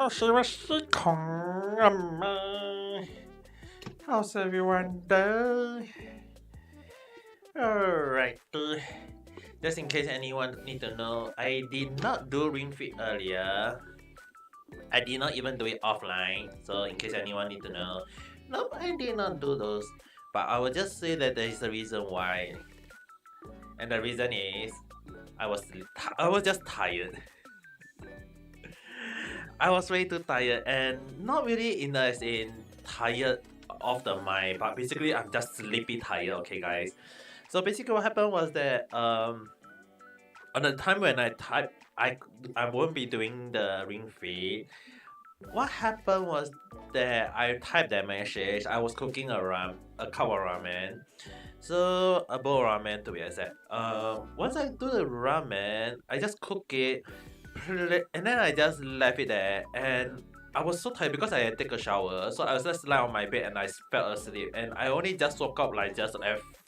How's everyone doing? Alright, just in case anyone need to know, I did not do Ring Fit earlier. I did not even do it offline. So in case anyone need to know, nope, I did not do those. But I will just say that there is a reason why, and the reason is I was just tired. I was way too tired, and not really in the as in tired of the mind, but basically I'm just sleepy tired. Okay, guys. So basically, what happened was that on the time when I type, I won't be doing the ring feed. What happened was that I typed that message. I was cooking a cup of ramen. So a bowl of ramen to be exact. Once I do the ramen, I just cook it, and then I just left it there. And I was so tired because I had take a shower. So I was just lying on my bed and I fell asleep. And I only just woke up like just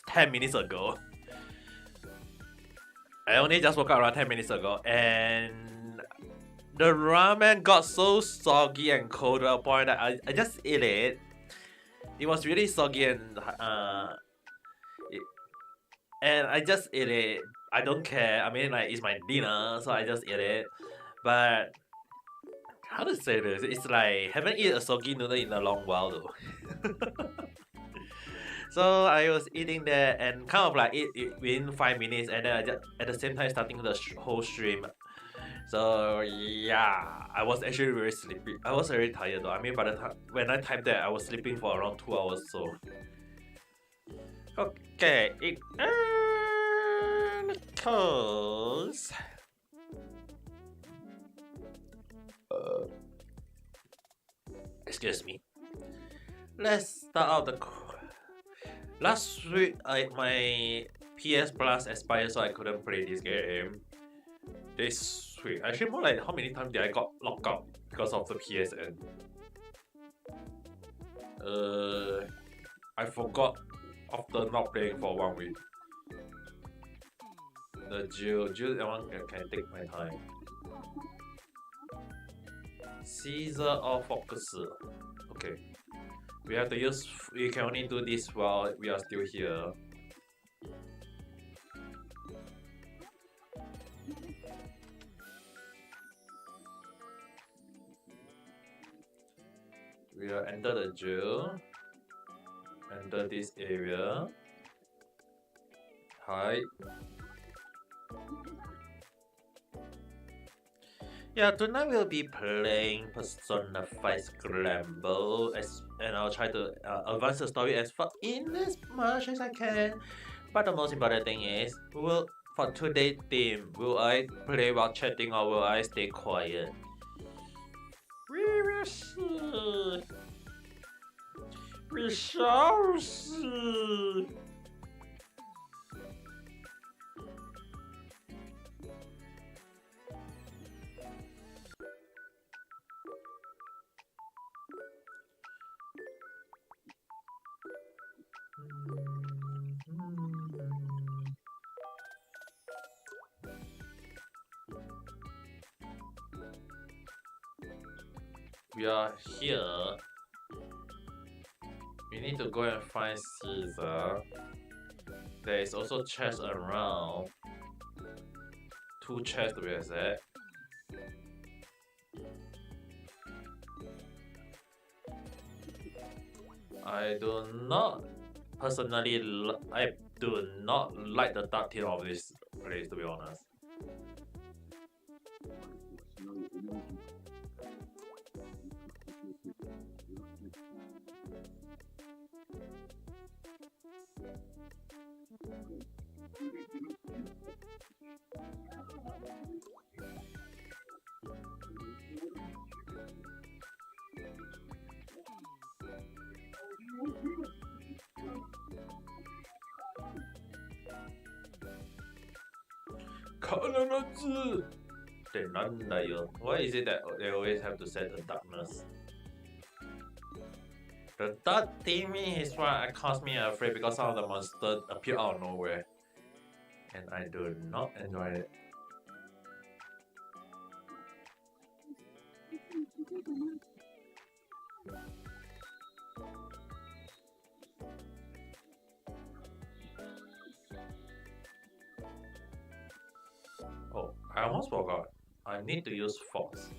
10 minutes ago. I only just woke up around 10 minutes ago, and the ramen got so soggy and cold to a point that I just ate it. It was really soggy and I just ate it. I don't care. I mean, like, it's my dinner, so I just ate it. But how to say this? It's like haven't eaten a soggy noodle in a long while though. So I was eating that and kind of like eat it within 5 minutes, and then I just at the same time starting the whole stream. So yeah, I was actually very sleepy. I was very tired though. I mean, by the time when I typed that, I was sleeping for around 2 hours. So okay, it goes. Excuse me. Let's start out the. Last week, my PS Plus expired, so I couldn't play this game. This week, actually, more like how many times did I got locked out because of the PSN? I forgot after not playing for 1 week. The Jill, that one can take my time. Caesar or Focus. Okay. We have to use, we can only do this while we are still here. We will enter the jail. Enter this area. Hide. Yeah, tonight we'll be playing Persona 5 Scramble, and I'll try to advance the story as far in as much as I can. But the most important thing is, for today's theme, will I play while chatting or will I stay quiet? We will see. We shall see. We are here. We need to go and find Caesar. There is also chests around. 2 chests to be exact. I do not personally. I do not like the dark theme of this place, to be honest. Why is it that they always have to set the darkness? The dark theme is what caused me afraid because some of the monsters appear out of nowhere. And I do not enjoy it. Oh, I almost forgot. I need to use Fox.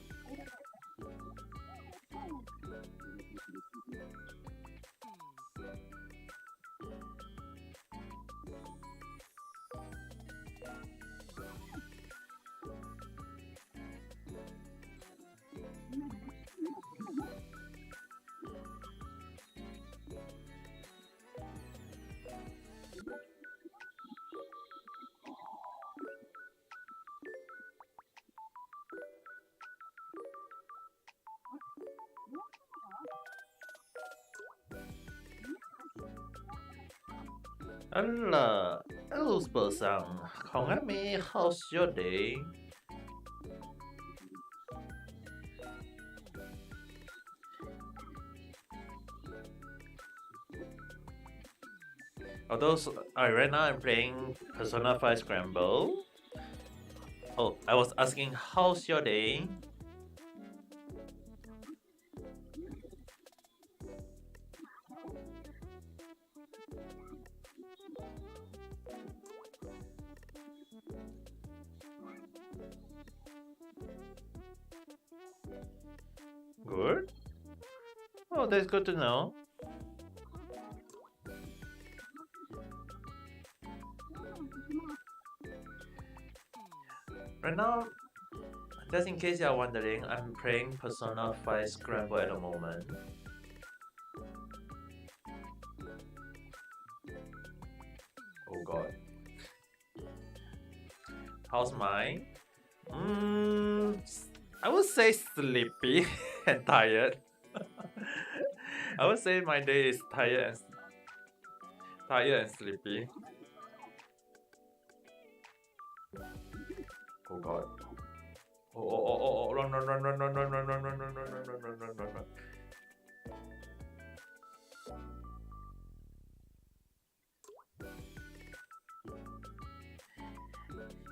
Hello, hello, Spursan. Kongami, how's your day? Although right now I'm playing Persona 5 Scramble. Oh, I was asking how's your day? Good? Oh, that's good to know. Right now, just in case you're wondering, I'm playing Persona 5 Scramble at the moment. Oh god. How's mine? I would say sleepy and tired. I would say my day is tired and sleepy. Oh god. Oh, run, run, run, run, run, run, run, run, run, run, run, run, run, run, run, run, run.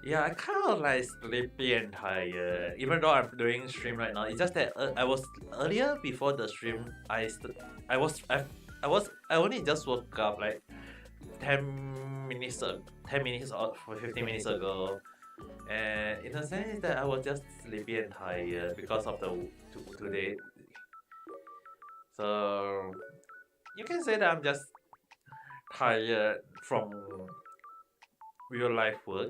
Yeah, I kind of like sleepy and tired, even though I'm doing stream right now. It's just that I was earlier before the stream. I was I only just woke up like 10 minutes 10 minutes or 15 minutes ago, and in a sense that I was just sleepy and tired because of the today. So you can say that I'm just tired from real life work.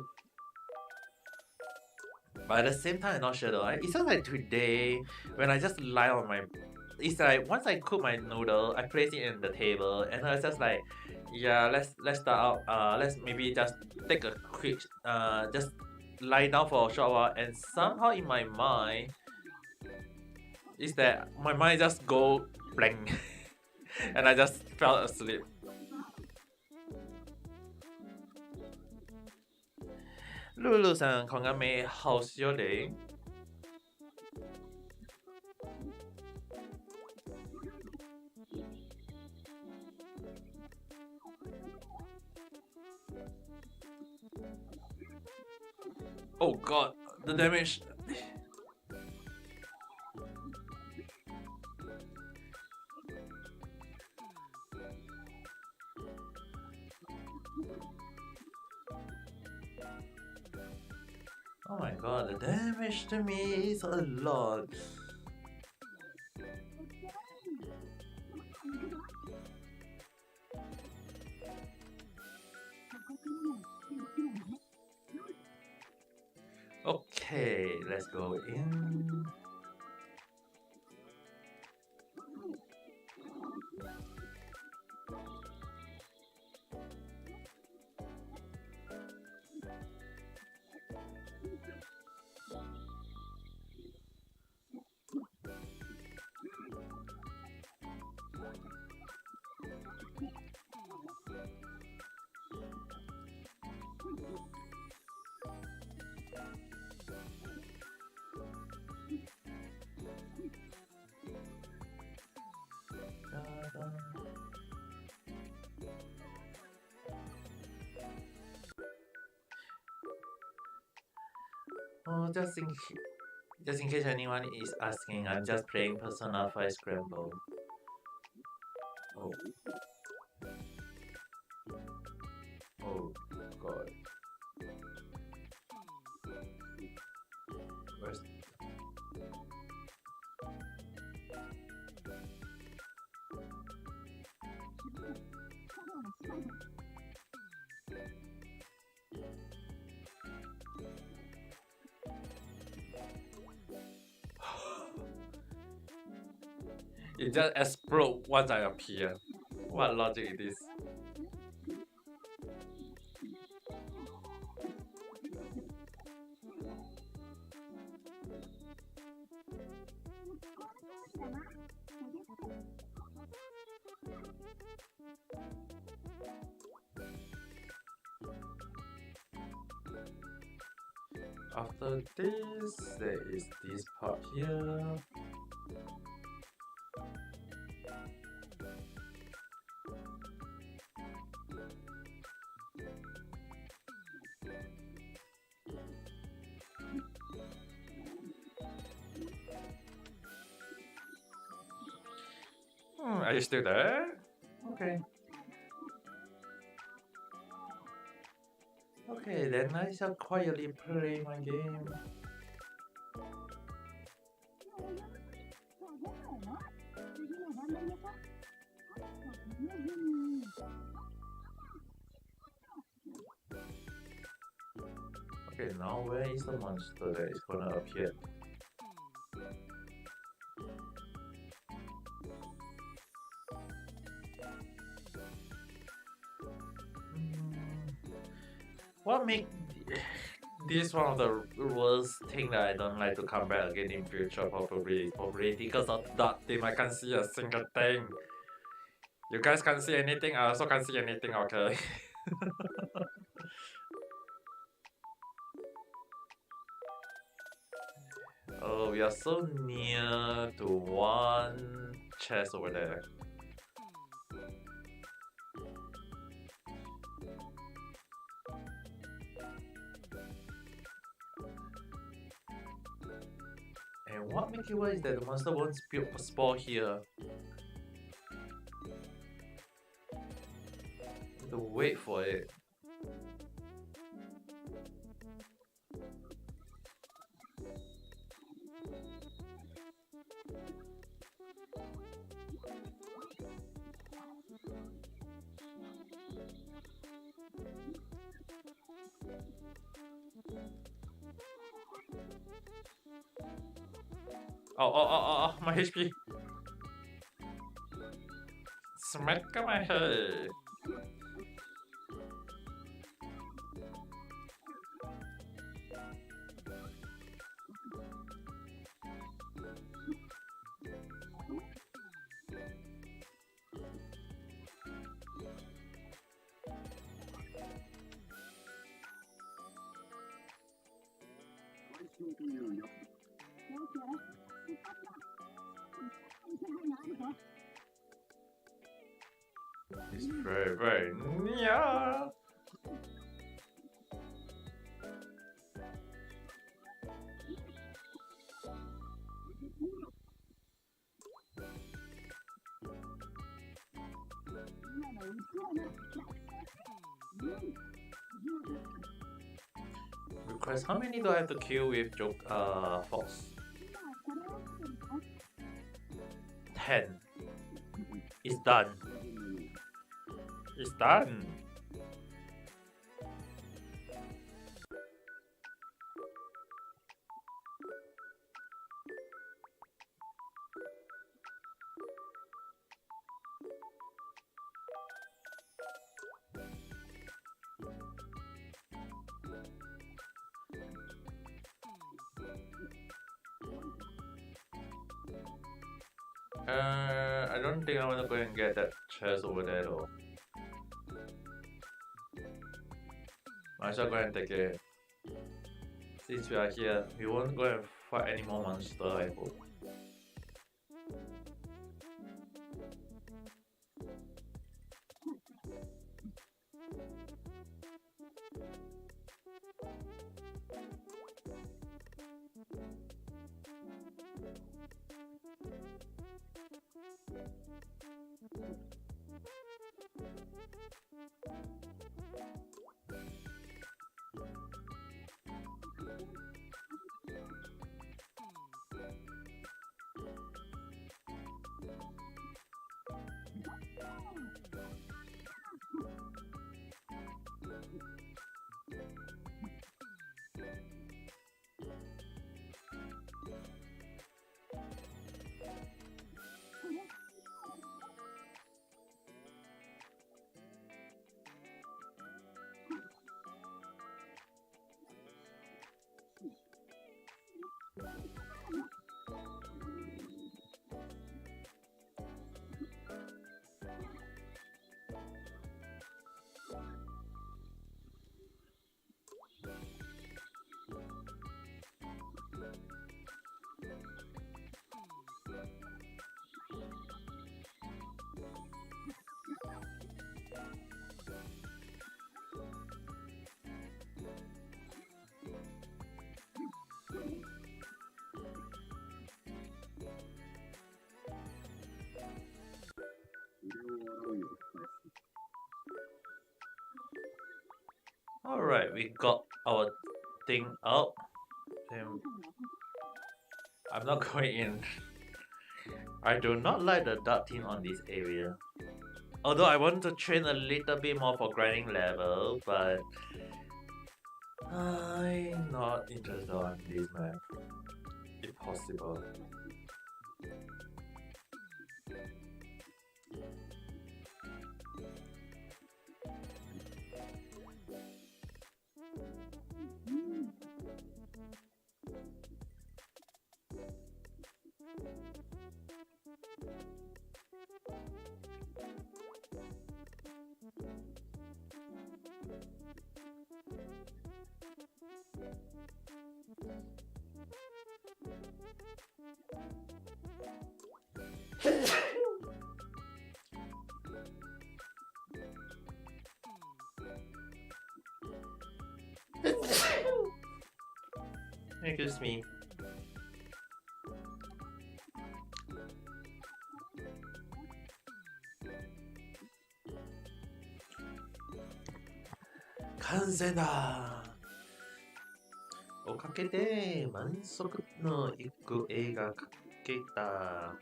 But at the same time, I'm not sure though. It's just like today, when I just lie on my, it's like once I cook my noodle, I place it in the table, and I was just like, yeah, let's start out. Let's maybe just take a quick, just lie down for a short while, and somehow in my mind, is that my mind just go blank, and I just fell asleep. Lulu-san, Kongame, how's your day? Oh god, the damage. Oh my god, the damage to me is a lot. Okay, let's go in. Oh, Just in case anyone is asking, I'm just playing Persona 5 Scramble. Oh. Oh god. Where's... It just explode once I appear. What logic it is? After this, there is this part here. Are you still there? Okay. Okay, then I shall quietly play my game. Okay, now where is the monster that is gonna appear? What make this one of the worst thing that I don't like to come back again in future probably because of that thing I can't see a single thing. You guys can't see anything, I also can't see anything, okay? Oh, we are so near to one chest over there. And what makes you worry is that the monster won't spawn here. You have to wait for it. Oh, my HP. Smack my head. It's very, very near. Request, how many do I have to kill with Fox? 10. It's done. It's done. I don't think I want to go and get that chest over there though. I shall go and take it. Since we are here, we won't go and fight any more monsters, I hope. Alright, we got our thing out. I'm not going in. I do not like the dark theme on this area. Although I want to train a little bit more for grinding level, but I'm not interested on this map. If possible. Excuse me. 간세다. おかげで満足のいく映画描けた。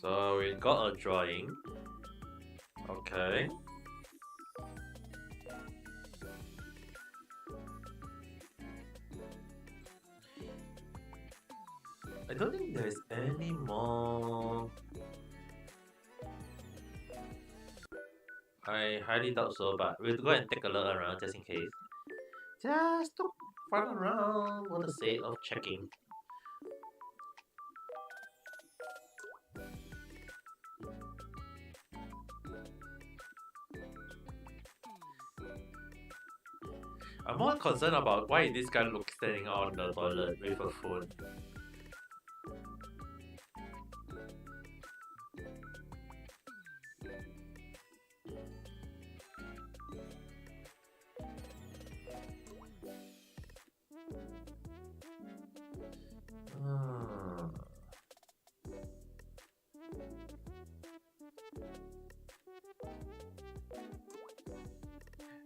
So we got a drawing. Okay. I don't think there's any more. I highly doubt so, but we'll go and take a look around just in case. Just to run around for the sake of checking. I'm more concerned about why this guy looks standing on the toilet with a phone.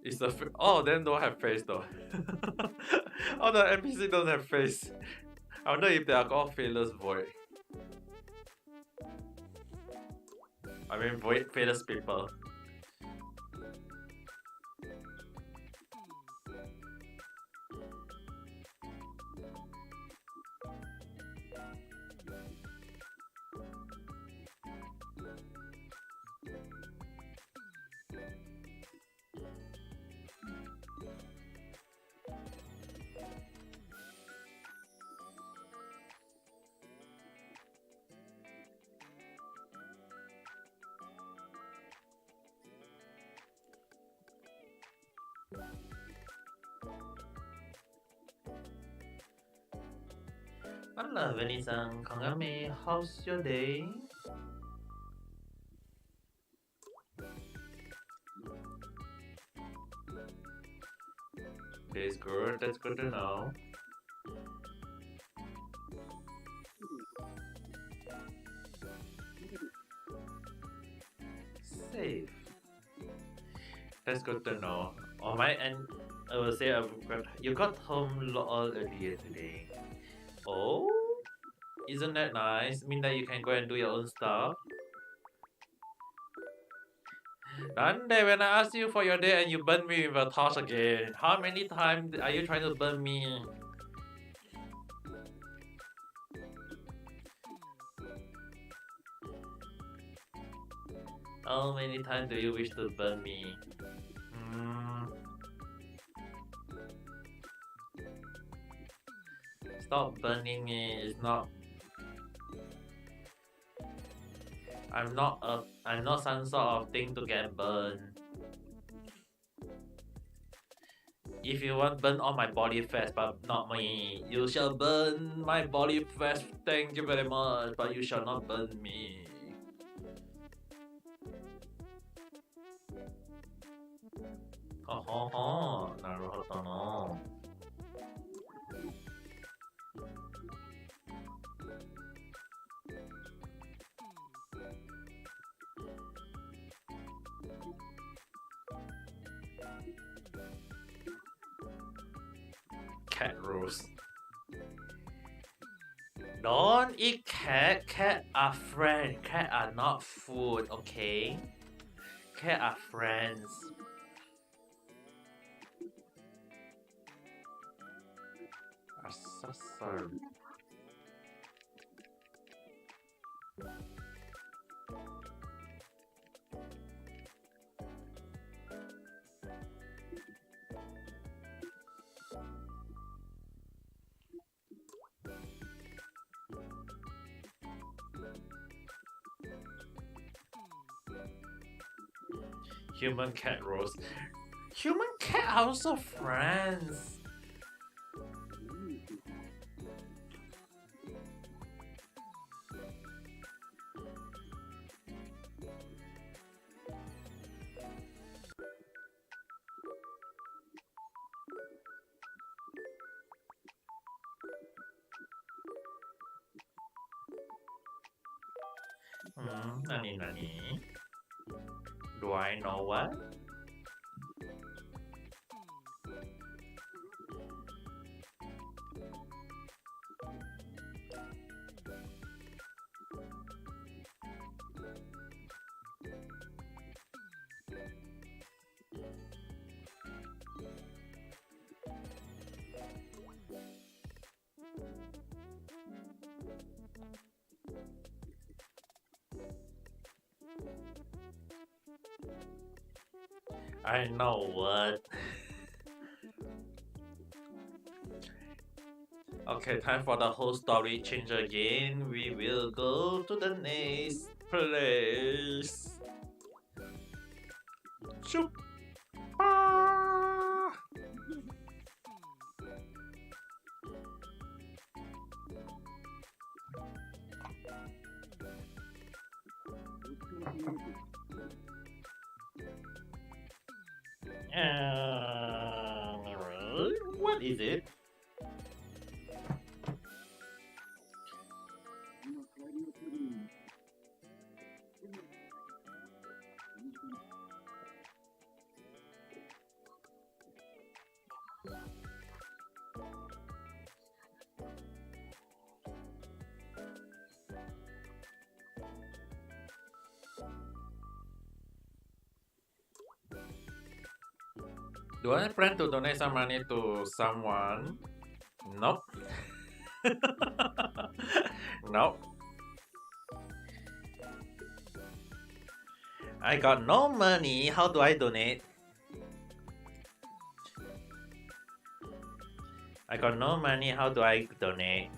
It's the all of them don't have face though. All the NPC don't have face. I wonder if they are all faceless void. I mean void faceless people. Hello, Venisan Kangami. How's your day? Day's good. That's good to know. Safe. That's good to know. On my end, I will say you got home a lot earlier today. Oh, isn't that nice? Mean that you can go and do your own stuff. Nande, when I asked you for your day and you burned me with a torch again, how many times are you trying to burn me? How many times do you wish to burn me? Stop burning me. It's not. I'm not some sort of thing to get burned. If you want burn all my body fast, but not me, you shall burn my body fast. Thank you very much, but you shall not burn me. ほほほ、なるほどの。Cat rules. Don't eat cat. Cat are friends. Cat are not food, okay? Cat are friends. Assessor. Human cat rules. Human cat are also friends. Nani? Do I know what? I know what. Okay, time for the whole story change again. We will go to the next place. Shoop. Ah. What is it? Do I plan to donate some money to someone? Nope. Nope. I got no money. How do I donate? I got no money. How do I donate?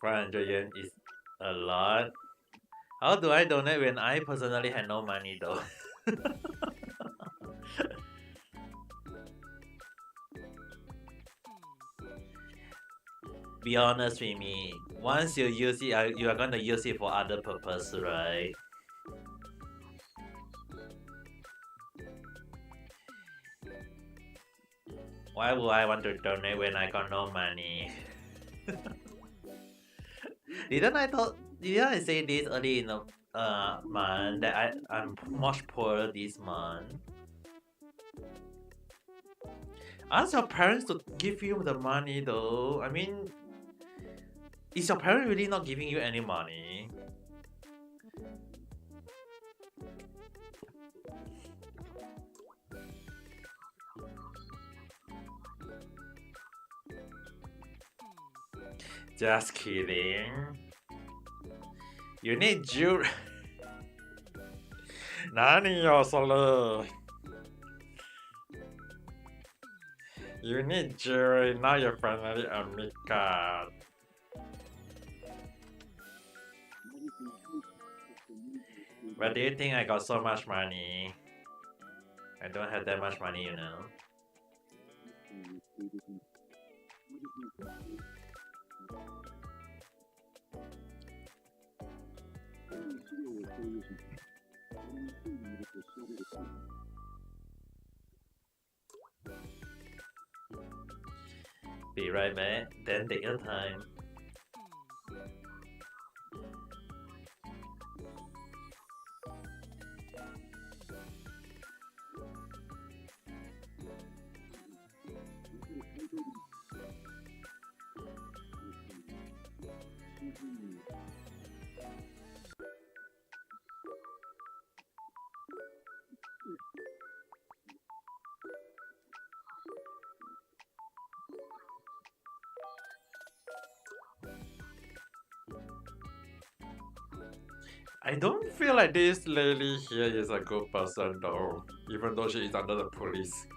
500 yen is a lot. How do I donate when I personally had no money though? Be honest with me. Once you use it, you are gonna use it for other purpose, right? Why would I want to donate when I got no money? Didn't I say this early in the month that I'm much poorer this month? Ask your parents to give you the money though. I mean, is your parent really not giving you any money? Just kidding. You need jewelry. 何よそれ You need jewelry, now you're finally a Mika. But do you think I got so much money? I don't have that much money, you know. Be right back. Then take your time. I don't feel like this lady here is a good person though, even though she is under the police.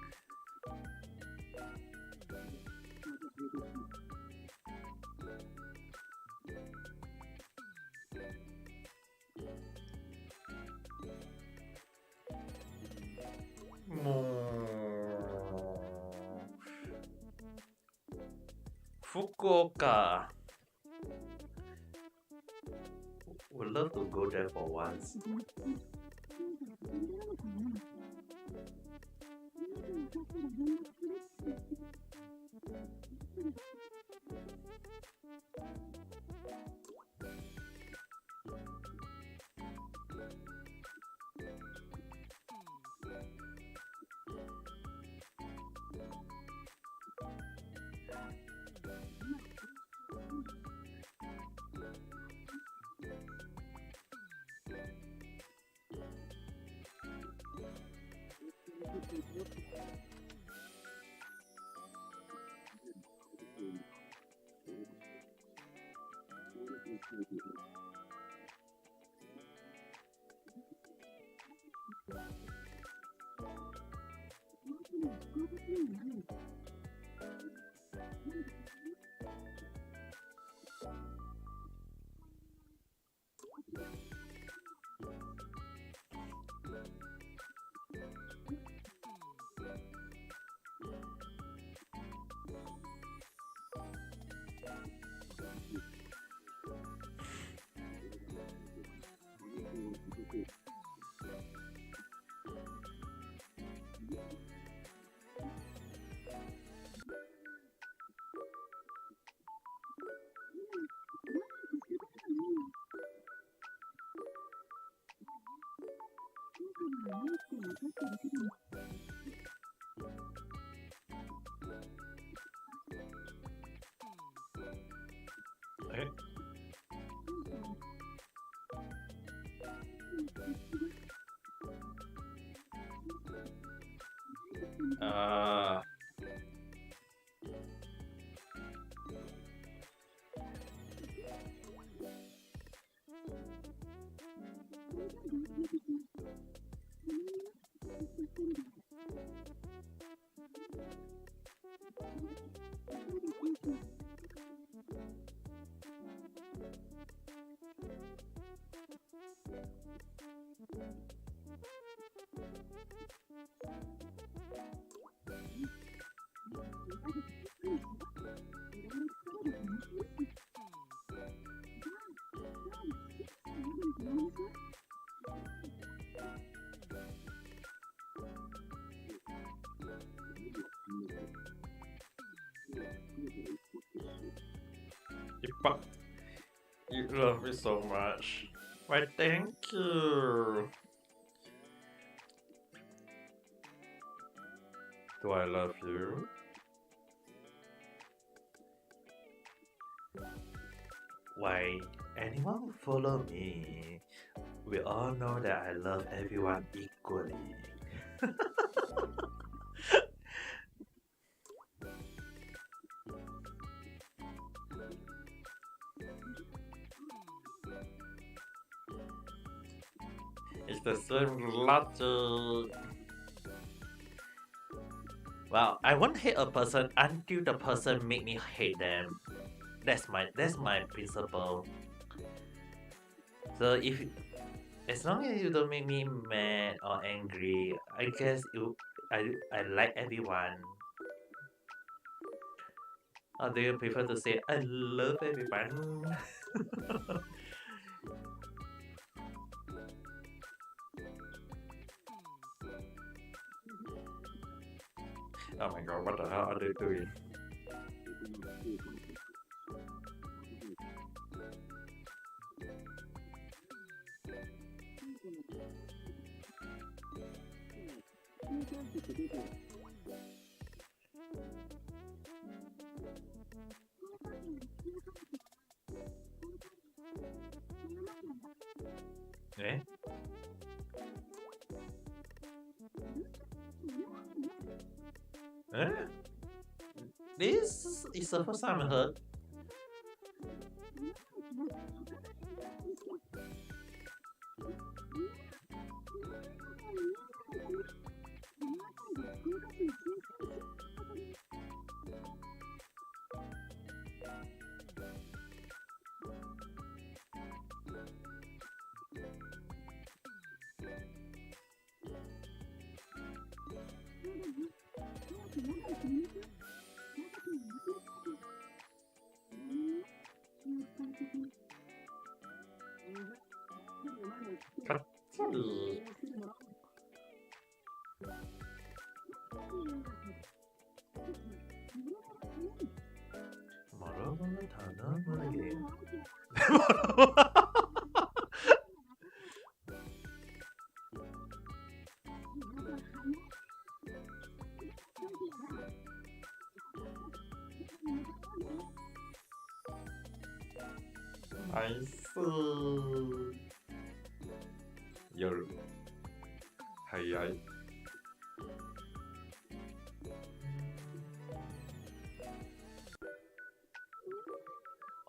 Fukuoka. Would love to go there for once. Okay. Uh, Ipak, you love me so much. Why, thank you. Do I love you? Why, anyone who follow me, we all know that I love everyone equally. It's the same logic. Well, I won't hate a person until the person make me hate them. That's my principle. So if as long as you don't make me mad or angry, I guess I like everyone. Or do you prefer to say I love everyone? Oh my god, what the hell are they doing? Eh? Eh? This is the first time I heard. Katsu. I see. Yo. Hi.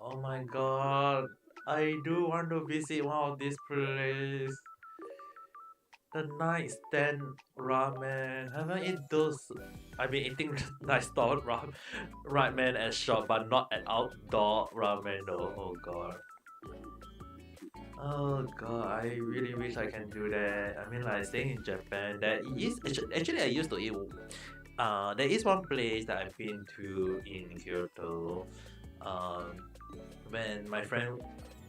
Oh my god. I do want to visit one of these places. The nightstand ramen. Haven't eaten those. I've been eating nightstand ramen at shop, but not at outdoor ramen though. Oh god. Oh god, I really wish I can do that. I mean, like staying in Japan, there is actually I used to eat. There is one place that I've been to in Kyoto. Um, when my friend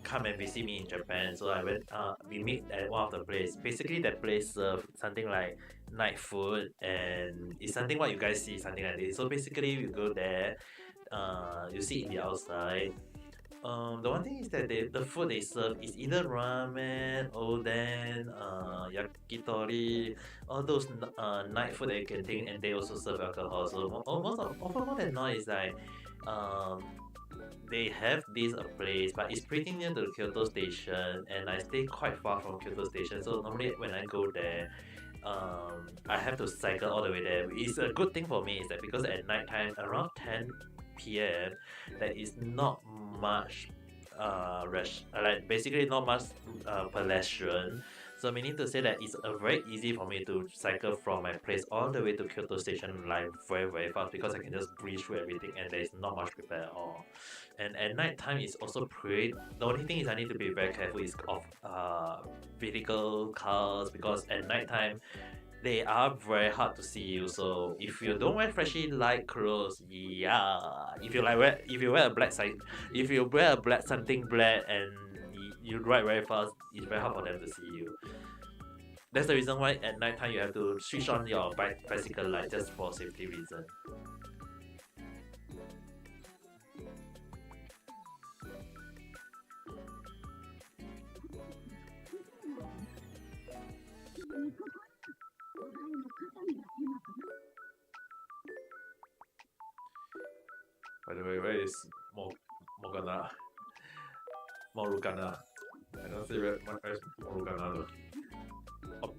come and visit me in Japan, so I went. We meet at one of the place. Basically, that place serve something like night food, and it's something what you guys see, something like this. So basically, you go there. You sit in the outside. The one thing is that the food they serve is either ramen, oden, yakitori, all those night food that you can take, and they also serve alcohol. So almost often more than not is like, um, they have this a place, but it's pretty near to the Kyoto station, and I stay quite far from Kyoto station. So normally when I go there, I have to cycle all the way there. It's a good thing for me is that because at night time around 10 p.m. there is not much like basically not much pedestrian. So meaning to say that it's very easy for me to cycle from my place all the way to Kyoto station like very fast because I can just breeze through everything and there is not much repair at all. And at night time it's also pretty. The only thing is I need to be very careful is of vehicle cars because at night time they are very hard to see you. So if you don't wear flashy light clothes, yeah. If you wear a black side, if you wear a black something black and you ride very fast, it's very hard for them to see you. That's the reason why at night time you have to switch on your bicycle light just for safety reason. By the way, where is Morgana? Morugana? I don't see where's Morugana though. Oh,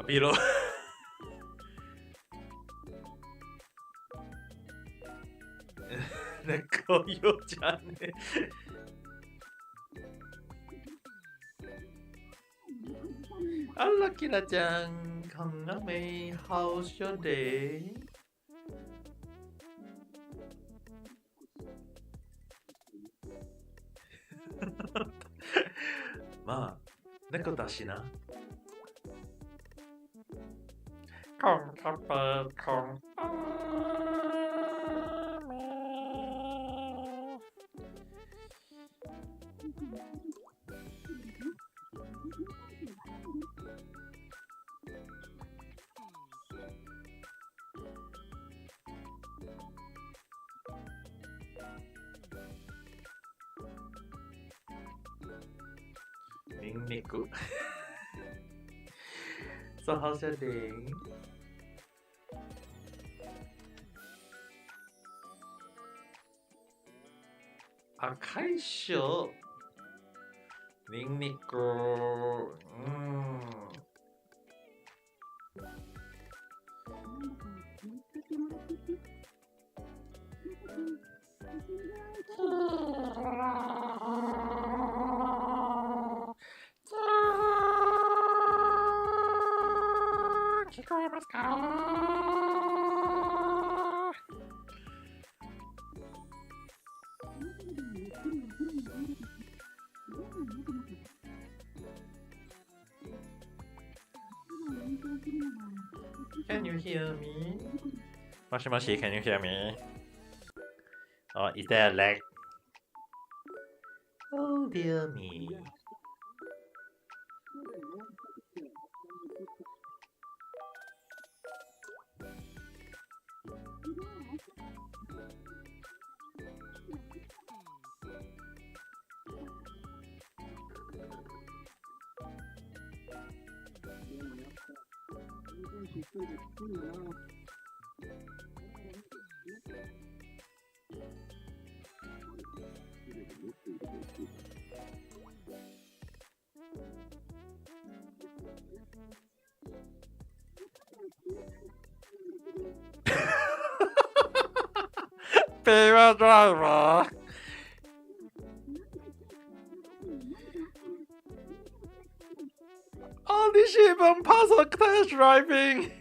Apilo. 猫よじゃね。啊啦，キラちゃん、こんなめ、How's your day? まあ、猫だしな。コンカッパコン。Niku. So how's your day? Akaisho. Niku. Can you hear me? Moshi, can you hear me? Or is there a lag? Oh dear me. Favorite driver. Holy shit, I'm past on test driving.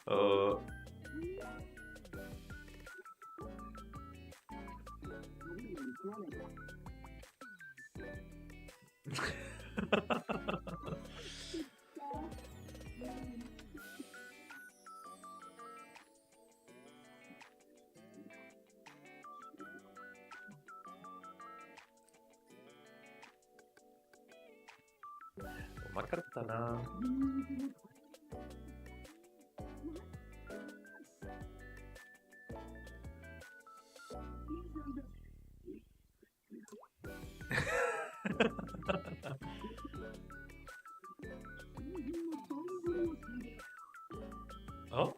uh,うまかったな。Oh?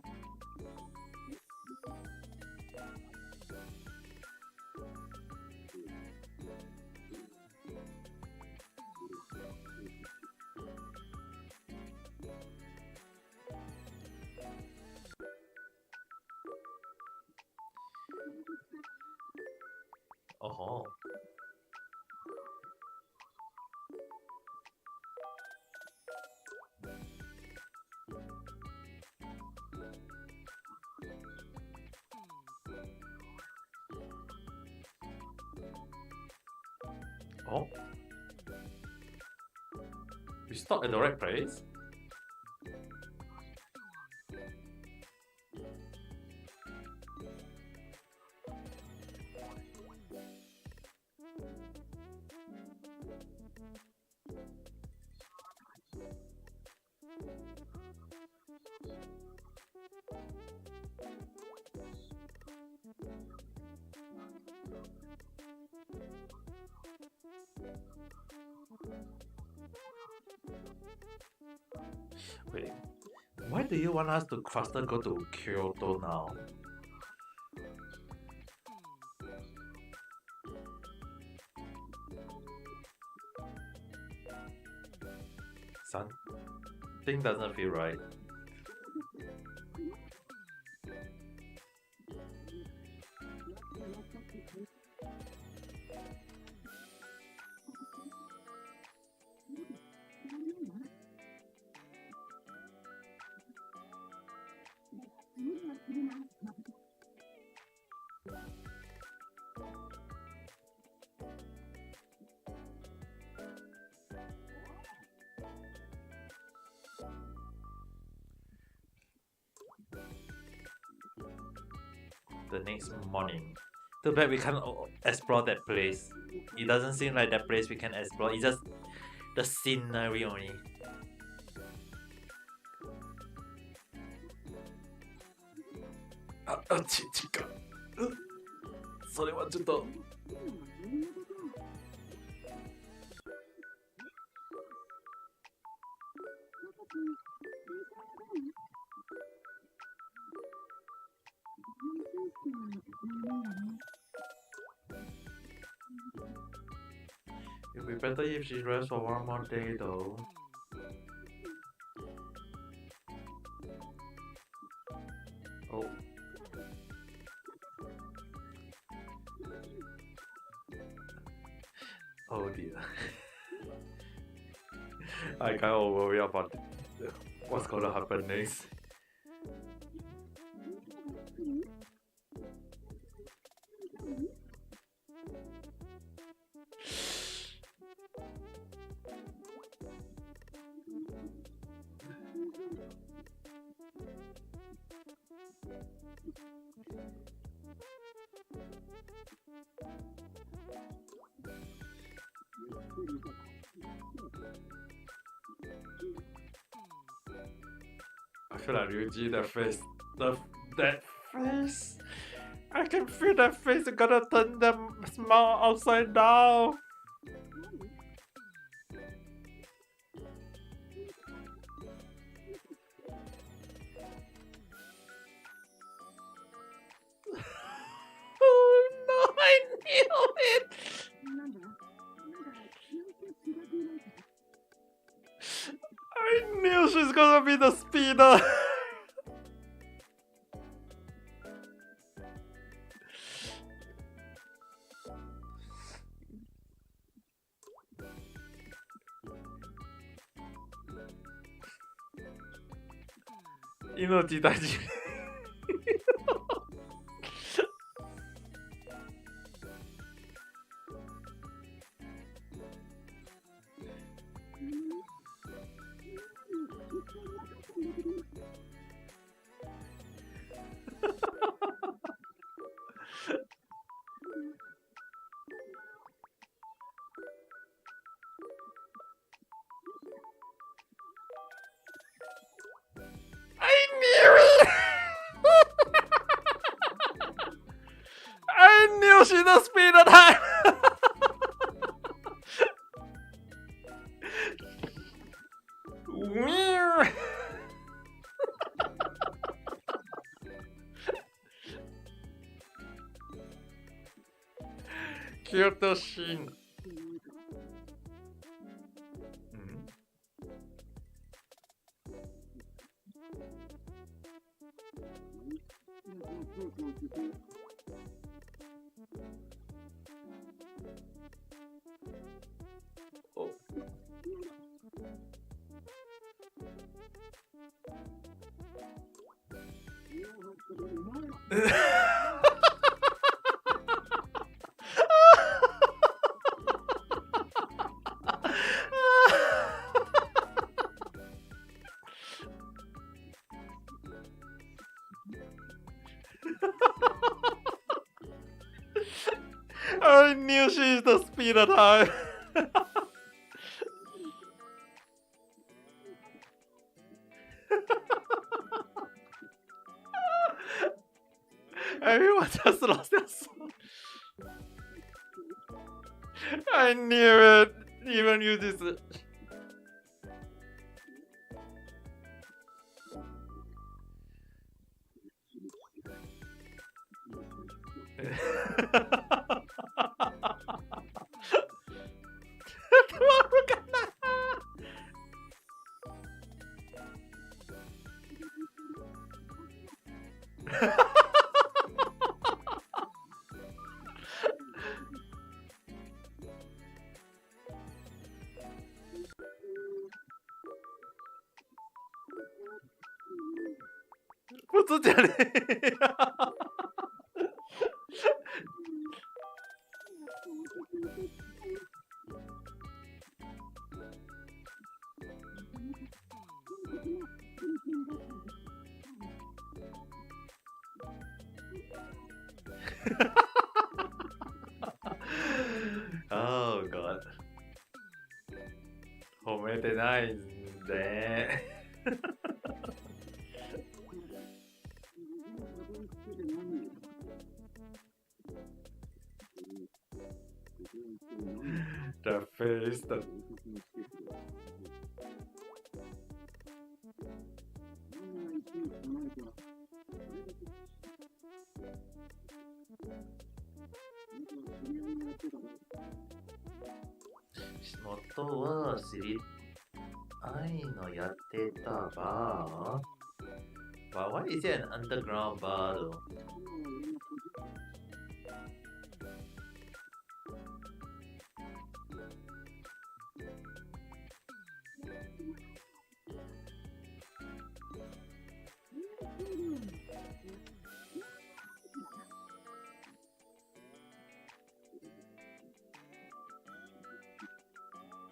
Oh. Oh. We stopped at the right place? Wait, why do you want us to faster go to Kyoto now? Something doesn't feel right. The next morning. Too bad we can't explore that place. It doesn't seem like that place we can explore. It's just the scenery only. 違う。それはちょっと。It'd be better if she rests for one more day though. Oh. Oh dear. I can't worry about what's gonna happen next. I feel like Ryuji, that face, that face. I can feel that face is gonna turn them smile upside down. Oh no, I knew it! I knew she's gonna be the speeder! Inochi daiji. I knew it! I knew she's the speeder type! Weird! Kyoto Shin. Oh. I knew she's the speeder type. Everyone just lost their soul. I knew it. Even you just. What's that? Oh god. 褒めてないんで。paste.元は知りたいのやってたバー But why is it an underground bar though?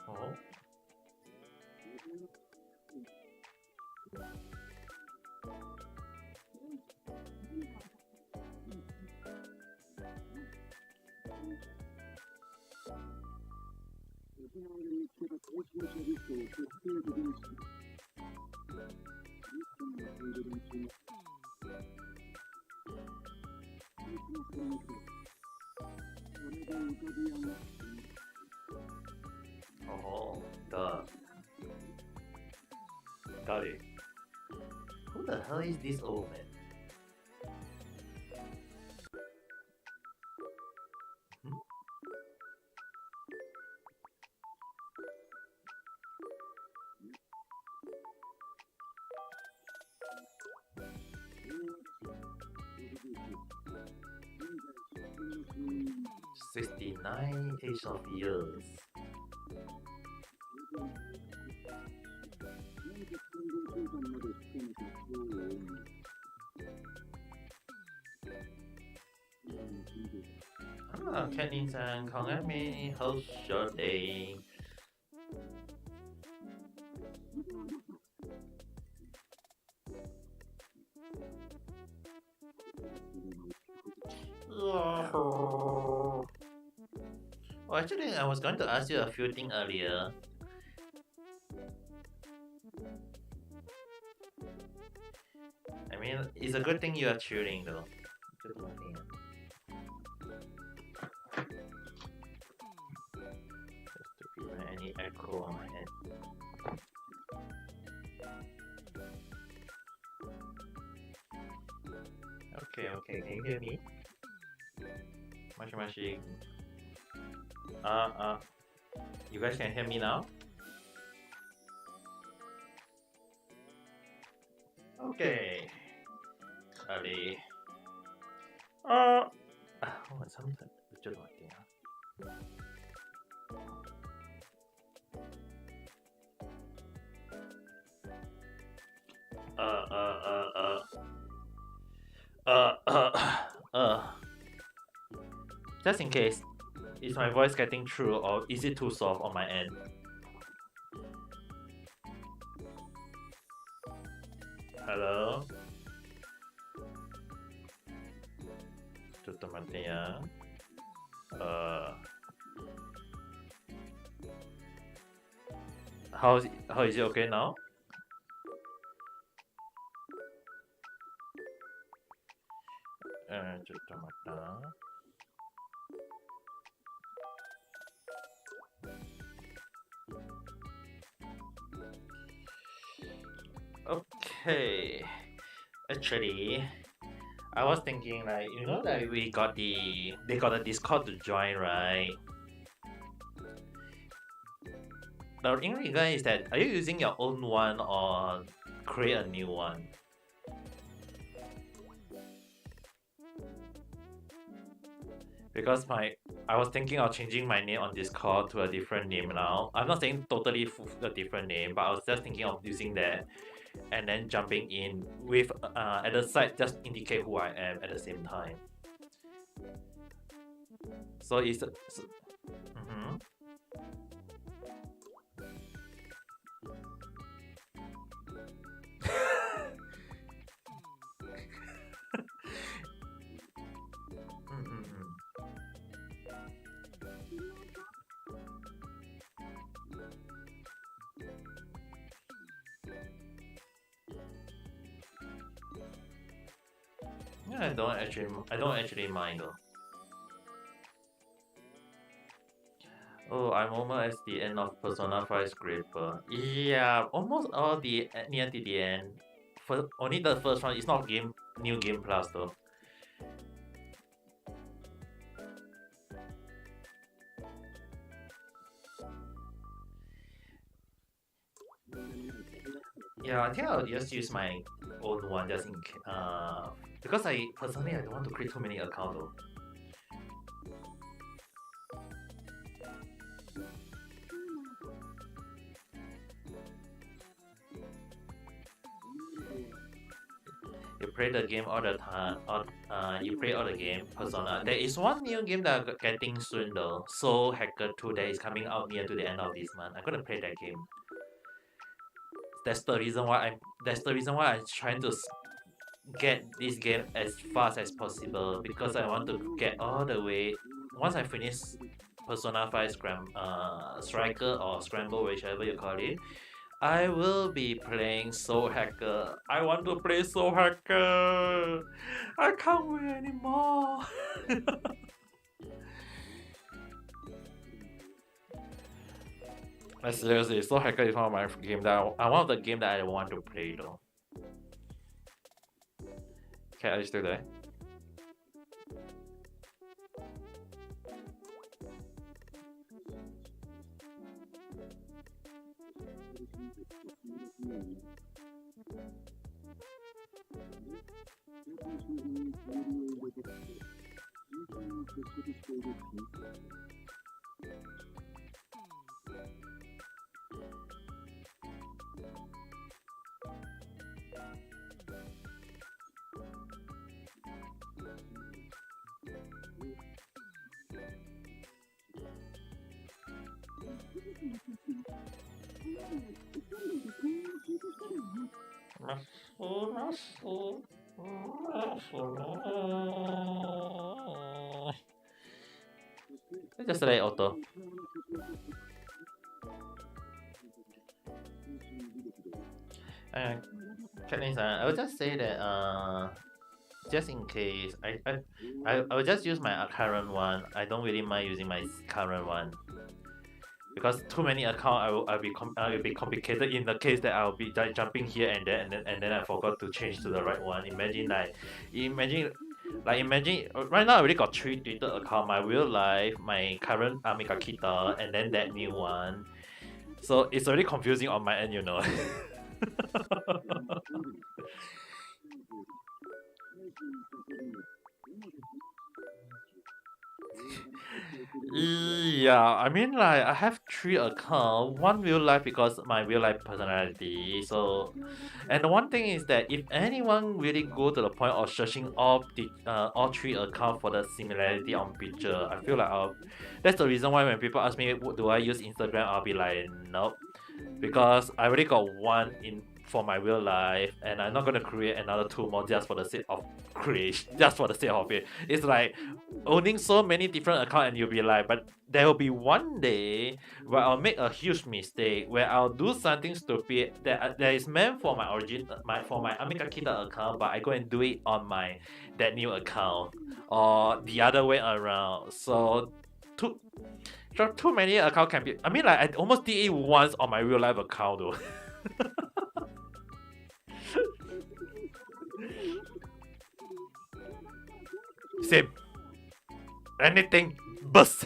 Oh? Oh, duh. Got it. Who the hell is this old man? Hmm? "69 age of years." Ah, Kenny-san, Kongami, how's your day? Oh, actually, I was going to ask you a few things earlier. I mean, it's a good thing you are cheering though. Just one thing. Just to prevent any echo on my end. Okay, can you hear me? Mashi. You guys can hear me now? Okay. Ali. Something. Just one thing. Just in case, is my voice getting through or is it too soft on my end? Hello? ちょっと待ってや。how is it okay now? Okay. Actually, I was thinking like that they got a Discord to join, right? The thing is that are you using your own one or create a new one? Because I was thinking of changing my name on Discord to a different name now. I'm not saying totally a different name, but I was just thinking of using that and then jumping in with at the side just indicate who I am at the same time. So it's yeah, I don't actually mind though. Oh, I'm almost at the end of Persona 5 Scraper. Yeah, almost all the near to the end. For only the first one. It's not game new game plus though. Yeah, I think I'll just use my own one just in case. Because I personally I don't want to create too many accounts though. You play the game all the time. You play all the game. Persona. There is one new game that I'm getting soon though. Soul Hacker 2 that is coming out near to the end of this month. I'm gonna play that game. That's the reason why I'm. That's the reason why I'm trying to get this game as fast as possible because I want to get all the way. Once I finish Persona 5 Striker or Scramble, whichever you call it, I will be playing Soul Hacker. I want to play Soul Hacker. I can't wait anymore. Like, seriously, Soul Hacker is one of my game that one of the game that I want to play though. Okay, are you still there? Just select auto. Chinese, I would just say that just in case I will just use my current one. I don't really mind using my current one because too many account I will be complicated in the case that I'll be jumping here and there and then I forgot to change to the right one. Imagine right now I already got 3 Twitter account, my real life, my current Amiga Kita, and then that new one. So it's already confusing on my end, you know. Yeah, I mean like I have 3 accounts, one real life because my real life personality. So, and the one thing is that if anyone really go to the point of searching all 3 accounts for the similarity on picture, I feel like that's the reason why when people ask me do I use Instagram, I'll be like nope, because I already got one in for my real life and I'm not gonna create another 2 more just for the sake of creation, just for the sake of it. It's like owning so many different accounts and you'll be like, but there will be one day where I'll make a huge mistake where I'll do something stupid that is meant for my for my Amiga Kita account, but I go and do it on my that new account or the other way around. So too many account can be. I mean, like I almost did it once on my real life account though. Same. Anything bust.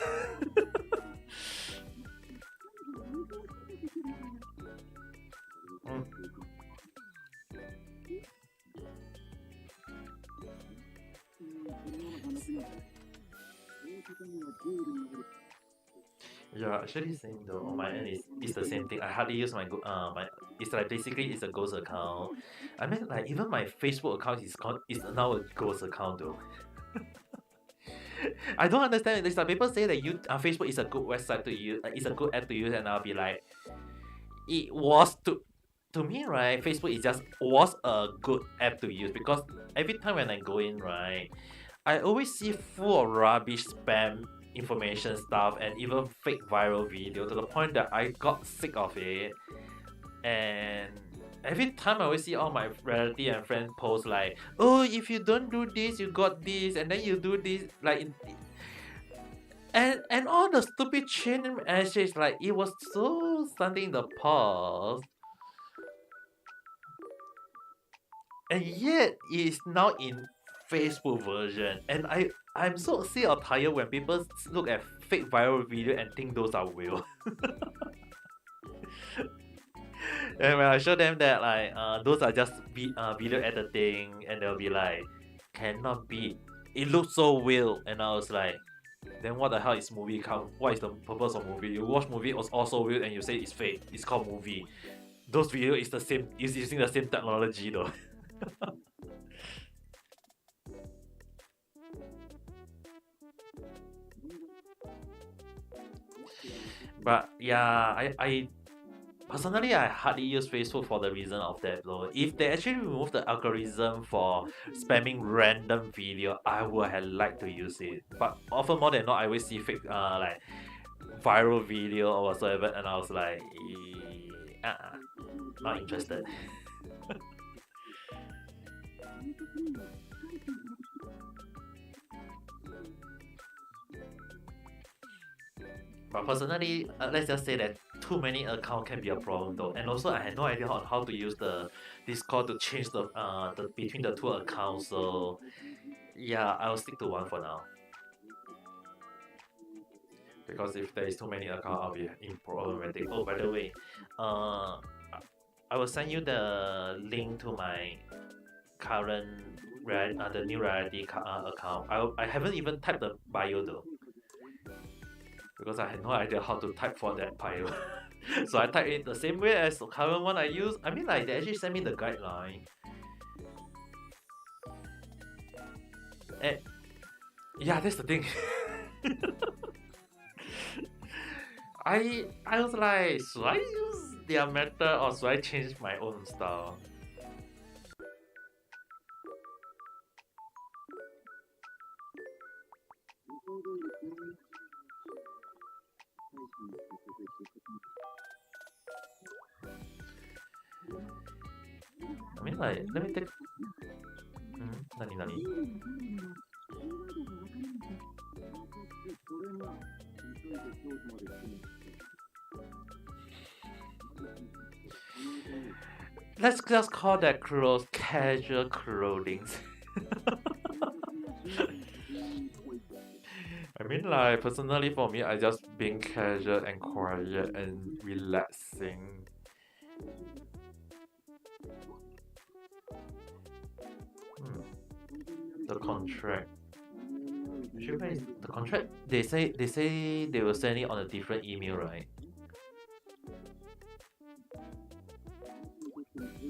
Yeah, actually same though. On my end it's the same thing. I hardly use my it's like basically it's a ghost account. I mean like even my Facebook account is now a ghost account though. I don't understand. There's like people say that Facebook is a good website to use, it's a good app to use, and I'll be like, it was to me, right? Facebook is just was a good app to use because every time when I go in, right, I always see full of rubbish spam information stuff and even fake viral video to the point that I got sick of it. And every time I always see all my relative and friends post like, oh, if you don't do this, you got this, and then you do this, like And all the stupid chain message, like it was so something in the past, and yet it's now in Facebook version. And I'm so sick or tired when people look at fake viral video and think those are real. And when I show them that like those are just video editing, and they'll be like, cannot be. It looks so real, and I was like, then what the hell is movie count? What is the purpose of movie? You watch movie was also real and you say it's fake. It's called movie. Those video is the same. Is using the same technology though. But yeah, I personally I hardly use Facebook for the reason of that though. If they actually remove the algorithm for spamming random video, I would have liked to use it. But often more than not, I always see fake like viral video or whatsoever, and I was like, not interested. But personally, let's just say that too many accounts can be a problem though, and also I had no idea on how to use the Discord to change the between the two accounts. So yeah, I'll stick to one for now. Because if there is too many accounts, I'll be in problematic. Oh, by the way, I will send you the link to my current the new reality account. I haven't even typed the bio though, because I had no idea how to type for that bio. So I type it the same way as the current one I use. I mean, like they actually sent me the guideline. And yeah, that's the thing. I was like, should I use their method or should I change my own style? I mean, like, let me take. Nani. Let's just call that clothes casual clothing. I mean, like, personally for me, I just being casual and quiet and relaxing. The contract. Actually, the contract? They say they will send it on a different email, right?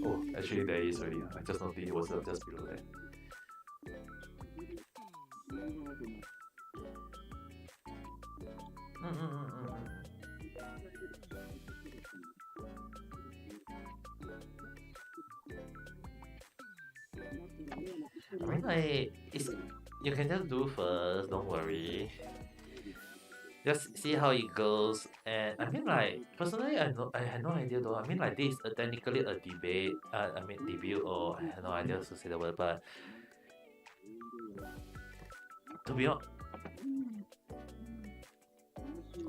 Oh, actually there is already. I just noticed it was just below there. I mean, like, you can just do first, don't worry. Just see how it goes. And I mean, like, personally, I had no idea though. I mean, like, this is technically a debate. I mean, debut, or I had no idea to say the word, but to be honest,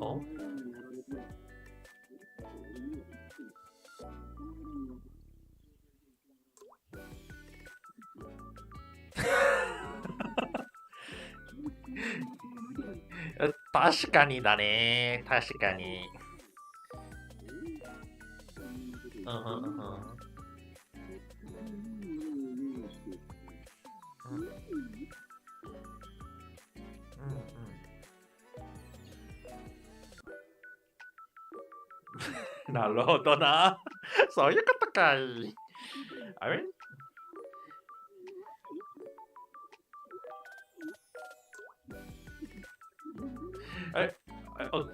oh.確かにだね。確かに。なるほどな。そういうことかい。あれoh,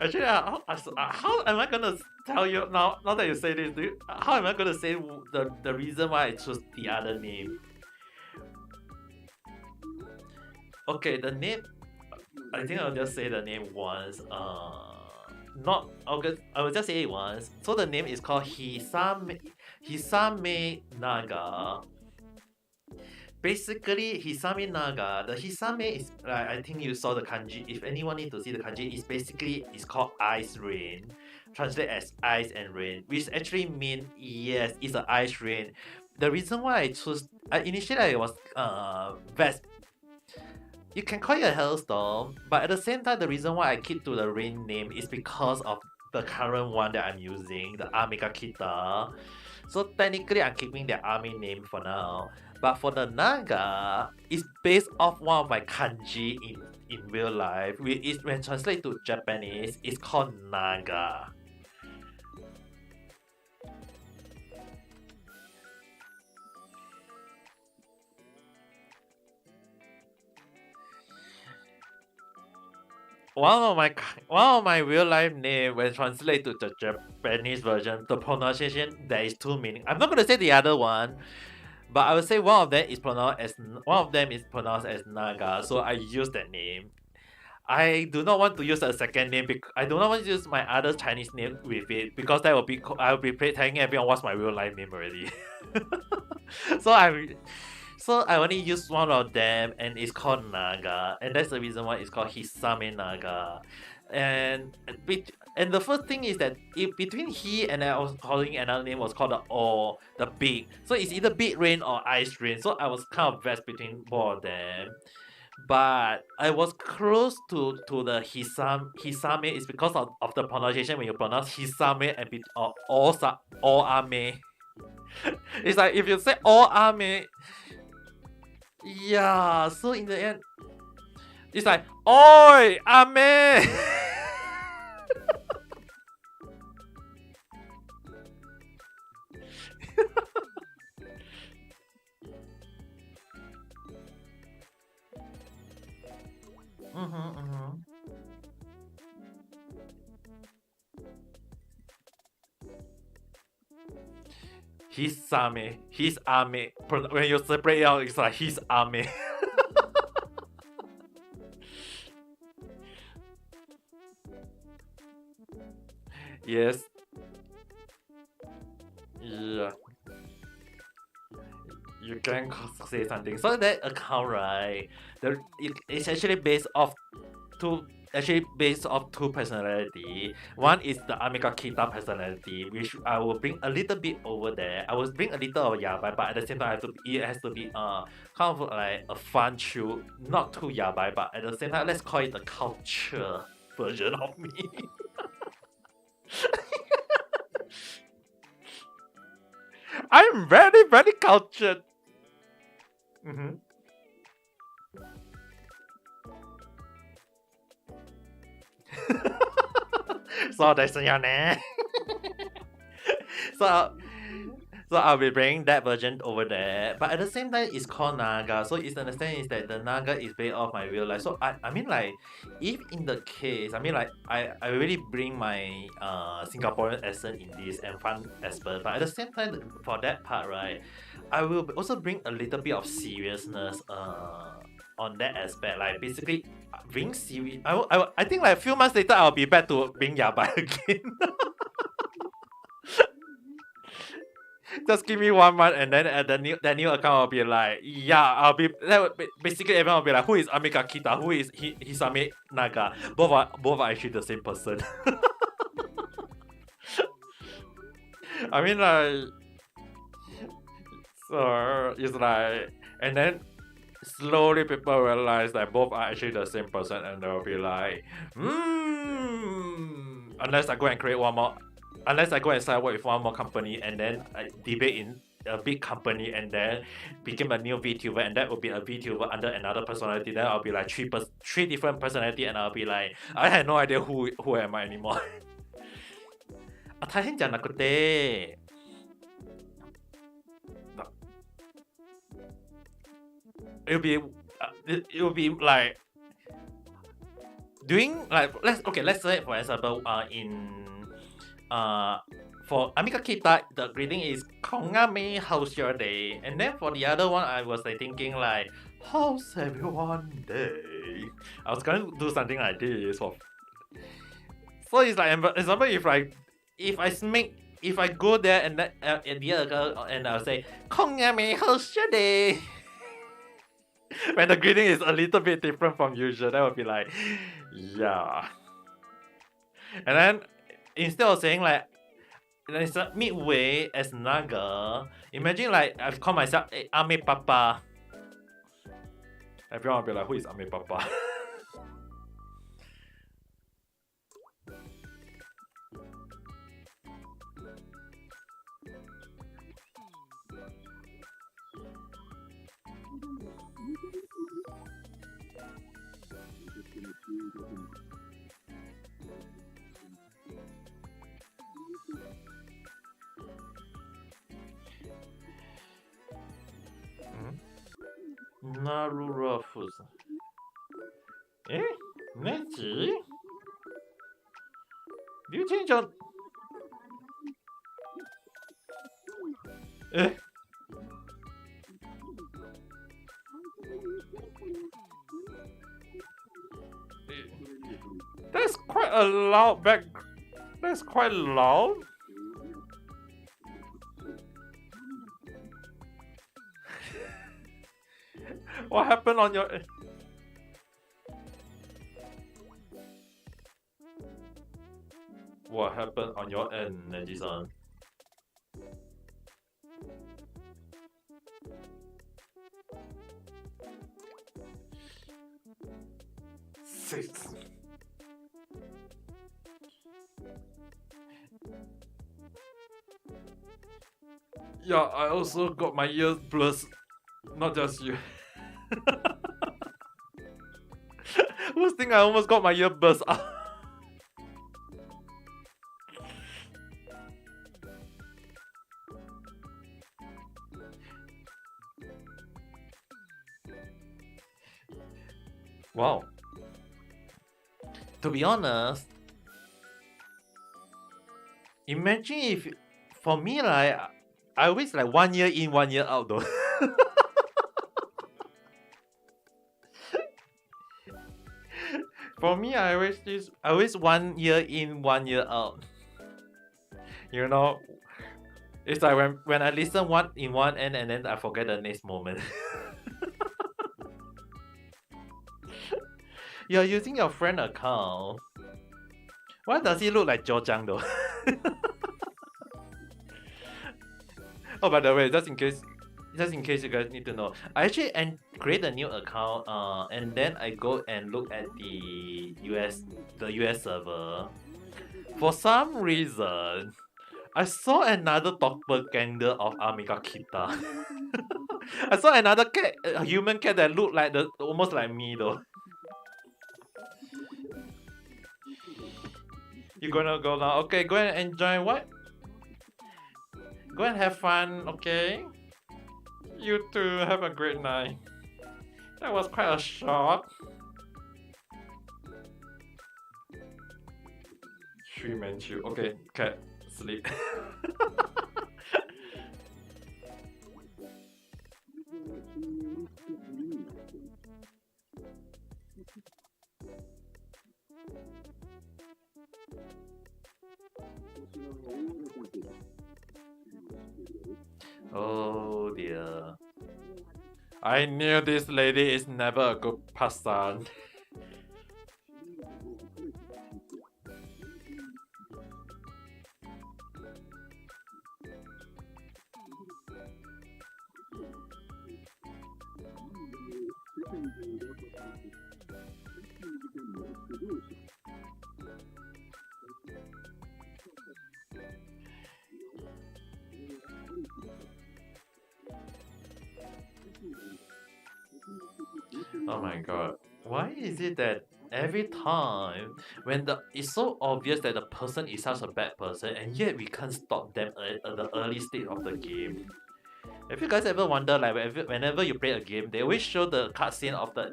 actually, how am I gonna tell you now? Now that you say this, how am I gonna say the reason why I chose the other name? Okay, the name. I think I'll just say the name once. Not okay. I will just say it once. So the name is called Hisame Naga. basically Hisame Naga. The Hisame is like I think you saw the kanji. If anyone need to see the kanji, it's called ice rain. Translate as ice and rain, which actually mean yes, it's an ice rain. The reason why I choose initially I was vest. You can call it a hailstorm, but at the same time, the reason why I keep to the rain name is because of the current one that I'm using, the Amiga Kita. So technically, I'm keeping the army name for now. But for the Naga, it's based off one of my kanji in real life. When translated to Japanese, it's called Naga. One of my real life name when translated to the Japanese version, the pronunciation there is two meaning. I'm not gonna say the other one, but I would say one of them is pronounced as Naga, so I use that name. I do not want to use a second name because I do not want to use my other Chinese name with it because that will be I will be telling everyone what's my real life name already. so I only use one of them and it's called Naga, and that's the reason why it's called Hisame Naga. And the first thing is that between he and I was calling another name was called the big. So it's either big rain or ice rain. So I was kind of vexed between both of them. But I was close to the Hisame is because of the pronunciation when you pronounce Hisame and or Ame. It's like if you say or Ame, yeah, so in the end, it's like, Oi, Ame! Mm-hmm. His Ame. When you separate out, it's like his Ame. Yes. Yeah. You can say something. So that account, right? It's actually based off two personality. One is the Amiga Kita personality, which I will bring a little bit over there. I will bring a little of yabai, but at the same time, it has to be kind of like a fun chill, not too yabai, but at the same time, let's call it the culture version of me. I'm very, very cultured. Mm-hmm. So that's your name. so so I'll be bringing that version over there. But at the same time it's called Naga. So it's understanding is that the Naga is based off my real life. So I mean like if in the case I mean like I really bring my Singaporean accent in this and fun aspect, but at the same time for that part right, I will also bring a little bit of seriousness on that aspect. Like basically being serious. I think like a few months later I'll be back to being yabai again. Just give me 1 month and then the new account will be like, yeah, basically everyone will be like, who is Amiga Kita? Who is Hisame Naga? Both are actually the same person. I mean like, so it's like, and then slowly people realize that both are actually the same person and they'll be like, unless I go and create one more, unless I go and sign work with one more company and then I debate in a big company and then become a new VTuber and that will be a VTuber under another personality, then I'll be like three different personality and I'll be like, I had no idea who am I anymore. 大変じゃなくて it'll be like doing like let's say for example for Amiga Kita the greeting is Kongame, how's your day? And then for the other one I was like thinking like how's everyone day? I was going to do something like this so it's like example if I go there and then at the other girl and I'll say Kongame, how's your day? when the greeting is a little bit different from usual, that would be like, yeah. And then instead of saying like, it's a midway as Naga, imagine like I call myself Ame Papa. Everyone will be like, who is Ame Papa? Narura Fusa. Eh? Nechi? Do you change your... Eh? That's quite a loud back... That's quite loud. What happened on your... What happened on your end, Neji-san? Six. Yeah, I also got my ears plus not just you. Worst thing, I almost got my ear burst out. Wow. To be honest, imagine if, for me, like, I always like 1 year in, 1 year out though. For me, I always 1 year in, 1 year out. You know, it's like when I listen one in one end and then I forget the next moment. You're using your friend account. Why does he look like Zhou Zhang though? Oh, by the way, just in case you guys need to know, I actually create a new account and then I go and look at the US server. For some reason, I saw another doppelganger of Amiga Kita. I saw another cat, a human cat that looked like almost like me though. You gonna go now? Okay, go and enjoy what? Go and have fun, okay? You too, have a great night. That was quite a shock. 3-man chill. Okay, cat, sleep. Oh dear. I knew this lady is never a good person. Oh my god. Why is it that every time when it's so obvious that the person is such a bad person and yet we can't stop them at the early stage of the game? Have you guys ever wonder like whenever you play a game, they always show the cutscene of the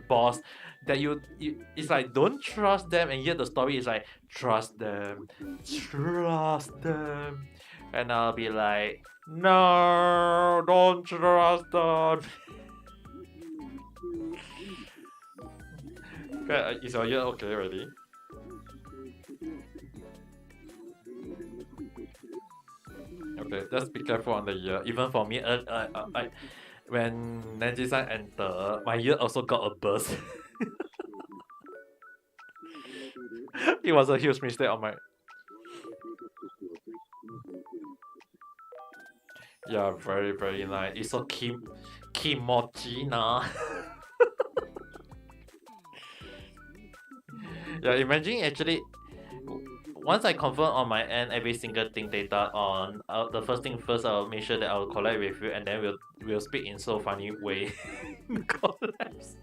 boss that it's like don't trust them and yet the story is like trust them, and I'll be like no, don't trust them. Okay, is your ear okay already? Okay, just be careful on the ear. Even for me, when Nanjisan entered, my ear also got a burst. It was a huge mistake on my. Yeah, very very nice. It's so kimochi na. Yeah, imagine actually once I confirm on my end every single thing data on the first thing first, I'll make sure that I'll collect with you, and then we'll speak in so funny way. Collapse.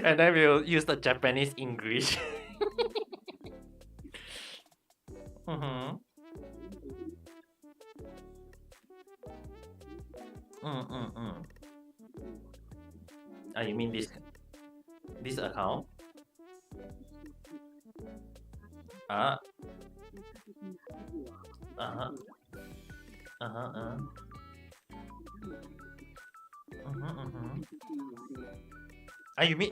And then we'll use the Japanese English. Mm-hmm. Mm. You mean this account? Ah. Uh-huh. Uh-huh. Mm-hmm. You mean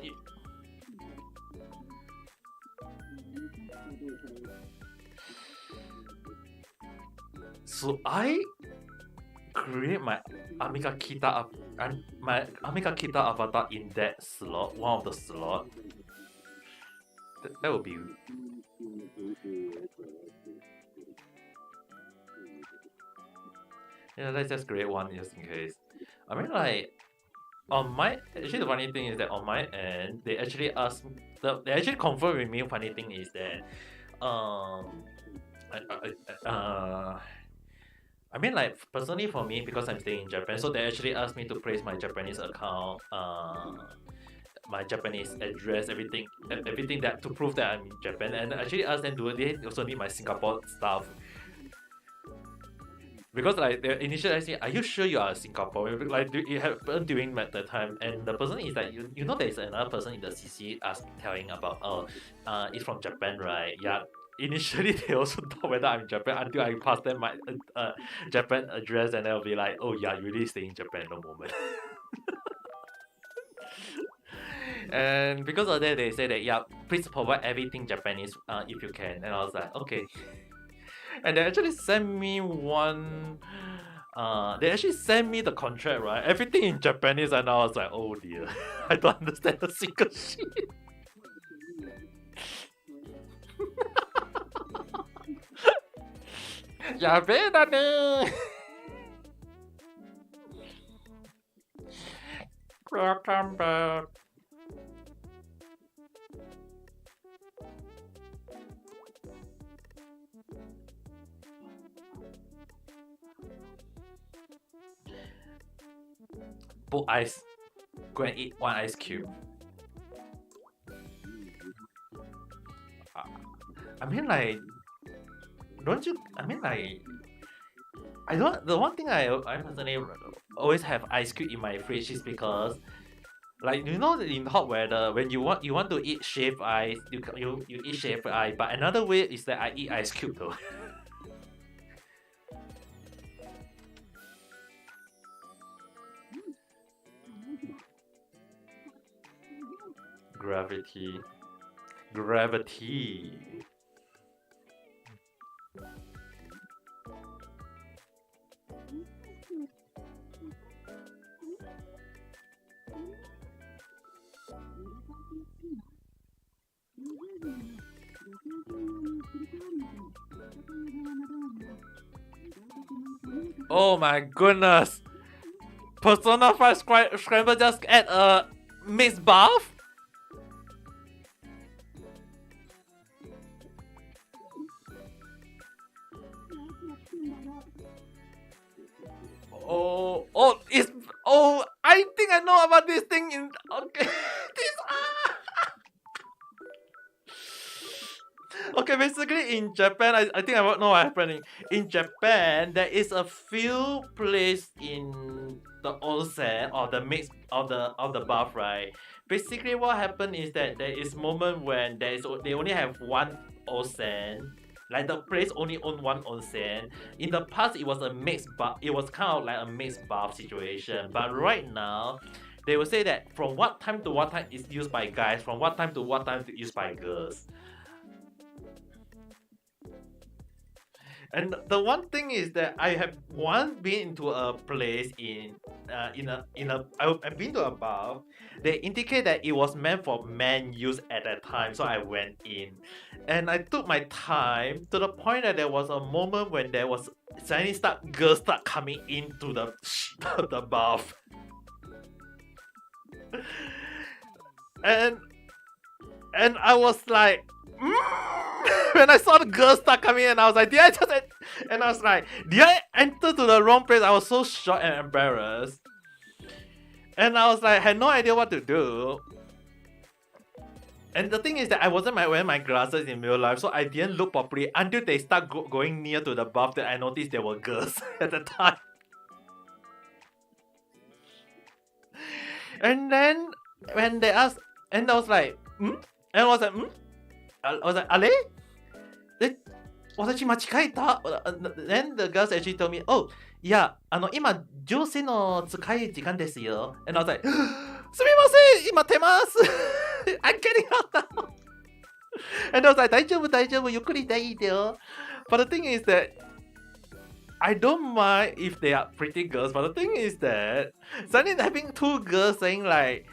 so I create my Amika Kita and my Amika Kita avatar in that slot, one of the slot. That would be. Yeah, let's just create one just in case. I mean, like on my actually the funny thing is that on my end they actually they actually confirm with me. Funny thing is that I mean, like personally for me, because I'm staying in Japan, so they actually asked me to place my Japanese account, my Japanese address, everything that to prove that I'm in Japan, and actually asked them do they also need my Singapore stuff. Because like they initially asked me, are you sure you are Singaporean? Like it happened during the time, and the person is like, you know there's another person in the CC telling about it's from Japan, right? Yeah. Initially they also thought whether I'm in Japan until I passed them my Japan address, and they'll be like, oh yeah, you really stay in Japan at the moment. And because of that they say that yeah, please provide everything Japanese if you can, and I was like okay. And they actually sent me one. They actually sent me the contract, right? Everything in Japanese, and I was like, oh dear, I don't understand a single shit. Yabe da ne. Welcome back. Put ice. Go and eat one ice cube. I mean, like, don't you? I mean, like, I don't. The one thing I personally always have ice cube in my fridge is because, like, you know, in hot weather, when you want to eat shaved ice, you eat shaved ice. But another way is that I eat ice cube though. Gravity. Oh my goodness! Persona 5 Scramble just add a mixed buff? I think I know about this thing in. Okay. Okay, basically in Japan, I think I know what's happening. In Japan, there is a few places in the onsen or the mix of the bath, right? Basically, what happened is that there is moment when they only have one onsen. Like the place only own one onsen. In the past, it was a mixed bath. It was kind of like a mixed bath situation. But right now, they will say that from what time to what time is used by guys, from what time to what time is used by girls. And the one thing is that I have once been into a place I've been to a bar. They indicate that it was meant for men use at that time, so I went in, and I took my time to the point that there was a moment when there was suddenly girls start coming into the the bath, and I was like, when I saw the girls start coming in, I was like, and I was like, did I enter to the wrong place? I was so shocked and embarrassed. And I was like, had no idea what to do. And the thing is that I wasn't wearing my glasses in real life, so I didn't look properly until they start going near to the bath that I noticed there were girls at the time. And then when they asked, and I was like, And I was like, I was like, あれ? Then 私間違えた? Then the girls actually told me, oh, いや、今、女性の使い時間ですよ. And I was like, すみません、今手ます. I'm getting out now. And I was like, 大丈夫、大丈夫、ゆっくりでいいよ. But the thing is that I don't mind if they are pretty girls, but the thing is that suddenly having two girls saying like,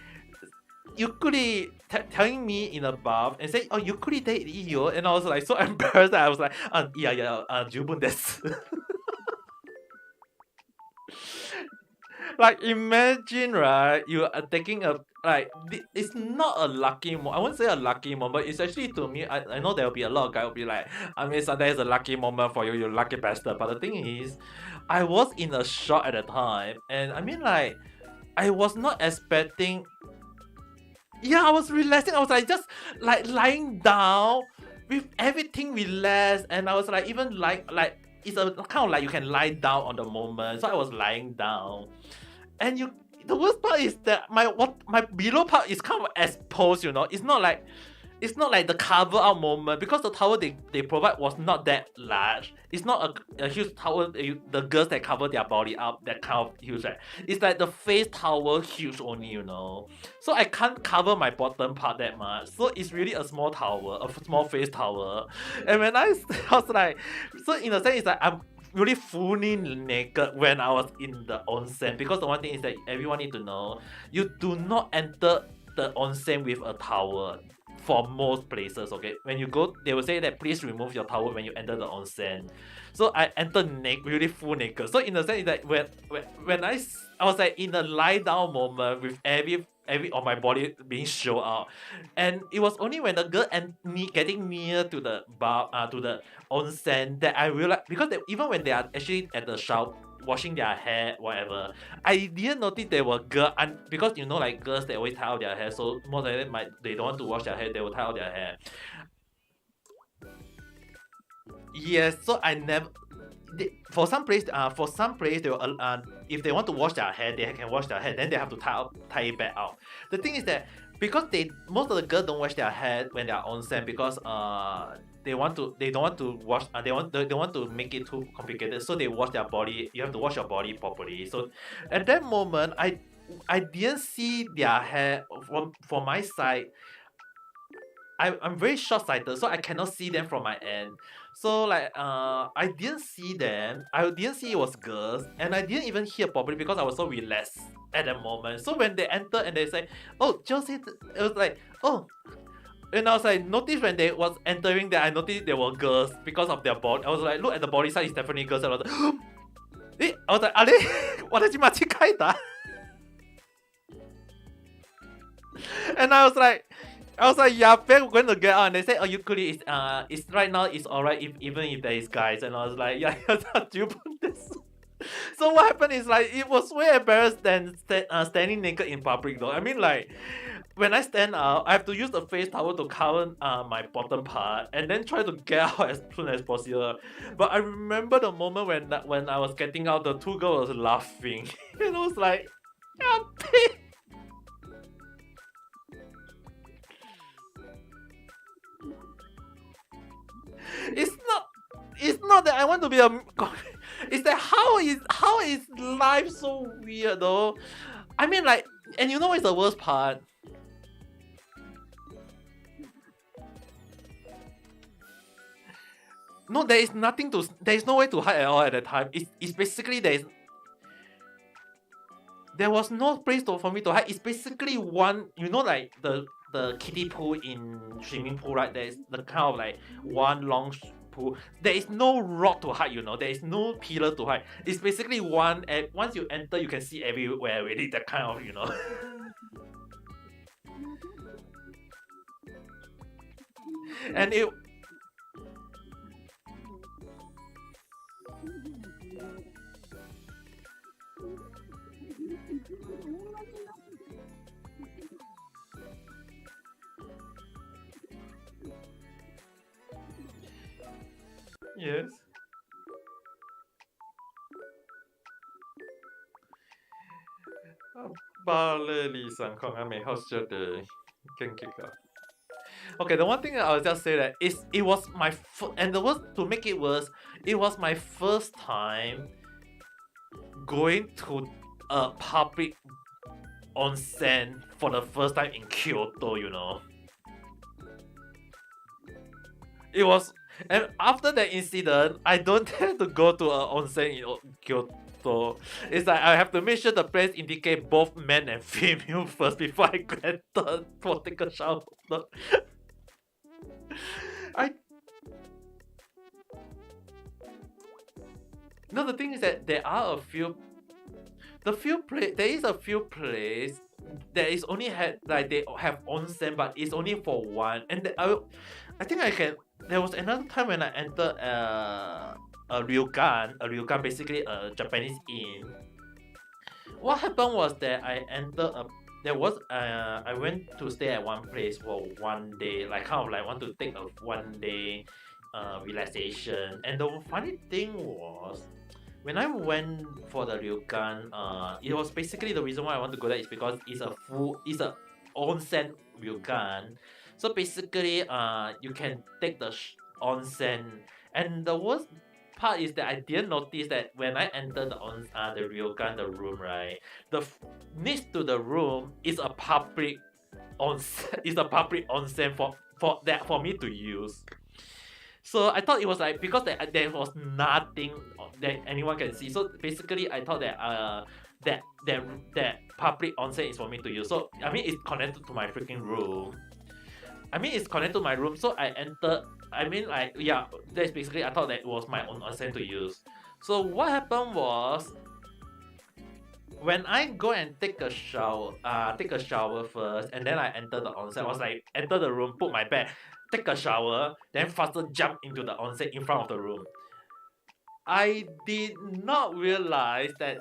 ゆっくり telling me in a bath and say, oh, ゆっくりでいいよ. And I was like so embarrassed that I was like, いやいや、十分です. Like imagine, right? You are taking a it's not a lucky moment. I won't say a lucky moment, but it's actually to me. I know there will be a lot of guys will be like, I mean, Sunday is a lucky moment for you, you lucky bastard. But the thing is, I was in a shock at the time, and I mean like, I was not expecting. Yeah, I was relaxing. I was like just like lying down with everything relaxed, and I was like even like it's a kind of like you can lie down on the moment. So I was lying down, and the worst part is that my below part is kind of exposed. You know, it's not like the cover out moment because the towel they provide was not that large. It's not a huge towel. The girls that cover their body up that kind of huge. Right? It's like the face towel huge only, you know. So I can't cover my bottom part that much. So it's really a small towel, a small face towel. And when I was like, so in a sense, it's like I'm really fully naked when I was in the onsen, because the one thing is that everyone need to know, you do not enter the onsen with a towel. For most places, okay, when you go, they will say that please remove your towel when you enter the onsen. So I entered really full naked. So in the sense that when I was like in a lie down moment with every of my body being shown out, and it was only when the girl and me getting near to the bar to the onsen that I realized, because even when they are actually at the shower washing their hair, whatever, I didn't notice there were girls, and because you know, like girls, they always tie out their hair, so most of them they don't want to wash their hair, they will tie out their hair. Yes, so I never. For some place, they will, if they want to wash their hair, they can wash their hair. Then they have to tie it back out. The thing is that because most of the girls don't wash their hair when they are onsen, because they don't want to wash, they want to make it too complicated, so they wash their body. You have to wash your body properly. So at that moment, I didn't see their hair from my side. I'm very short-sighted, so I cannot see them from my end. So like I didn't see them. I didn't see it was girls, and I didn't even hear properly because I was so relaxed at that moment. So when they enter and they say, "Oh, Josie," it was like, "Oh." And I was like, notice when they was entering that I noticed there were girls because of their body. I was like, look at the body size, it's definitely girls. And I was like, I was like, あれ? 私間違えた? And I was like, yeah, we're going to get out. And they said, oh, you could, it's right now, it's alright even if there is guys. And I was like, yeah, you put this. So what happened is like, it was way embarrassed than standing naked in public though. I mean like, when I stand up, I have to use the face towel to cover my bottom part and then try to get out as soon as possible. But I remember the moment when I was getting out, the two girls was laughing. And I was like, happy. It's not that I want to be a. It's that how is life so weird though? I mean like, and you know what's the worst part? No, there is nothing to. There is no way to hide at all at the time. It's basically there was no place for me to hide. It's basically one, like the kiddie pool in swimming pool, right? There's the kind of like one long pool. There is no rock to hide, There is no pillar to hide. It's basically one, and once you enter, you can see everywhere. Really, that kind of. And it. Yes. Okay, the one thing I'll just say that is it was my and the worst to make it worse, it was my first time going to a public onsen for the first time in Kyoto. It was, and after that incident, I don't tend to go to a onsen in Kyoto. It's like I have to make sure the place indicate both men and female first before I enter for take a shower. I No, the thing is that there are there is a few place that is only had like they have onsen, but it's only for one. And I think I can. There was another time when I entered a ryokan, basically a Japanese inn. What happened was that I went to stay at one place for one day, like kind of like want to take a one day relaxation. And the funny thing was, when I went for the ryokan, it was basically the reason why I want to go there is because it's a onsen ryokan. So basically, you can take the onsen, and the worst part is that I didn't notice that when I entered the ryokan, the room, right, next to the room is a public onsen for me to use. So I thought it was like because there was nothing that anyone can see. So basically, I thought that that public onsen is for me to use. So I mean, it's connected to my freaking room. So I entered. I mean, like, yeah, that's basically, I thought that it was my own onsen to use. So what happened was, when I go and take a shower first, and then I enter the onsen, I was like, enter the room, put my bag, take a shower, then faster jump into the onsen in front of the room. I did not realize that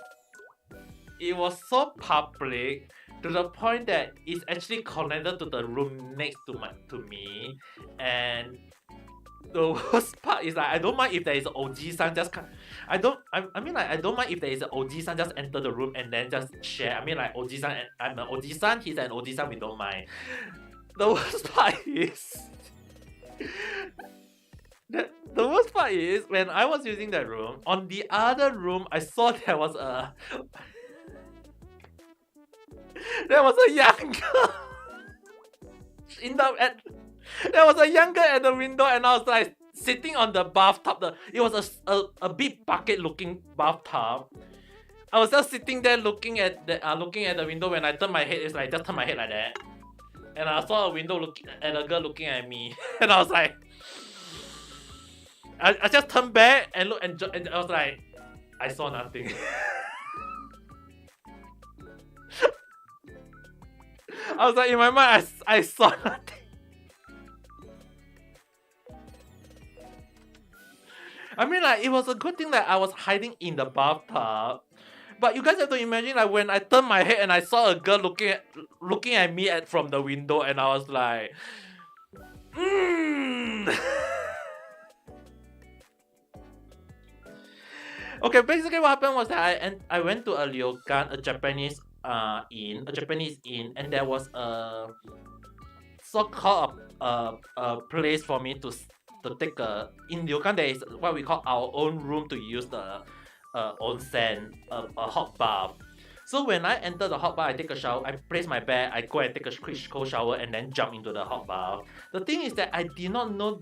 it was so public to the point that it's actually connected to the room next to me. And the worst part is like, I don't mind if there is an Oji-san just I don't mind if there is an Oji-san just enter the room and then just share. I mean, like, Oji-san, I'm an Oji-san, he's an Oji-san, we don't mind. The worst part is the worst part is when I was using that room, on the other room I saw there was a young girl there was a young girl at the window, and I was like sitting on the bathtub. It was a big bucket looking bathtub. I was just sitting there looking at the window. When I turned my head, it's like just turn my head like that, and I saw a girl looking at me, and I was like, I just turned back and looked, and I was like, I saw nothing. I was like, in my mind, I saw nothing. I mean, like, it was a good thing that I was hiding in the bathtub. But you guys have to imagine, like, when I turned my head and I saw a girl looking at me from the window, and I was like, Okay, basically what happened was that I went to a ryokan, a Japanese inn, and there was a so-called a place for me to take in ryokan. There is what we call our own room to use the onsen, a hot bath. So when I enter the hot bath, I take a shower, I place my bed, I go and take a quick cold shower and then jump into the hot bath. The thing is that I did not know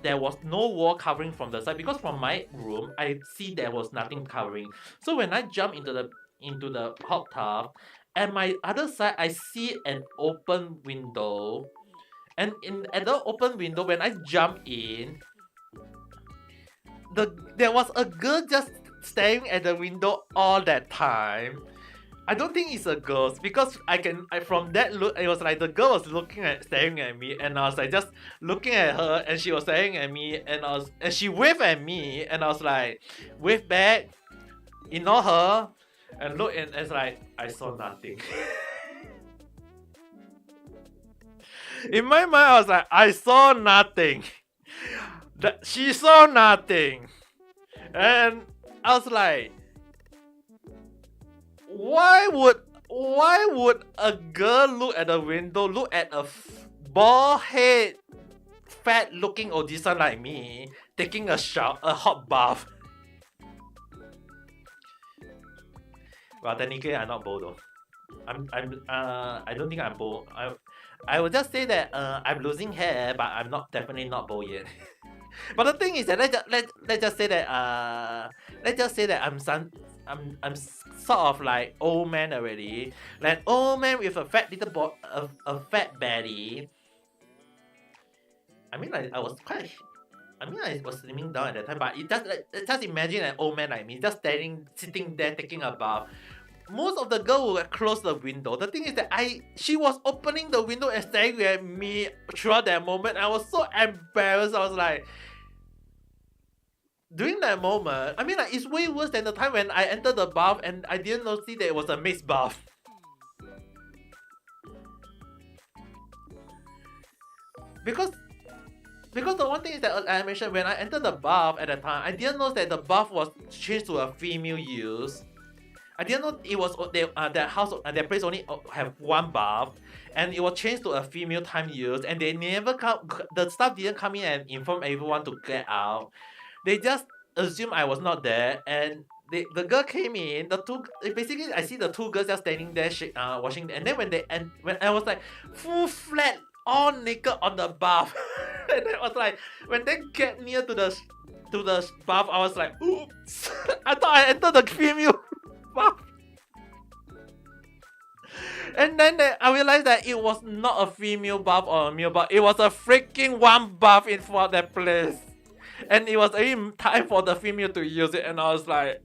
there was no wall covering from the side, because from my room I see there was nothing covering. So when I jump into the hot tub, and my other side I see an open window, and at the open window when I jump in, there was a girl just staring at the window all that time. I don't think it's a ghost, because from that look, it was like the girl was staring at me, and I was like just looking at her, and she was staring at me, and she waved at me, and I was like, wave back, ignore her, and look, and it's like I saw nothing. In my mind, I was like, I saw nothing. She saw nothing, and I was like, why would a girl look at the window, look at a bald head, fat looking Ojisan like me taking a hot bath? Well, technically I'm not bold though. I don't think I'm bold. I would just say that I'm losing hair, but I'm definitely not bold yet. But the thing is that let's just say that I'm sort of like old man already, like old man with a fat little a fat belly. I mean, I was slimming down at that time, but just imagine an old man like me just sitting there taking a bath. Most of the girls would close the window. The thing is that she was opening the window and staring at me throughout that moment. I was so embarrassed. I was like, during that moment, I mean, like, it's way worse than the time when I entered the bath and I didn't notice that it was a mixed bath. Because the one thing is that I mentioned, when I entered the bath at the time, I didn't know that the bath was changed to a female use. I didn't know it was their place only have one bath, and it was changed to a female time use, and the staff didn't come in and inform everyone to get out. They just assumed I was not there, and the girl came in. Basically I see the two girls just standing there washing, and then when I was like full flat, all naked on the bath, and it was like when they get near to the bath, I was like, oops, I thought I entered the female bath. And then I realized that it was not a female bath or a male bath. It was a freaking one bath in front of that place. And it was even time for the female to use it. And I was like,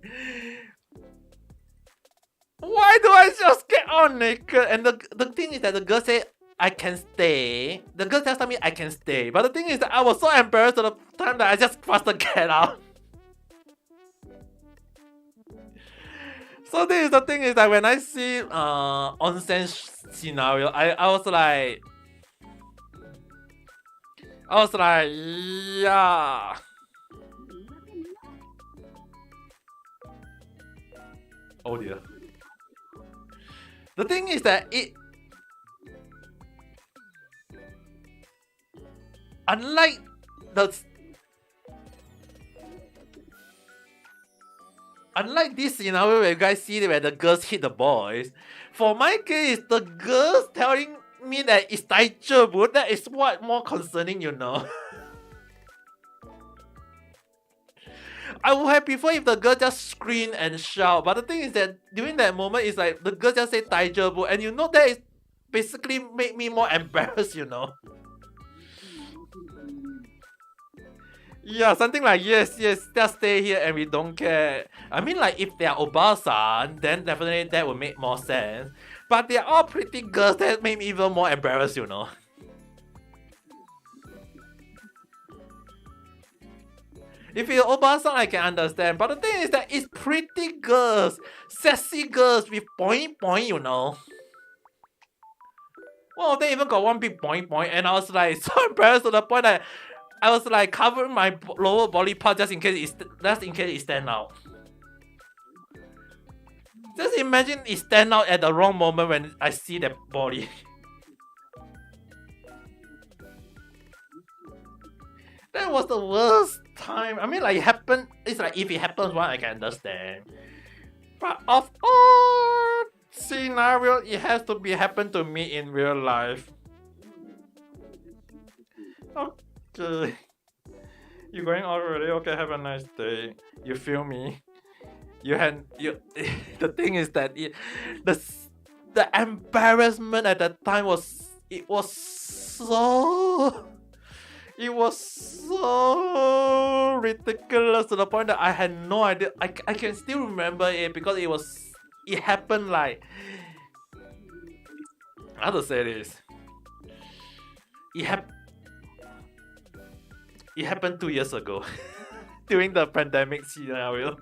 why do I just get all naked? And the thing is that the girl said, I can stay. The girl just told me I can stay. But the thing is that I was so embarrassed at the time that I just faster get out. So this is the thing is that when I see onsen scenario, I was like, yeah. Oh dear. The thing is that unlike this scenario where you guys see where the girls hit the boys, for my case, the girls telling me that it's 大丈夫, that is what more concerning, you know. I would have preferred if the girl just scream and shout, but the thing is that during that moment, it's like the girl just say 大丈夫, and you know that is basically made me more embarrassed, you know. Yeah, something like, yes, just stay here and we don't care. I mean, like, if they are Obasan, then definitely that would make more sense. But they are all pretty girls, that made me even more embarrassed, you know. If you're Obasan, I can understand. But the thing is that it's pretty girls, sassy girls with point, you know. Well, they even got one big point, and I was like so embarrassed to the point that I was like covering my lower body part just in case it stand out. Just imagine it stand out at the wrong moment when I see the body. That was the worst time. I mean, like, it happened. It's like if it happens once, I can understand. But of all scenario, it has to be happen to me in real life. Okay. You going out already? Okay, have a nice day. You feel me? You. The thing is that the embarrassment at that time was so ridiculous to the point that I had no idea. I can still remember it because it happened like, how to say this? It happened 2 years ago during the pandemic scenario.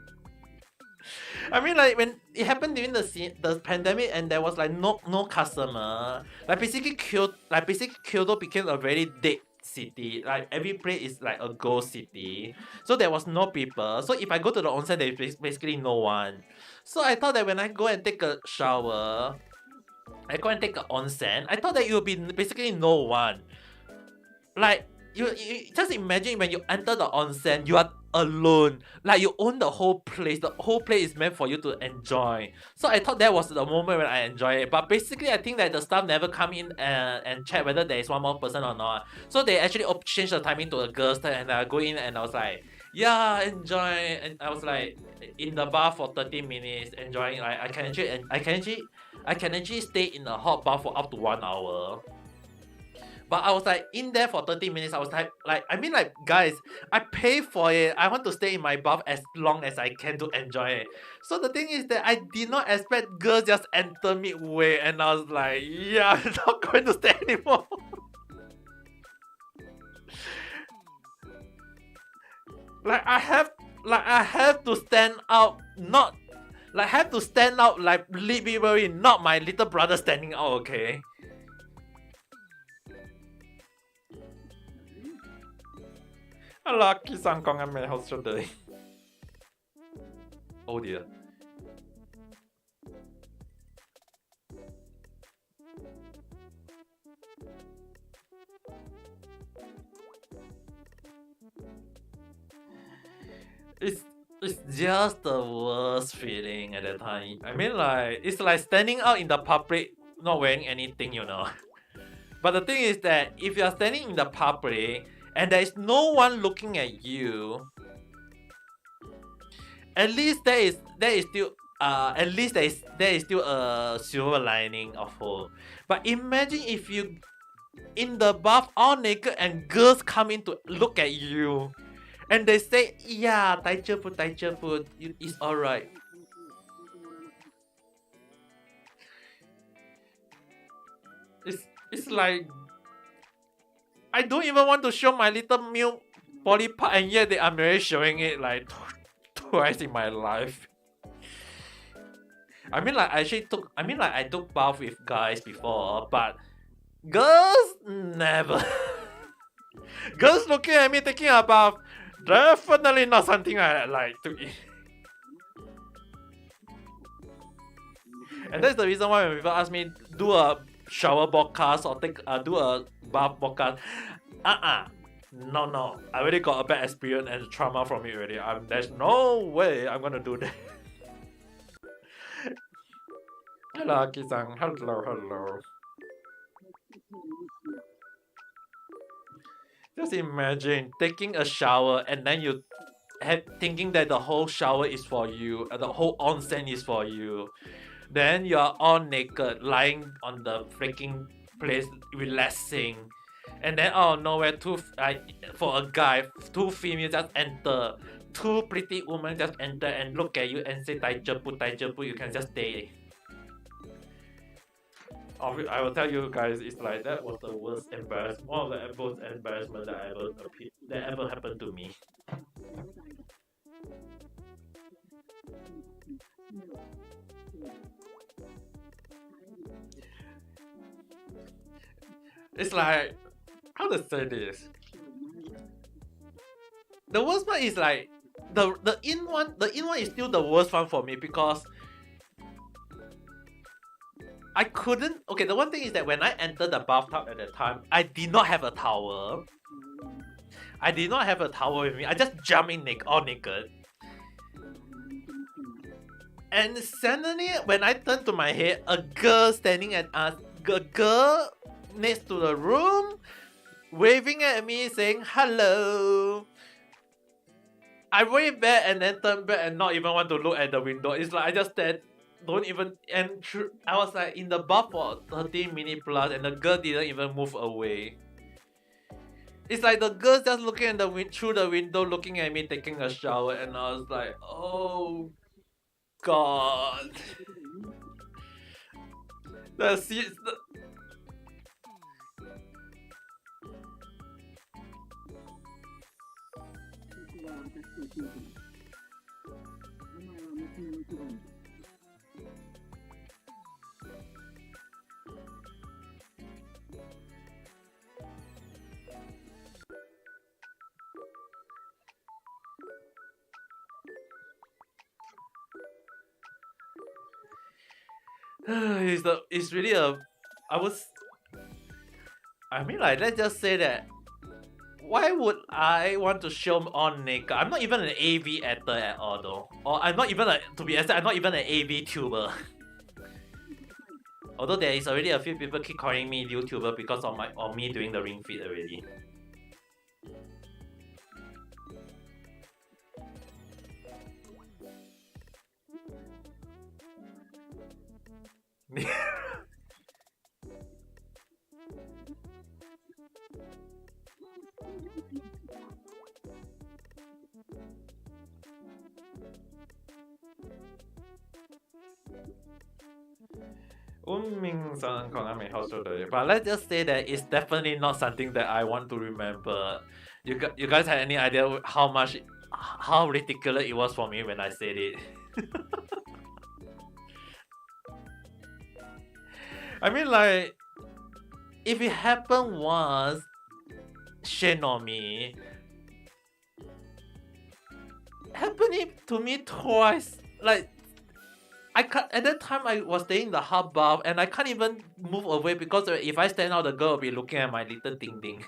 I mean, like when it happened during the pandemic and there was like no customer. Basically Kyoto became a very dead city. Like every place is like a ghost city. So there was no people. So if I go to the onsen, there is basically no one. So I thought that when I go and take a shower, I go and take an onsen, I thought that it would be basically no one. Like you just imagine when you enter the onsen, you are alone. Like you own the whole place. The whole place is meant for you to enjoy. So I thought that was the moment when I enjoy it. But basically, I think that the staff never come in and check whether there is one more person or not. So they actually changed the timing to a girl's time, and I go in and I was like, yeah, enjoy. And I was like in the bar for 30 minutes, enjoying. Like I can actually stay in a hot bath for up to 1 hour. But I was like in there for 30 minutes. I was like, I mean, like, guys, I pay for it. I want to stay in my bath as long as I can to enjoy it. So the thing is that I did not expect girls just enter midway, and I was like, yeah, I'm not going to stay anymore. I have to stand out, not like have to stand out like literally, not my little brother standing out, okay? Lucky-san, con em mày how's your day? Oh dear. It's just the worst feeling at that time. I mean, like, it's like standing out in the public not wearing anything, you know. But the thing is that if you are standing in the public and there is no one looking at you, at least there is still there is still a silver lining of hope. But imagine if you in the bath all naked and girls come in to look at you, and they say, yeah, 大丈夫, it's alright. It's like I don't even want to show my little milk body part, and yet they are already showing it like twice in my life. I mean, like I took bath with guys before, but girls never. Girls looking at me taking a bath, definitely not something I like to eat. And that's the reason why when people ask me do a shower podcast or do a bath podcast, no, I already got a bad experience and trauma from it already. There's no way I'm gonna do that. Hello, Aki-san. Hello. Just imagine taking a shower and then you thinking that the whole shower is for you, the whole onsen is for you. Then you are all naked, lying on the freaking place, relaxing. And then out of nowhere, for a guy, two females just enter. Two pretty women just enter and look at you and say, 大丈夫, you can just stay. I will tell you guys, it's like that was the worst embarrassment, one of the most embarrassment that ever happened to me. It's like, how to say this? The worst part is like the in one is still the worst one for me because I couldn't. Okay, the one thing is that when I entered the bathtub at the time, I did not have a towel. I did not have a towel with me. I just jumped in all naked. And suddenly, when I turned to my head, a girl standing at us, a girl next to the room, waving at me, saying hello. I waved back and then turned back and not even want to look at the window. It's like I just stand, don't even, I was like in the bath for 30 minutes plus, and the girl didn't even move away. It's like the girl just looking at through the window, looking at me taking a shower, and I was like, oh god. The seats. It's really a. I mean, like, let's just say that. Why would I want to show on naked? I'm not even an AV actor at all, though. Or I'm not even to be honest, I'm not even an AV tuber. Although there is already a few people keep calling me YouTuber because of me doing the ring fit already. But let's just say that it's definitely not something that I want to remember. You guys have any idea how ridiculous it was for me when I said it? I mean, like, if it happened once, shame on me. Happening to me twice, like, I can't. At that time, I was staying in the hot bath, and I can't even move away because if I stand out, the girl will be looking at my little ding ding.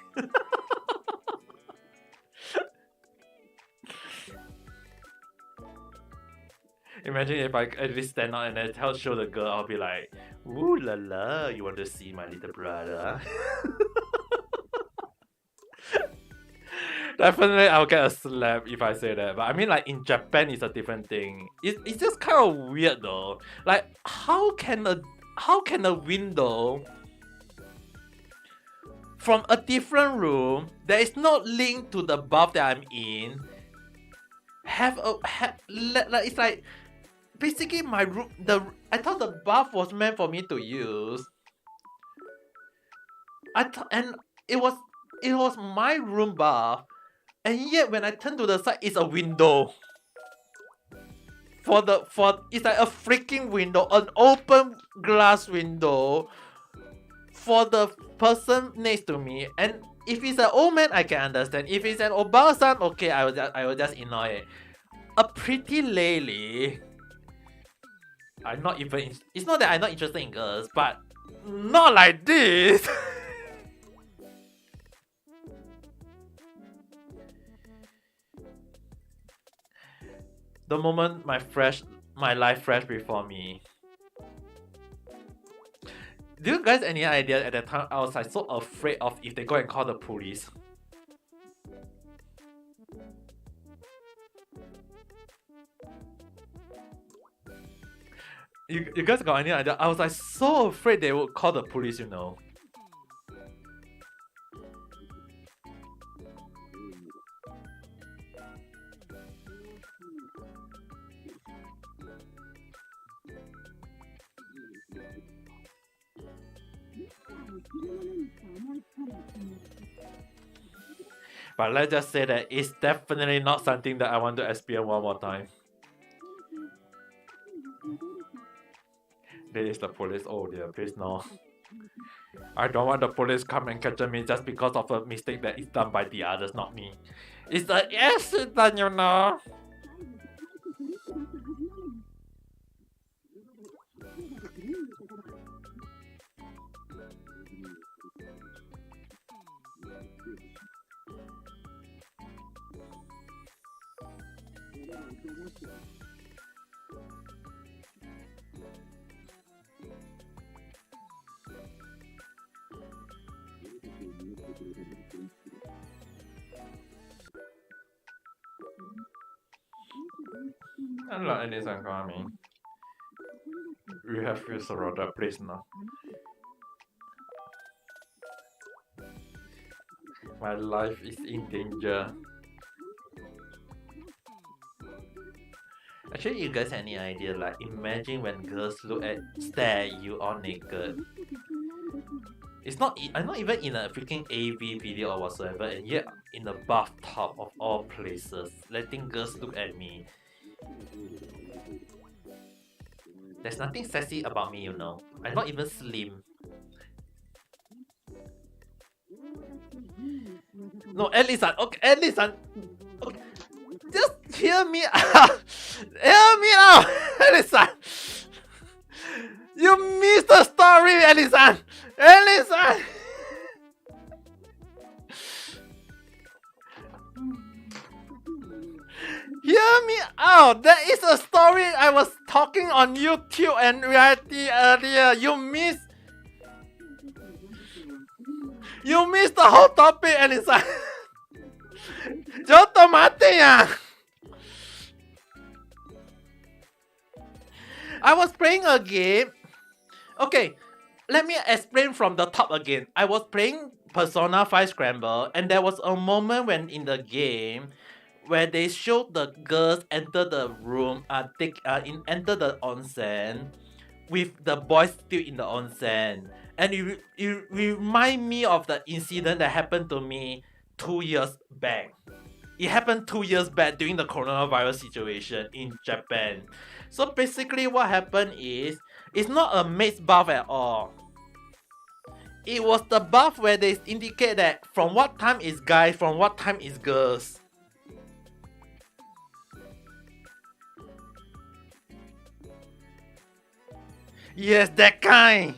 Imagine if I at least stand out and then show the girl, I'll be like, "Ooh la la, you want to see my little brother?" Definitely, I'll get a slap if I say that. But I mean, like, in Japan, it's a different thing. It's just kind of weird though. Like, how can a window from a different room that is not linked to the bath that I'm in it's like basically my room. I thought the bath was meant for me to use. And it was my room bath. And yet, when I turn to the side, it's a window. It's like a freaking window, an open glass window for the person next to me. And if it's an old man, I can understand. If it's an Obama-san, okay, I will just ignore it. A pretty lady. I'm not even. It's not that I'm not interested in girls, but not like this. The moment my life flashed before me. Do you guys any idea at that time I was like so afraid of if they go and call the police? You guys got any idea? I was like so afraid they would call the police, you know. But let's just say that it's definitely not something that I want to experience one more time. This is the police. Oh dear, please no. I don't want the police come and capture me just because of a mistake that is done by the others, not me. It's an accident, you know. I'm not anything coming. We have to surround that place now. My life is in danger. Actually, you guys any idea? Like, imagine when girls stare at you all naked. It's not. I'm not even in a freaking AV video or whatsoever, and yet in the bathtub of all places, letting girls look at me. There's nothing sexy about me, you know. I'm not even slim. No, Elisan. Okay, Elisan. Okay. Just hear me out. Hear me out, Elisan. You missed the story, Elisan. Elisan. Hear me out. There is a story I was talking on YouTube and reality earlier. You missed the whole topic, Elisa. Yo tomate ya. I was playing a game. Okay, let me explain from the top again. I was playing Persona 5 Scramble, and there was a moment when in the game where they showed the girls enter the room, enter the onsen with the boys still in the onsen. And it remind me of the incident that happened to me 2 years back. It happened 2 years back during the coronavirus situation in Japan. So basically what happened is, it's not a maid's bath at all. It was the bath where they indicate that from what time is guys, from what time is girls. Yes, that kind.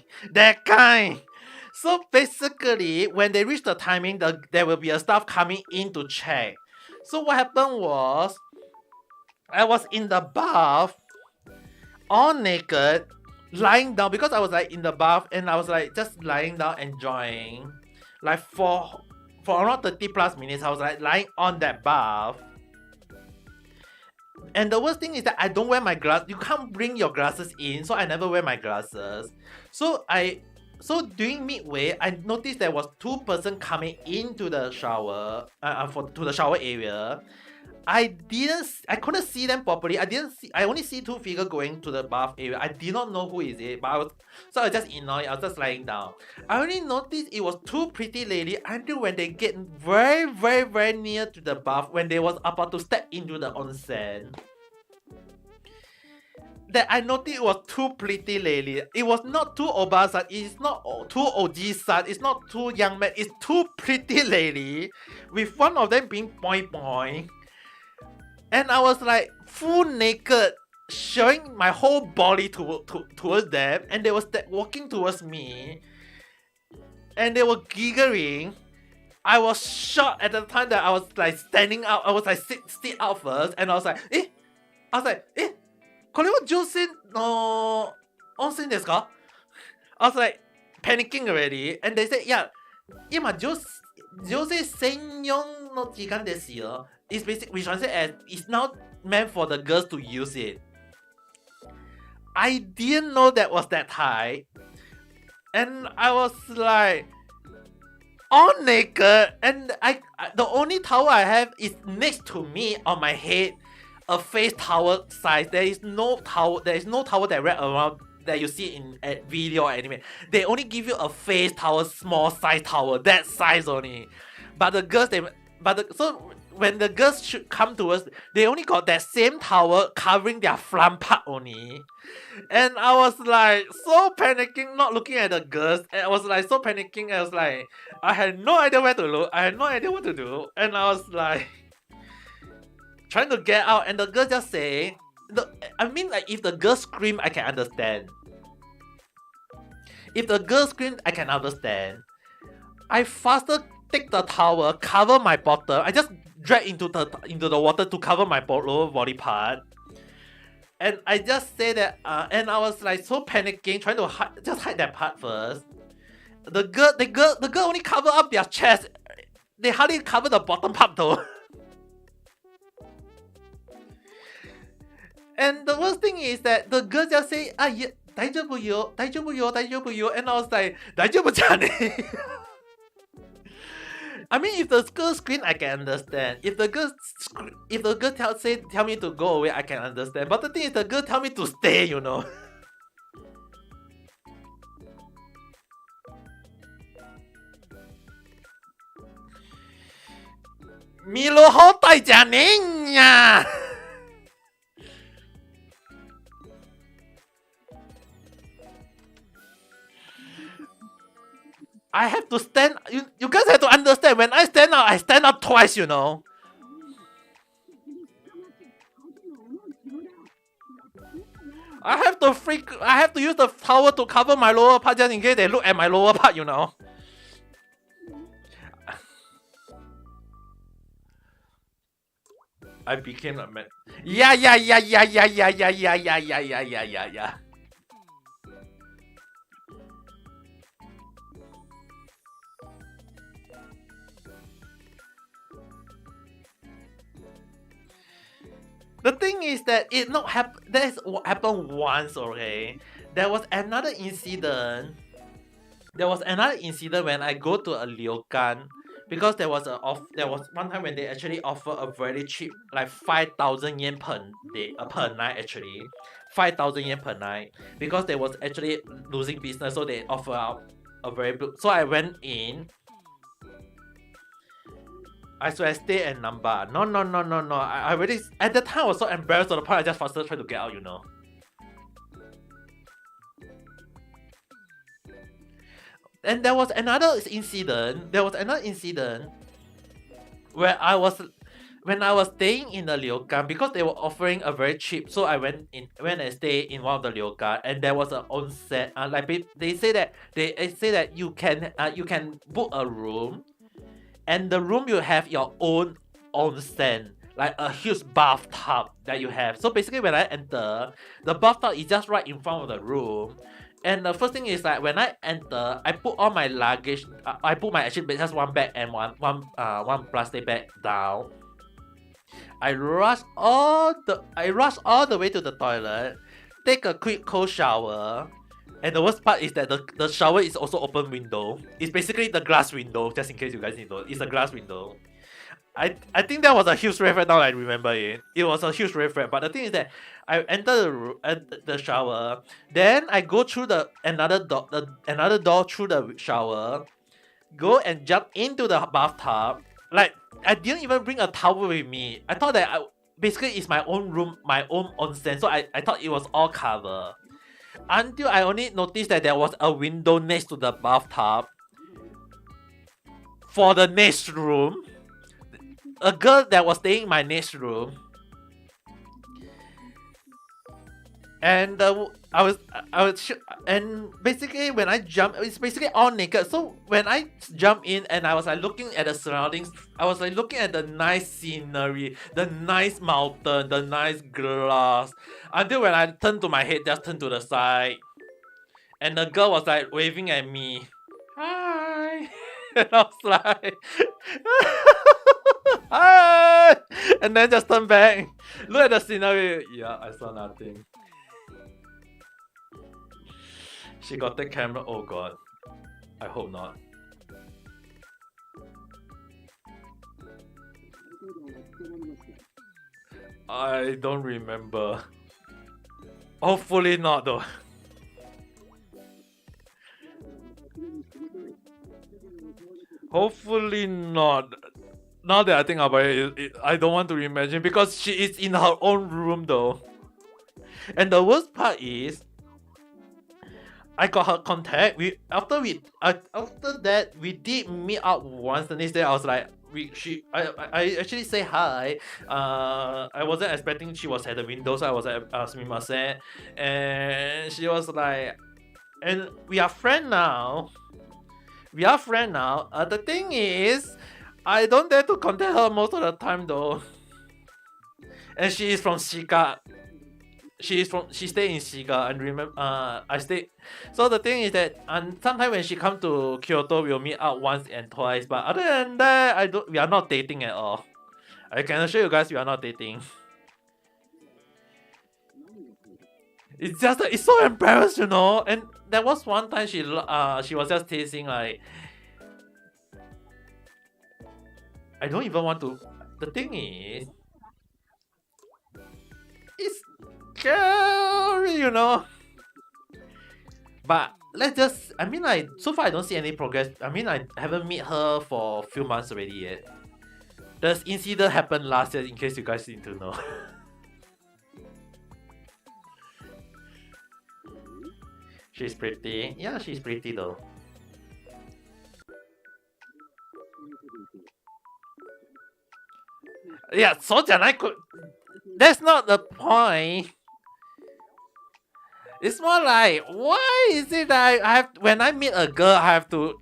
So basically, when they reach the timing, there will be a staff coming in to check. So what happened was, I was in the bath, all naked, lying down, because I was like in the bath and I was like just lying down enjoying. Like for around 30 plus minutes, I was like lying on that bath. And the worst thing is that I don't wear my glasses. You can't bring your glasses in, so I never wear my glasses. So during midway, I noticed there was 2 persons coming into the shower, to the shower area. I couldn't see them properly. I only see 2 figures going to the bath area. I did not know who is it, but I just ignored it. I was just lying down. I only noticed it was 2 pretty ladies until when they get very, very, very near to the bath, when they was about to step into the onsen. That I noticed it was 2 pretty ladies. It was not 2 obasan, it's not 2 oji-san, it's not 2 young men, it's 2 pretty ladies, with one of them being boy. And I was like full naked, showing my whole body towards them, and they were walking towards me, and they were giggling. I was shocked at the time that I was like standing up. I was like sit out first, and I was like, これは女性の温泉ですか? I was like panicking already, and they said, yeah, 今女性専用の時間ですよ. It's basically, we translate as, it's not meant for the girls to use it. I didn't know that was that high, and I was like all naked, and the only towel I have is next to me on my head, a face towel size. There is no towel that wrap around that you see in a video or anime. They only give you a face towel, small size towel, that size only. But the girls, so when the girls should come to us, they only got that same towel covering their front part only. And I was like so panicking, not looking at the girls. And I was like so panicking. I was like, I had no idea where to look. I had no idea what to do. And I was like trying to get out. And the girls just say, like if the girls scream, I can understand. If the girls scream, I can understand. I faster take the towel, cover my bottom. I just drag into the water to cover my lower body part. And I just say that, and I was like so panicking, trying to hide that part first. The girl only cover up their chest. They hardly cover the bottom part though. And the worst thing is that the girl just say, ah, yeah, 大丈夫よ, 大丈夫よ, 大丈夫よ. And I was like, 大丈夫じゃね? I mean, if the girl scream, I can understand. If the girl tell me to go away, I can understand. But the thing is, the girl tell me to stay, you know. Milo hao tai jia ning ya. I have to stand. You guys have to understand. When I stand up twice. You know. I have to use the towel to cover my lower part just in case they look at my lower part. You know. I became a man. Yeah. The thing is that it not that's what happened once, okay? There was another incident. When I go to a ryokan because there was one time when they actually offer a very cheap, like 5,000 yen per day, per night actually. 5,000 yen per night because they was actually losing business, so they offer out a very good. So I went in. I stay at Namba. No. I already at the time I was so embarrassed to the point I just faster try to get out, you know. And there was another incident. Where when I was staying in the ryokan because they were offering a very cheap. So I went and stayed in one of the ryokan, and there was an onsen. They say that you can book a room. And the room you have your own onsen, like a huge bathtub that you have. So basically when I enter, the bathtub is just right in front of the room. And the first thing is like when I enter, I put all my luggage. I put my actually just one bag and one plastic bag down. I rush all the way to the toilet, take a quick cold shower. And the worst part is that the shower is also open window. It's basically the glass window, just in case you guys need to know. It's a glass window. I think that was a huge red flag now I remember it. It was a huge red flag. But the thing is that I enter the shower, then I go through another door through the shower, go and jump into the bathtub. Like I didn't even bring a towel with me. I thought that basically it's my own room, my own onsen. So I thought it was all covered. Until I only noticed that there was a window next to the bathtub. For the next room, a girl that was staying in my next room, and and basically when I jump, it's basically all naked. So when I jump in and I was like looking at the surroundings, I was like looking at the nice scenery, the nice mountain, the nice glass. Until when I turned to my head, just turned to the side, and the girl was like waving at me. Hi. And I was like, hi. And then just turn back. Look at the scenery. Yeah, I saw nothing. She got the camera. Oh god. I hope not. I don't remember. Hopefully not though. Hopefully not. Now that I think about it, I don't want to imagine because she is in her own room though. And the worst part is, I got her contact. After that we did meet up once. The next day I was like, I actually say hi. I wasn't expecting she was at the window, so I was like, sumimasen, and she was like, and we are friends now. The thing is, I don't dare to contact her most of the time though. And she is from Shiga. She stay in Shiga, and remember I stay. So the thing is that sometimes when she come to Kyoto, we'll meet up once and twice. But other than that, we are not dating at all. I can assure you guys we are not dating. It's just it's so embarrassed, you know. And there was one time she was just teasing like, I don't even want to. The thing is, it's scary, you know. But let's just, I mean, like, so far I don't see any progress. I mean, I haven't met her for a few months already yet. This incident happened last year, in case you guys need to know. She's pretty. Yeah, she's pretty though. Yeah, so could. That's not the point. It's more like, why is it that I have when I meet a girl, I have to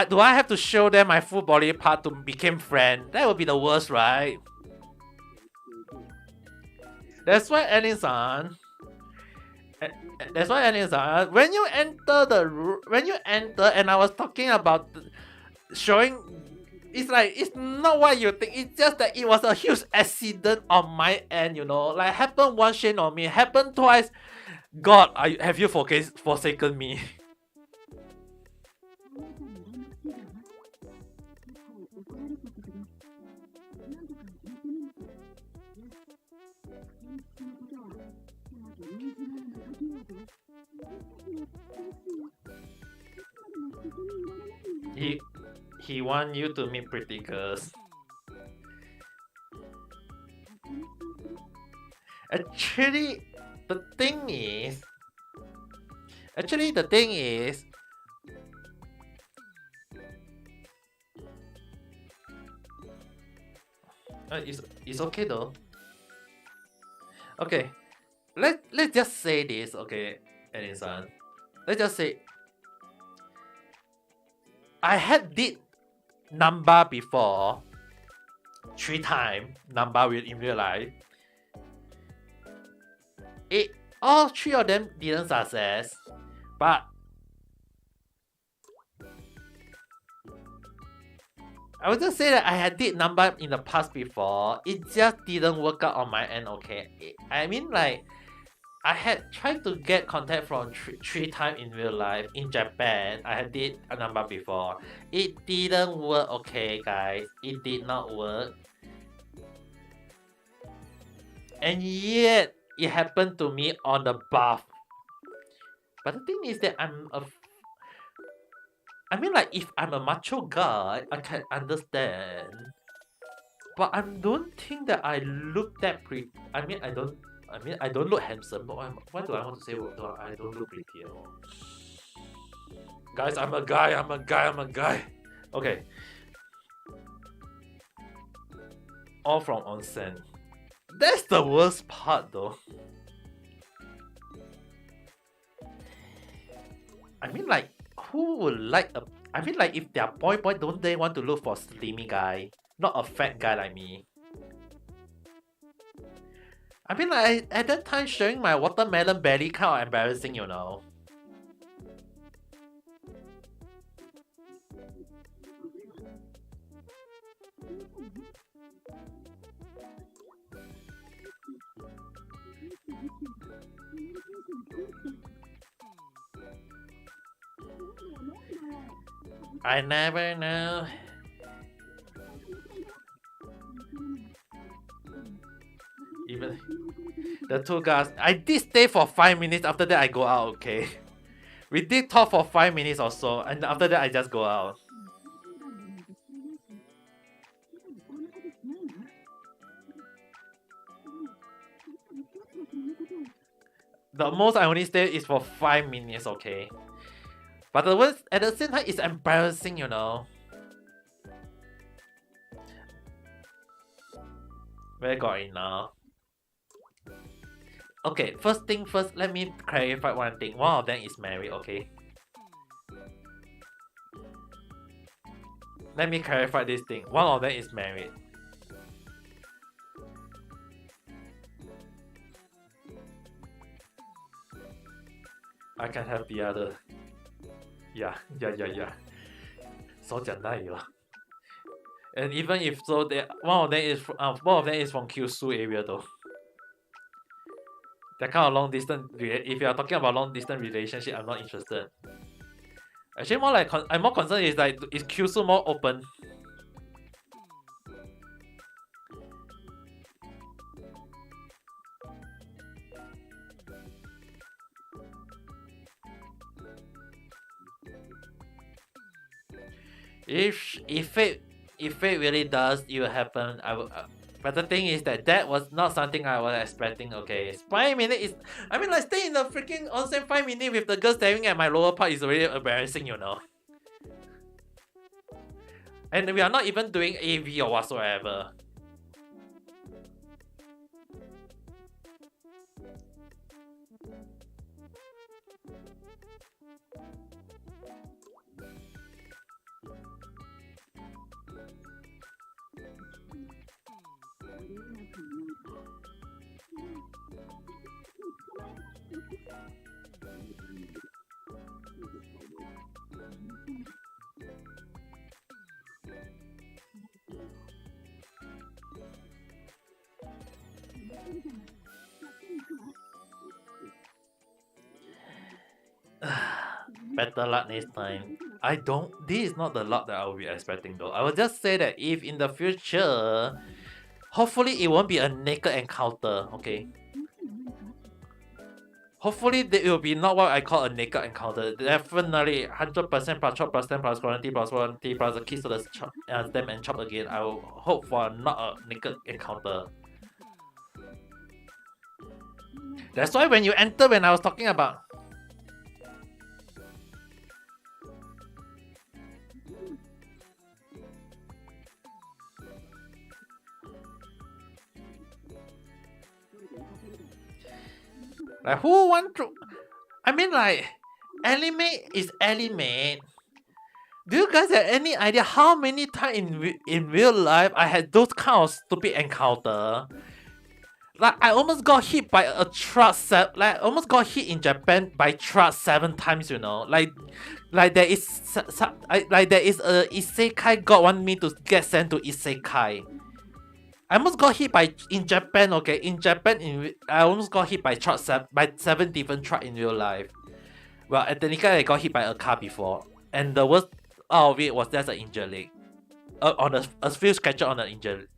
do I have to show them my full body part to become friend? That would be the worst, right? That's why Anison. That's why Anison. When you enter and I was talking about showing. It's like, it's not what you think. It's just that it was a huge accident on my end, you know. Like, happened once, shame on me. Happened twice. God, have you forsaken me? He want you to meet pretty girls. Actually, the thing is, it's okay though. Okay, let's just say this, okay, Edison. Let's just say I had did number before 3 times number in real life. All 3 of them didn't success, but I would just say that I had did number in the past before. It just didn't work out on my end. Okay, I mean, like, I had tried to get contact from 3 times in real life in Japan. I had did a number before. It didn't work. Okay, guys, it did not work. And yet it happened to me on the buff. But the thing is that I mean, like, if I'm a macho guy, I can understand. But I don't think that I look that pretty. I mean, I don't look handsome. But why do I want to say I don't look pretty at all? Guys, I'm a guy. Okay. All from onsen. That's the worst part though. I mean, like, who would like a... I mean, like, if they're boy, don't they want to look for a slimmy guy? Not a fat guy like me. I mean, like, at that time, showing my watermelon belly kind of embarrassing, you know. I never know. Even the 2 guys, I did stay for 5 minutes. After that, I go out. Okay, we did talk for 5 minutes or so, and after that, I just go out. The most I only stay is for 5 minutes. Okay, but the worst at the same time, it's embarrassing, you know. Where got it now? Okay, first thing first, let me clarify one thing. One of them is married, okay? Let me clarify this thing. One of them is married. I can have the other. Yeah. 手讲那里了. And even if so, one of them is from Kyushu area though. That kind of long distance, if you are talking about long distance relationship, I'm not interested. Actually, more like I'm more concerned is like is Kyushu more open? If it really does, it will happen. I will. But the thing is that was not something I was expecting. Okay, 5 minutes is. I mean, like stay in the freaking onsen 5 minutes with the girl staring at my lower part is really embarrassing, you know. And we are not even doing AV or whatsoever. Better luck next time. I don't. This is not the luck that I will be expecting though. I will just say that if in the future, hopefully it won't be a naked encounter. Okay. Hopefully it will be not what I call a naked encounter. Definitely 100% plus 12% plus quarantine plus warranty plus a kiss to the stem and chop again. I will hope for not a naked encounter. That's why when you enter, when I was talking about. Like who want to? I mean, like, anime is anime. Do you guys have any idea how many times in real life I had those kind of stupid encounter? Like I almost got hit by a truck. Like almost got hit in Japan by truck 7 times. You know, like there is like there is a isekai God want me to get sent to isekai. I almost got hit by in Japan. Okay, in Japan, I almost got hit by by 7 different truck in real life. Well, technically, I got hit by a car before, and the worst out of it was just an injured leg. On a few scratches on the injured.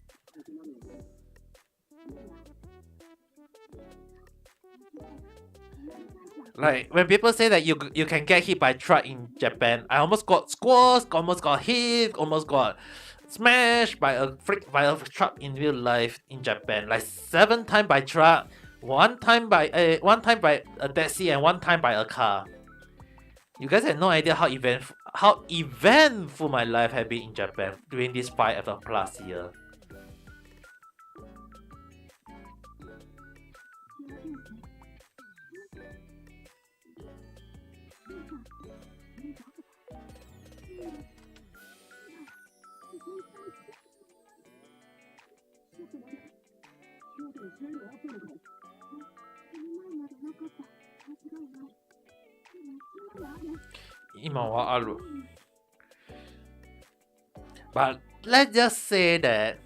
Like when people say that you can get hit by truck in Japan, I almost got squashed, almost got hit, almost got smashed by a truck in real life in Japan. Like 7 times by truck, one time by a taxi, and one time by a car. You guys have no idea how eventful my life had been in Japan during this 5+ year. But let's just say that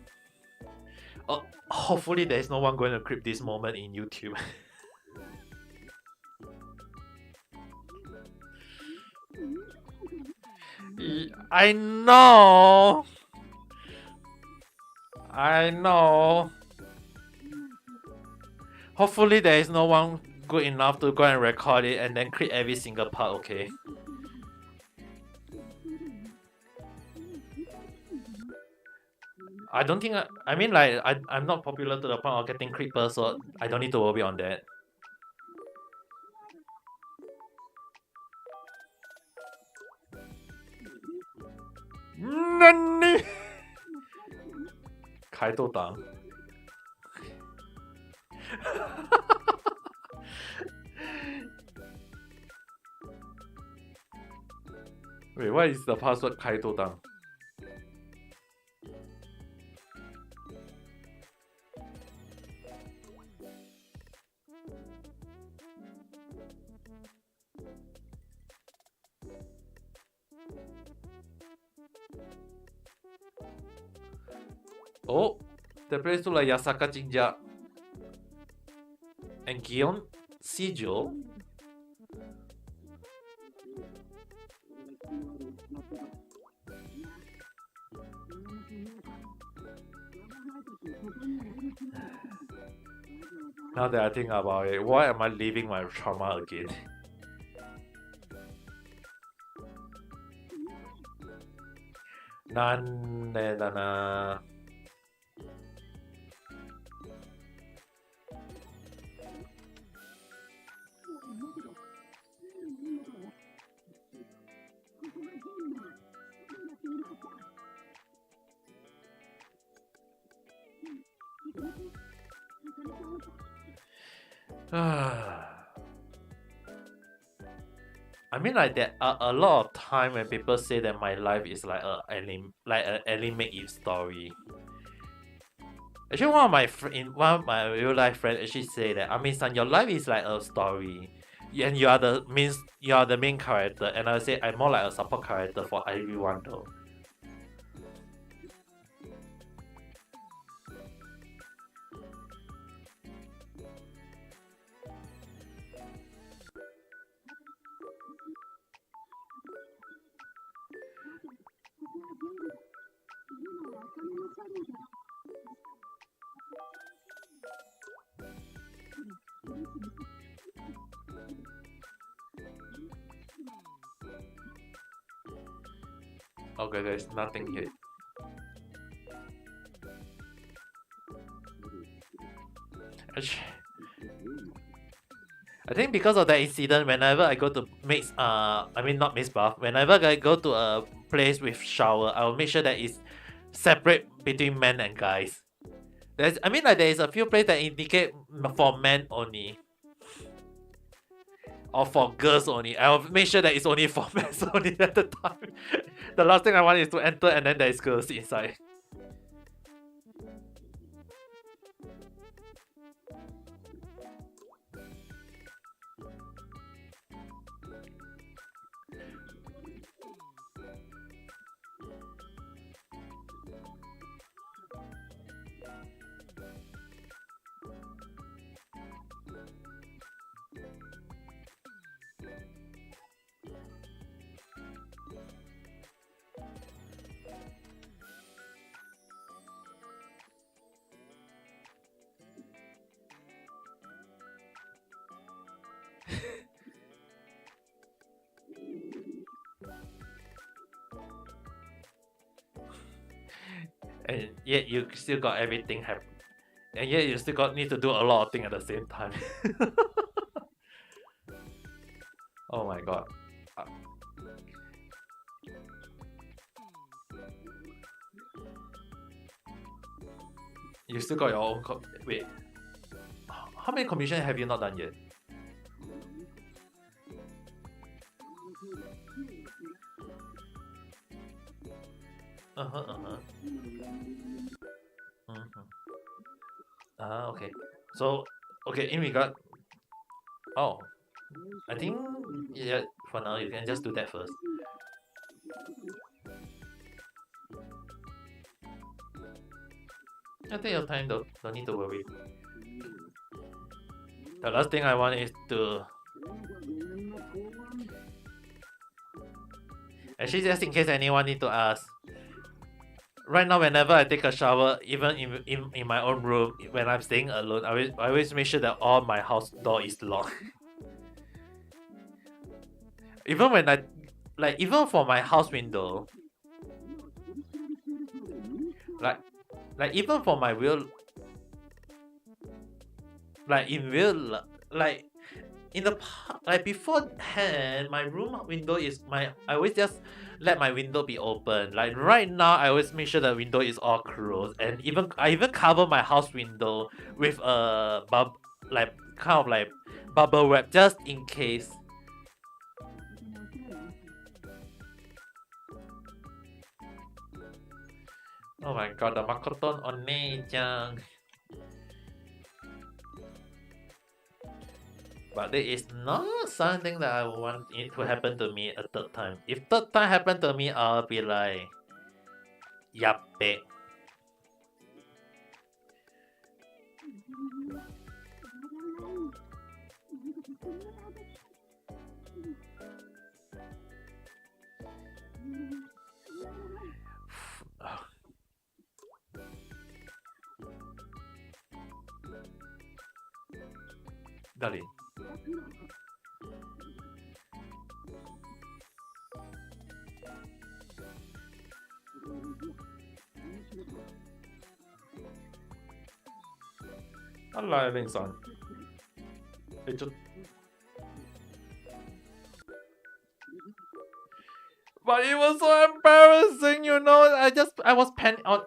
hopefully there's no one going to clip this moment in YouTube. I know. Hopefully there is no one good enough to go and record it and then clip every single part, okay? I don't think I mean like I'm not popular to the point of getting creepers, so I don't need to worry on that. Nani? 开豆党 Wait, what is the password 开豆党 Oh, the place look like Yasaka Jinja. And Guion Sigil. Now that I think about it, why am I leaving my trauma again? Na. I mean, like there are a lot of time when people say that my life is like an anime story. Actually, one of my real life friends actually say that, I mean, son, your life is like a story, and you are the main character, and I say I'm more like a support character for everyone though. Okay, there's nothing here. I think because of that incident, whenever I go to not mix bath, whenever I go to a place with shower, I will make sure that it's separate between men and guys. There is a few places that indicate for men only. Or for girls only. I'll make sure that it's only for men only at the time. The last thing I want is to enter and then there's girls inside. And yet you still got everything happen. And yet you still need to do a lot of things at the same time. Oh my god. You still got your own wait. How many commissions have you not done yet? Okay. So, okay, in regard... Oh. I think, yeah, for now, you can just do that first. I take your time though, don't need to worry. The last thing I want is to... Actually, just in case anyone need to ask, right now, whenever I take a shower, even in my own room, when I'm staying alone, I always make sure that all my house door is locked. Even when even for my house window, like even for my real, in the beforehand, my room window is I always just let my window be open. Like right now, I always make sure the window is all closed, and I even cover my house window with a bubble wrap just in case. Oh my god, the Makoton One-chan. But there is not something that I want it to happen to me a third time. If third time happen to me, I'll be like, yappe. Dali. Alla Vincent. It just... But it was so embarrassing, you know. I was on.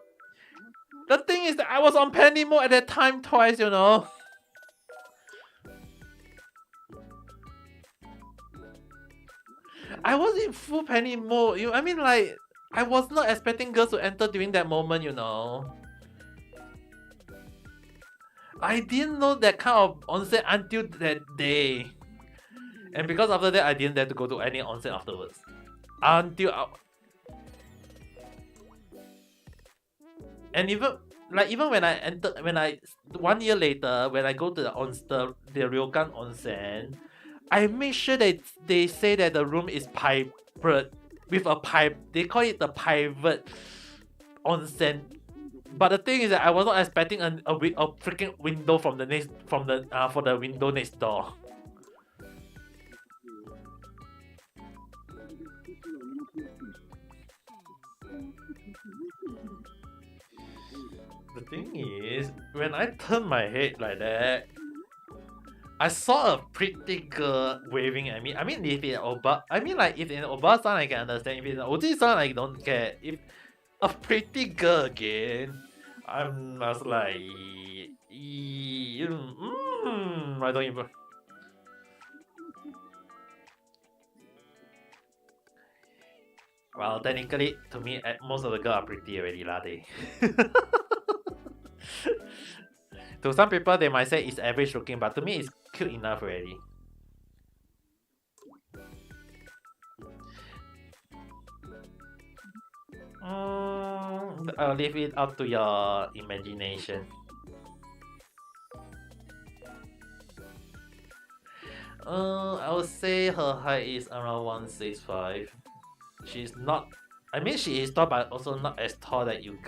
The thing is that I was on panic mode at that time twice, you know. I was in full panic mode. I mean, like, I was not expecting girls to enter during that moment, you know. I didn't know that kind of onsen until that day. And because after that, I didn't dare to go to any onsen afterwards. Until... And even when I entered, 1 year later, when I go to the ryokan onsen, I make sure that they say that the room is private with a pipe. They call it the private onsen. But the thing is that I was not expecting a freaking window for the window next door. The thing is, when I turned my head like that, I saw a pretty girl waving at me. I mean, if it's if it's an oba-san, I can understand. If it's an oji-san, I don't care. If a pretty girl again, I'm just like, I don't even. Well, technically, to me, most of the girls are pretty already, lah. To some people, they might say it's average looking, but to me, it's cute enough already. I'll leave it up to your imagination. I would say her height is around 165. She's not. I mean, she is tall, but also not as tall that you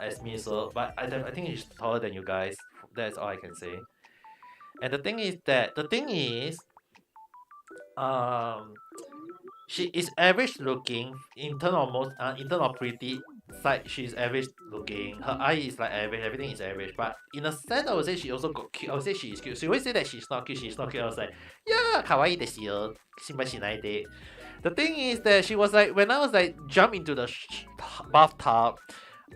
as me. So, but I think she's taller than you guys. That's all I can say. And the thing is, she is average looking in terms of pretty side. She's average looking. Her eye is like average. Everything is average. But in a sense, I would say she also got cute. I would say she is cute. She always say that she's not cute. She's not cute. I was like, yeah, kawaii desu yo. Shimashinai. The thing is that she was like, when I was like jump into the bathtub,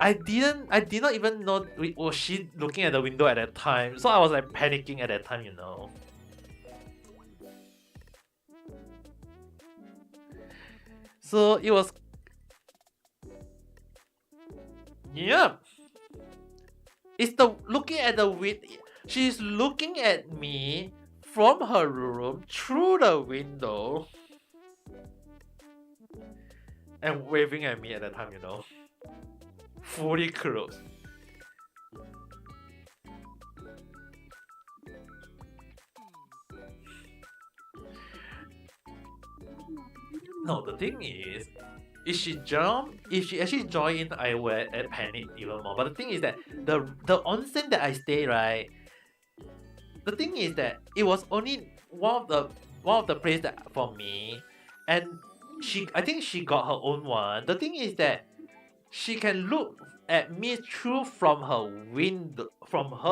I did not even know was she looking at the window at that time. So I was like panicking at that time, you know. So it was, yeah. It's the looking at the window. She's looking at me from her room through the window and waving at me at that time, you know. Fully closed. No, the thing is, if she actually join in, I would panic even more. But the thing is that the onsen that I stay, right, the thing is that it was only one of the place that for me, and I think she got her own one. The thing is that she can look at me through from her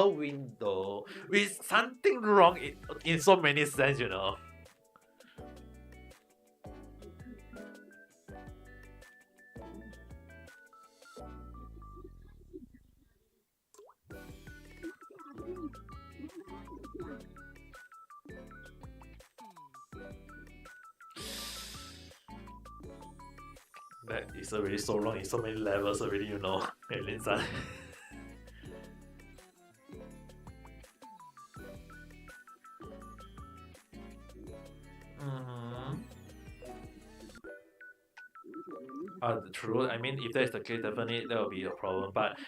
window, with something wrong in so many sense, you know. That is already so long in so many levels already, you know. Lin-san. True. I mean, if that is the case, definitely that will be a problem. But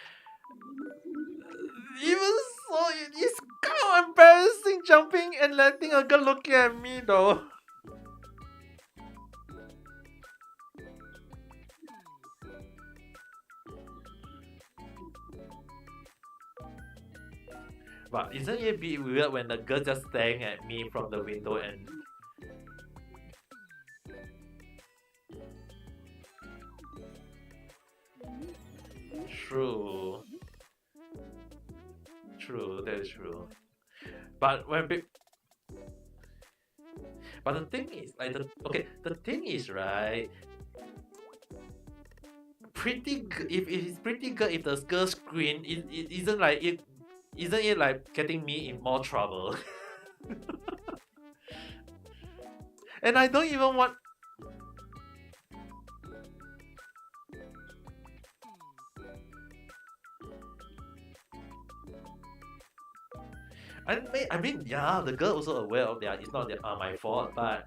even so, it's kind of embarrassing jumping and letting a girl looking at me though. But isn't it a bit weird when the girl just staring at me from the window and... True. True, that is true. But when but the thing is, like the thing is, right? If it's pretty good, if the girl scream, it isn't like it. Isn't it like getting me in more trouble? And I don't even want. I mean, yeah, the girl also aware of that. It's not my fault, but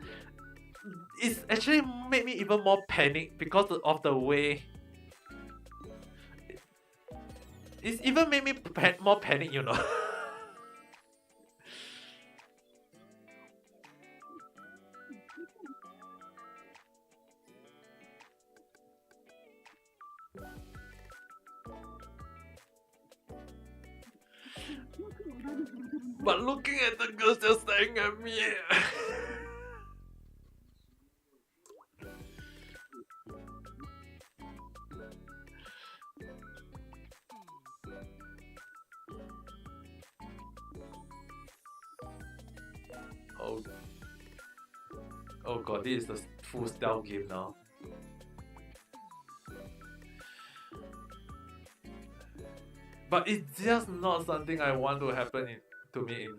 it's actually made me even more panic because of the way. It's even made me more panic, you know. But looking at the girls just staring at me. Oh god, this is the full stealth game now. But it's just not something I want to happen to me in...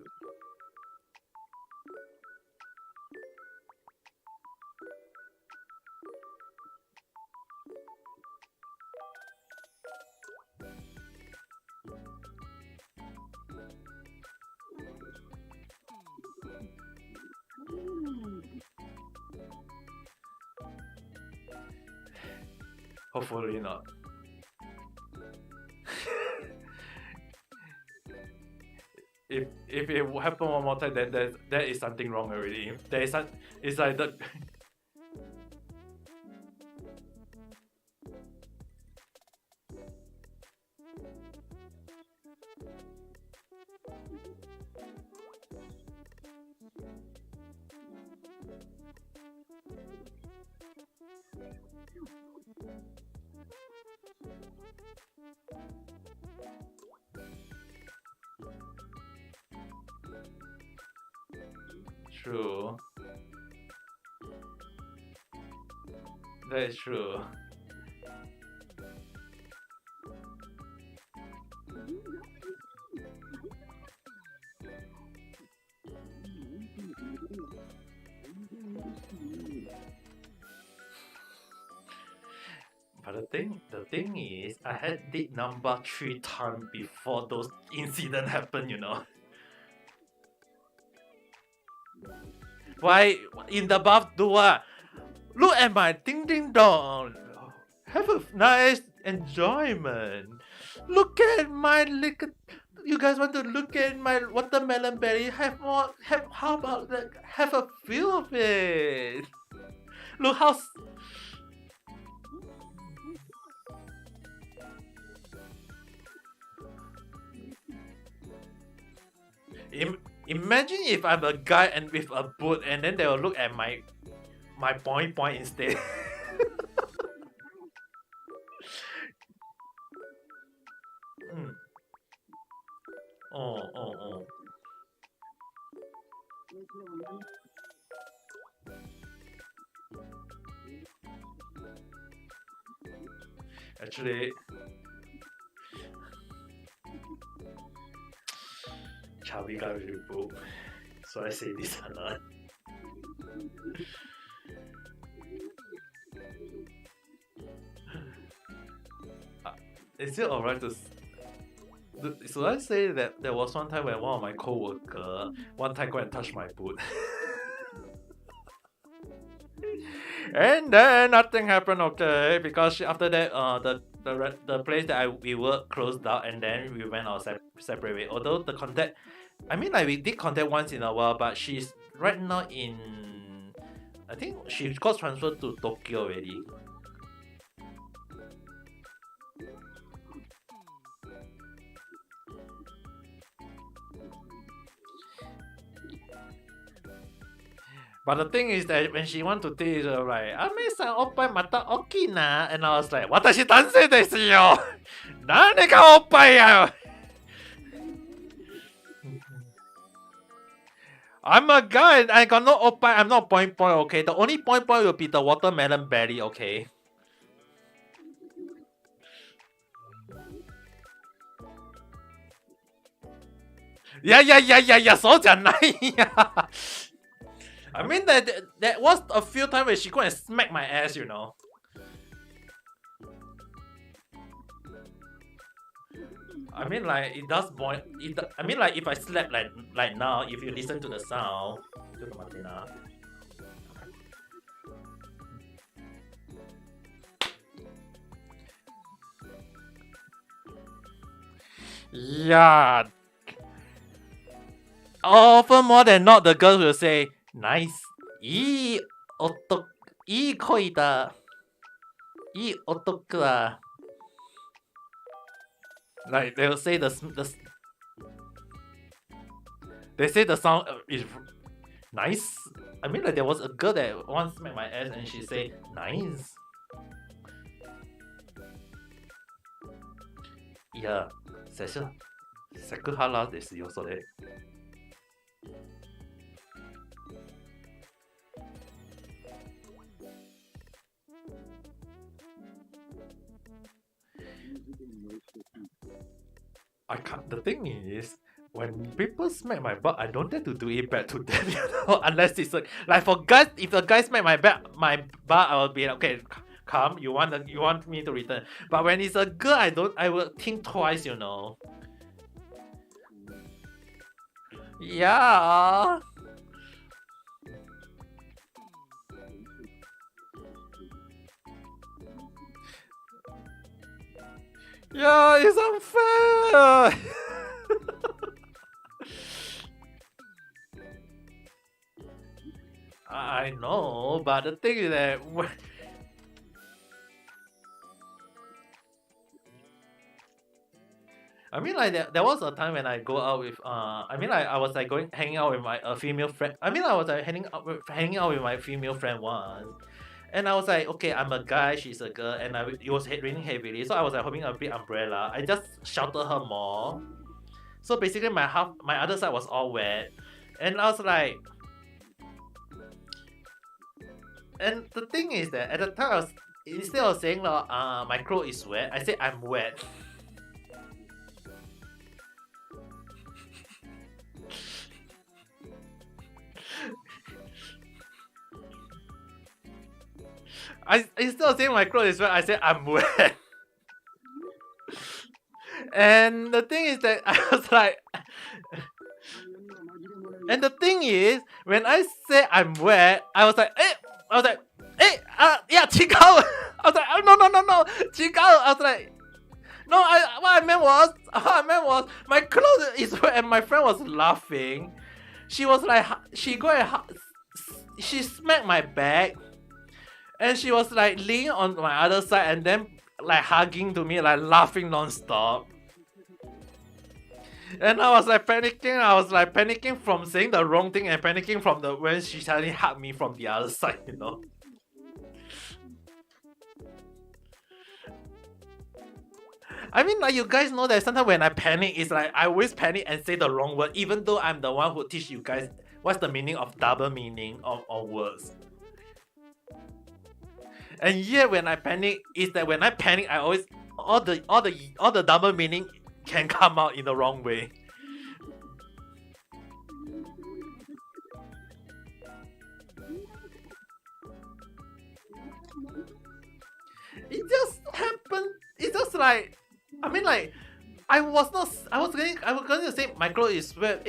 Hopefully not. If it happen one more time, then there is something wrong already. It's like the... True. That is true. But the thing is, I had did number 3 times before those incidents happened, you know. Why in the bath door? Look at my ding ding dong. Have a nice enjoyment. Look at my little. You guys want to look at my watermelon berry? How about that? Have a feel of it. Look how. Imagine if I'm a guy and with a boot, and then they will look at my point instead. Oh. Actually, chubby guy with a boot. So I say this or not. Is it alright to... So I say that there was one time when one of my co-worker one time go and touch my boot. And then nothing happened, okay, because after that the place that we work closed down, and then we went our separate way. Although the contact I mean, like we did contact once in a while, but she's right now in. I think she got transferred to Tokyo already. But the thing is that when she want to teach her, right, アメさんおっぱいまた大きいな and I was like, 私男性ですよ何がおっぱいやよ I'm a guy, I got no oppa, I'm not point, okay? The only point will be the watermelon belly, okay? Yeah, そうじゃないや I mean, that was a few times where she go and smack my ass, you know? I mean, like, it does point. I mean, like, if I slap like now, if you listen to the sound, yeah. Often more than not, the girls will say, "Nice, いい声だ、いい男だ." Like they'll say they say the sound is nice. I mean, like there was a girl that once smacked my ass and she said nice. Yeah, セクハラですよそれ。I can't. The thing is, when people smack my butt, I don't dare to do it back to them, you know. Unless it's like for guys, if a guy smack my butt, I will be like, okay, come. You want me to return. But when it's a girl, I will think twice, you know. Yeah. Yeah, it's unfair. I know, but the thing is that I mean, like there was a time when I go out with I mean, like I was like hanging out with my female friend. I mean, I was like hanging out with my female friend once, and I was like, okay, I'm a guy, she's a girl, and it was raining heavily, so I was like holding a big umbrella. I just sheltered her more. So basically, my other side was all wet, and I was like, and the thing is that at the time, instead of saying my clothes is wet, I said I'm wet. Instead of saying my clothes is wet, I said I'm wet. And the thing is that I was like, and the thing is, when I said I'm wet, I was like, yeah, 違う I was like, oh, no, 違う I was like, no, what I meant was, my clothes is wet, and my friend was laughing. She was like, she smacked my back, and she was like leaning on my other side, and then like hugging to me, like laughing non-stop. And I was like panicking from saying the wrong thing and panicking from when she suddenly hugged me from the other side, you know. I mean, like, you guys know that sometimes when I panic, it's like I always panic and say the wrong word, even though I'm the one who teach you guys what's the meaning of double meaning of words. And yet when I panic, I always all the double meaning can come out in the wrong way. It just happened. It's just like, I mean, like, I was going to say my clothes is wet.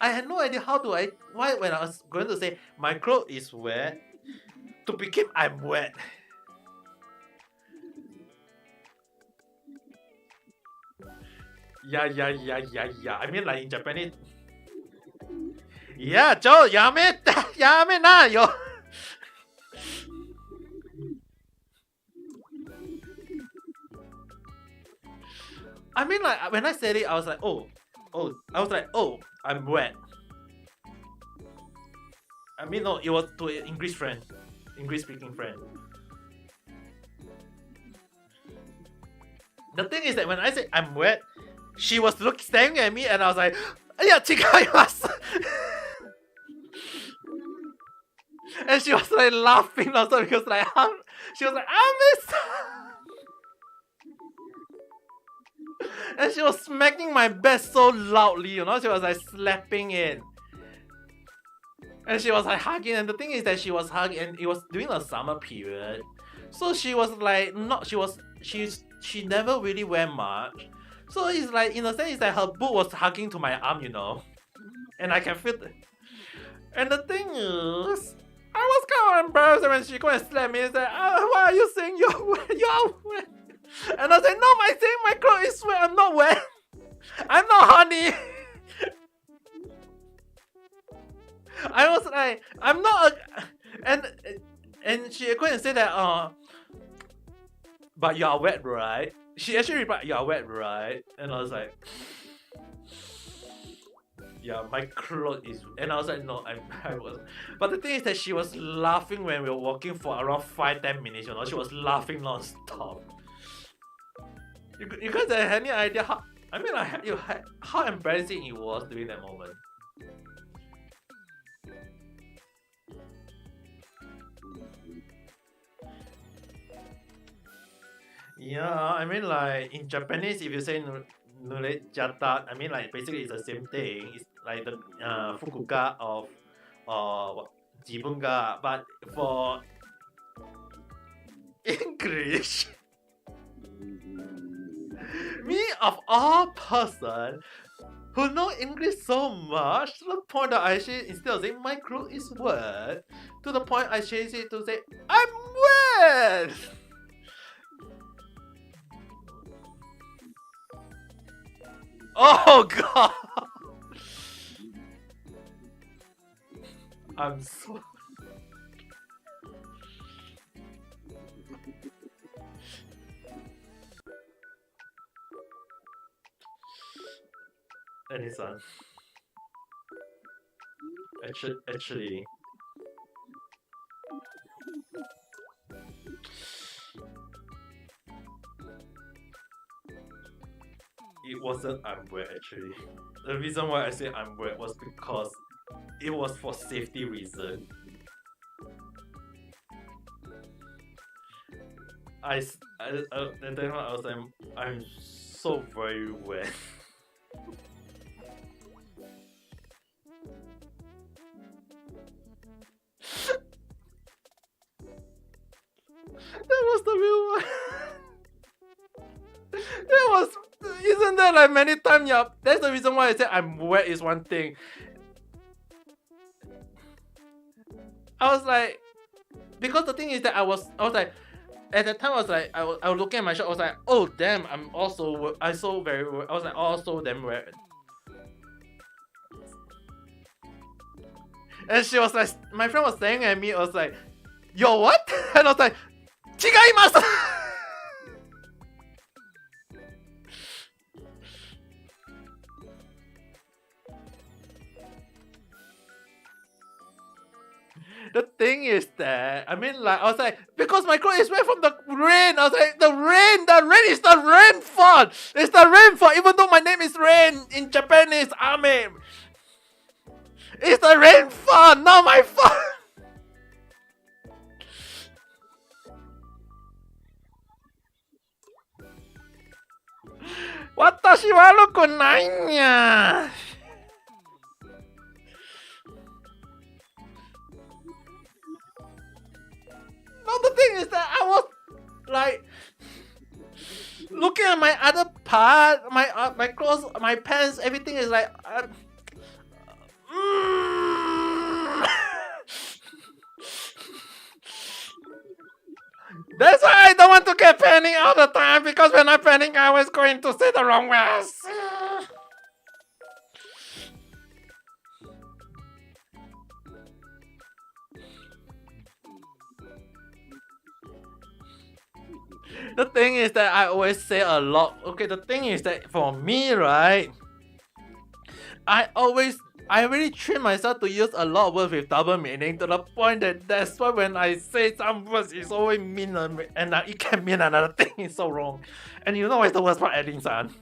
I had no idea why when I was going to say my clothes is wet, to become I'm wet. Yeah. I mean, like in Japanese. Yeah, Joe, yame na yo. I mean, like when I said it, I was like, I was like, oh, I'm wet. I mean, no, it was to an English friend, English speaking friend. The thing is that when I said I'm wet, she was staring at me, and I was like, yeah, chigaimasu. And she was like laughing also because like she was like, I miss. And she was smacking my bed so loudly, you know, she was like slapping it. And she was like hugging, and the thing is that she was hugging, and it was during the summer period. So she was like not she never really wear much. So it's like in a sense it's like her boot was hugging to my arm, you know. And I can feel and the thing is I was kind of embarrassed when she go and slap me and said, why are you saying you're wet? And I was like, no, my saying my clothes is wet, I'm not wet. I'm not honey. I was like, I'm not and she go and say that but you are wet, right? She actually replied, you are wet, right? And I was like, yeah, my clothes is, and I was like, no, I was. But the thing is that she was laughing when we were walking for around 5-10 minutes, you know, she was laughing non-stop. You guys have any idea how, I mean, how embarrassing it was during that moment? Yeah, I mean, like in Japanese, if you say nurejata, I mean, like basically it's the same thing. It's like the fukuga of jibunga, but for English, me of all person who know English so much to the point that I actually instead of saying my clothes is wet, to the point I changed it to say I'm wet. Oh god! I'm so. Anyson. Actually, it wasn't I'm wet actually. The reason why I said I'm wet was because it was for safety reason. At that time I was like, I'm so very wet. That was the real one. That was, isn't that like many times? Yeah, that's the reason why I said I'm wet is one thing. I was like, because the thing is that I was like, at the time I was like, I was looking at my shirt. I was like, oh damn, I so very, I was like, also damn wet. And she was like, my friend was staring at me. I was like, yo, what? And I was like, 違います. The thing is that, I mean, like, I was like, because my clothes is wet from the rain. I was like, the rain is the rain fault. It's the rain fault. Even though my name is Rain, in Japanese, Ame. It's the rain fault, not my fault. 私悪くないんや。No, the thing is that I was like looking at my other part, my clothes, my pants, everything is like. That's why I don't want to get panic all the time, because when I panic, I was going to say the wrong words. The thing is that I always say a lot. Okay, the thing is that for me, right, I really train myself to use a lot of words with double meaning to the point that that's why when I say some words, it's always mean and it can mean another thing. It's so wrong. And you know what's the worst part, Edding son?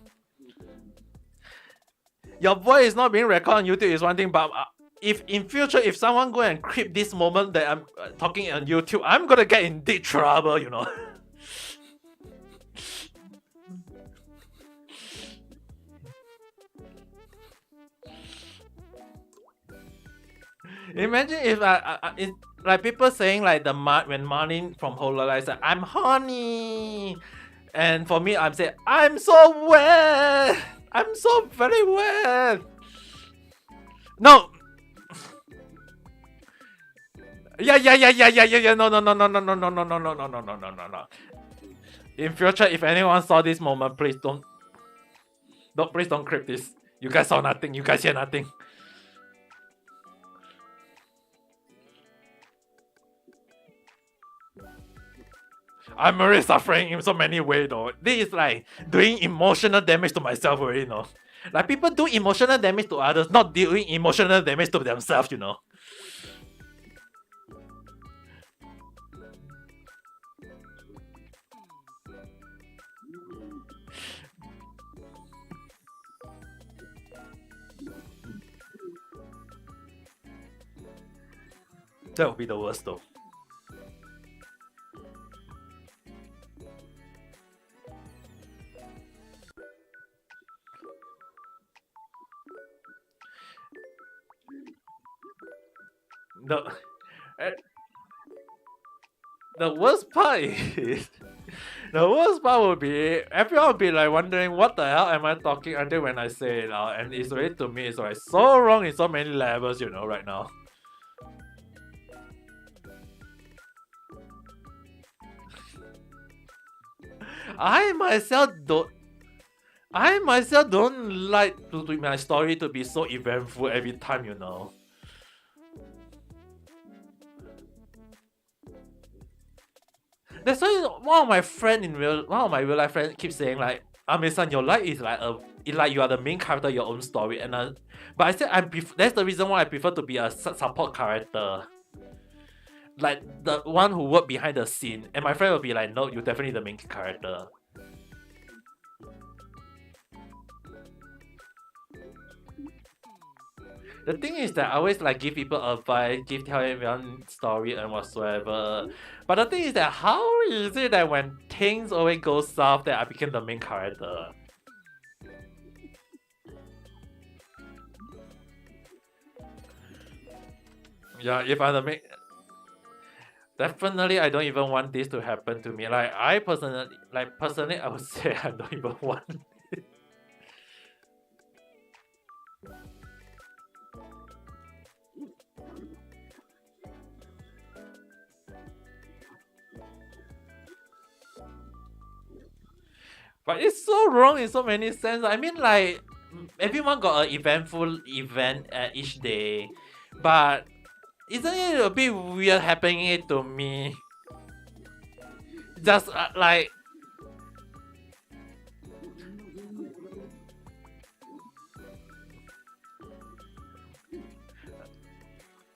Your voice is not being recorded on YouTube is one thing, but if in future if someone go and clip this moment that I'm talking on YouTube, I'm gonna get in deep trouble, you know. Imagine if it, like people saying like when morning from Hololive said I'm honey, and for me I'm saying I'm so wet, I'm so very wet. No. Yeah. No. No. In future, if anyone saw this moment, please don't clip this. You guys saw nothing. You guys hear nothing. I'm already suffering in so many ways though. This is like doing emotional damage to myself already, you know. Like people do emotional damage to others, not doing emotional damage to themselves, you know. That would be the worst though. The worst part is the worst part would be everyone will be like wondering what the hell am I talking until when I say it out, and it's already to me it's like so wrong in so many levels, you know, right now. I myself don't like to my story to be so eventful every time, you know. That's why one of my real life friends keeps saying like, Amesan, your life is like you are the main character of your own story, and but I said that's the reason why I prefer to be a support character, like the one who work behind the scene. And my friend will be like, no, you're definitely the main character. The thing is that I always like give people advice, tell everyone story and whatsoever. But the thing is that how is it that when things always go south that I became the main character? Yeah, if I'm the main, definitely I don't even want this to happen to me. Like personally, I would say I don't even want. But it's so wrong in so many sense. I mean, like everyone got an eventful event each day, but isn't it a bit weird happening it to me? Just like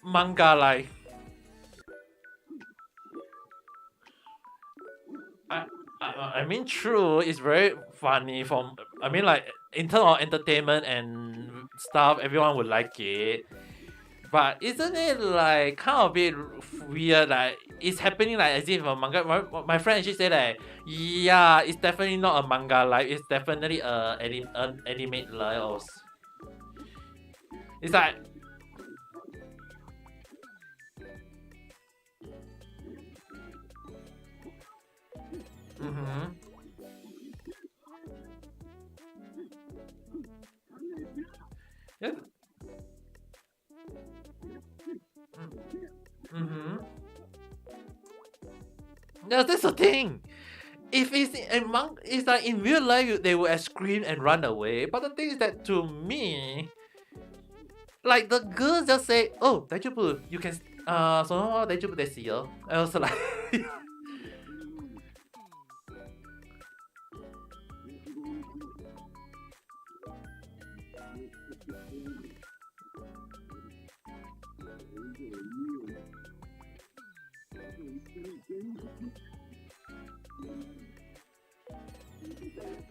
manga like. I mean, true, it's very funny from. I mean, like in terms of entertainment and stuff, everyone would like it. But isn't it like kind of a bit weird? Like it's happening like as if a manga. My friend actually said that, yeah, it's definitely not a manga life. It's definitely an anime life. It's like. Mm-hmm. Yeah. Mm-hmm. Yeah, that's the thing. If it's it's like in real life, they will scream and run away. But the thing is that to me, like the girls just say, "Oh, daijoubu, you can daijoubu desu yo." I was like,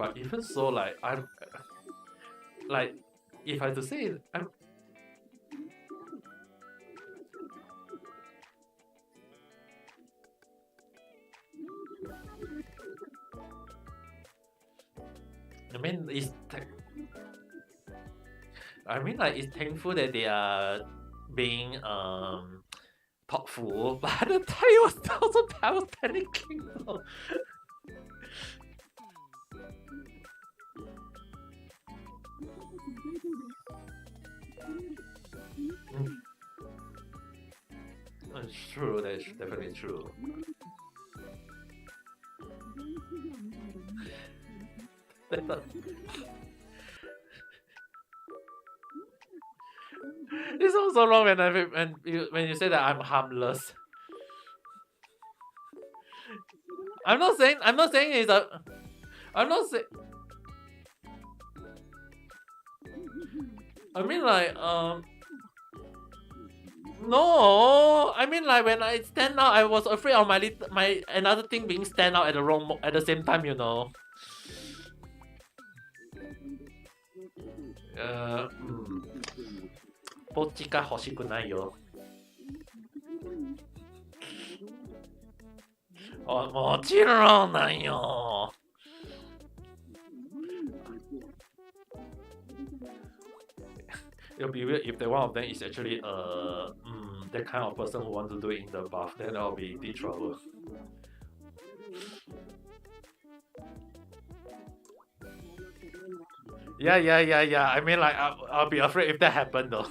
But even so, like I'm like if I have to say it, I mean like it's thankful that they are being thoughtful, but at the time it was also I was panicking though. It's true, that's definitely true. It's also wrong when you say that I'm harmless. I'm not saying it's a. I'm not saying. I mean like No, I mean like when I stand out, I was afraid of my another thing being stand out at the at the same time, you know. Pochika hoshiku nai yo. Oh, もちろんなんよ。It'll be weird if the one of them is actually that kind of person who wants to do it in the bath, then I'll be in deep trouble. Yeah. I mean like I'll be afraid if that happened though.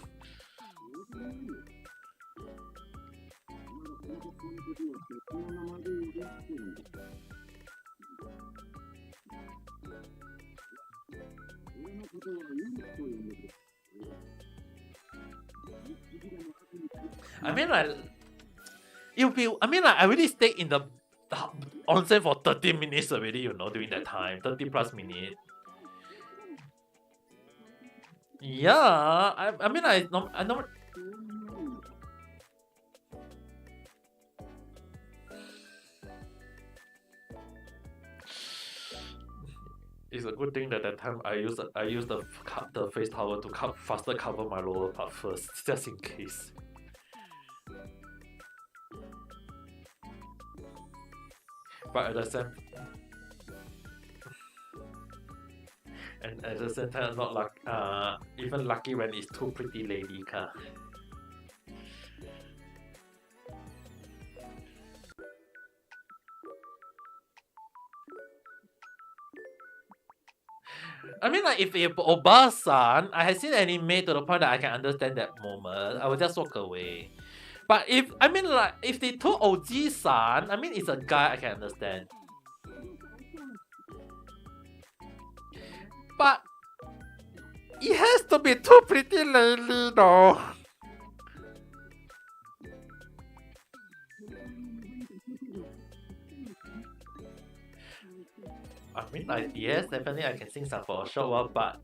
I mean like I really stayed in the onsen for 30 minutes already, you know, during that time. 30 plus minutes. Yeah, I mean I know. It's a good thing that time I used the face towel to faster cover my lower part first, just in case. But at the same time, not even lucky when it's too pretty lady ka. I mean like if Oba-san, I had seen anime to the point that I can understand that moment, I would just walk away. But if they told Oji-san, I mean it's a guy, I can understand. But it has to be too pretty lady though. I mean like yes, definitely I can sing some for a short while, but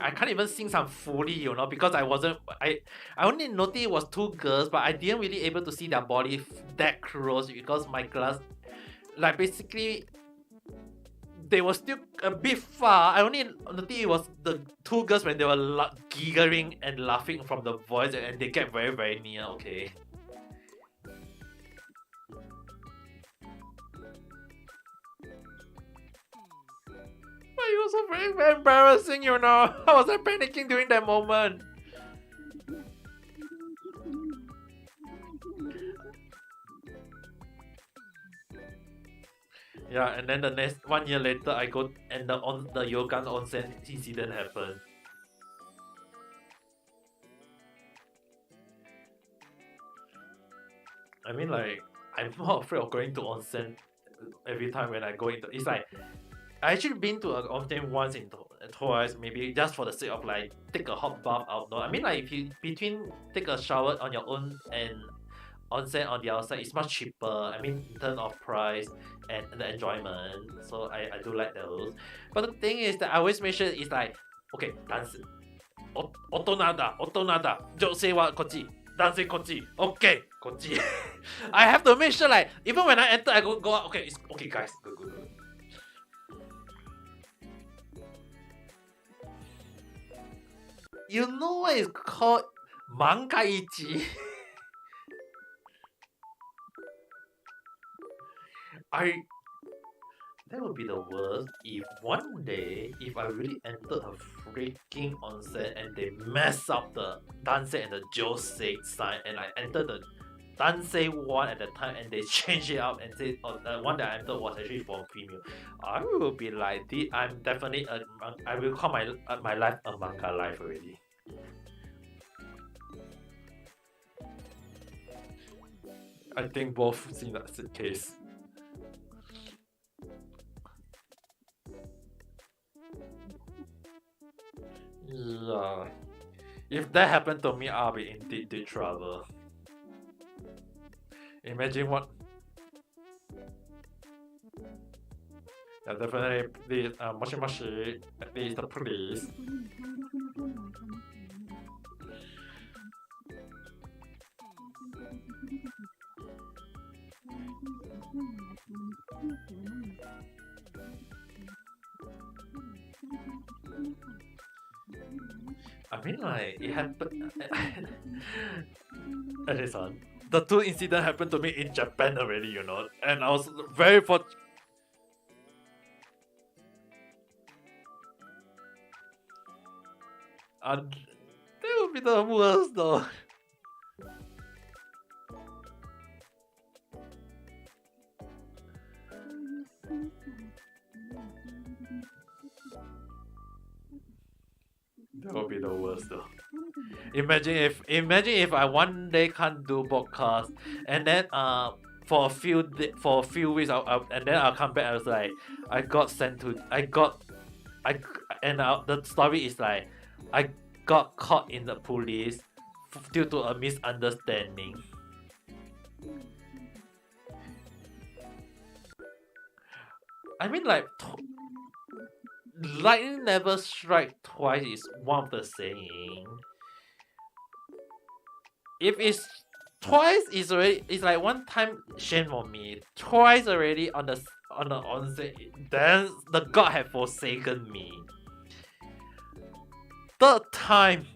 I can't even sing some fully, you know, because I only noticed it was two girls, but I didn't really able to see their body that close because my class, like basically, they were still a bit far. I only noticed it was the two girls when they were giggling and laughing from the voice, and they get very very near. Okay. It was so very, very embarrassing, you know. I was panicking during that moment. Yeah, and then the next 1 year later, I go and the Yogan onsen incident happened. I mean, like, I'm more afraid of going to onsen every time when I go into. It's like I actually been to an onsen once in twice, maybe just for the sake of like take a hot bath outdoor. I mean, like if you take a shower on your own and onsen on the outside, it's much cheaper. I mean, in terms of price and the enjoyment. So I do like those. But the thing is that I always make sure it's like, okay, dance. 大人だ、大人だ、女性はこっち、男性こっち、OK、こっち。I have to make sure like even when I enter, I go out. Okay, it's okay, guys. Good. You know what is called Mangaichi? I That would be the worst if one day, if I really entered a freaking onsen and they mess up the Dansei and the Josei sign and I entered the Dansei one at the time and they change it up and say, oh, the one that I entered was actually for female. I will be like, I'm definitely, I will call my life a manga life already. I think both seem that's the case. Yeah. If that happened to me, I'll be in deep trouble. Imagine what. Yeah, definitely. Please, moshi moshi. Please, the police. I mean, like, it happened. Listen, the two incidents happened to me in Japan already, you know, and I was very fortunate. And that would be the worst, though. That would be the worst though. Imagine if I one day can't do podcast and then for a few weeks and then I'll come back. I was like I got sent to the story is like I got caught in the police due to a misunderstanding. I mean, like, lightning never strike twice is one of the saying. If it's twice, it's like one time shame on me. Twice already on the onset, then the god have forsaken me. Third time,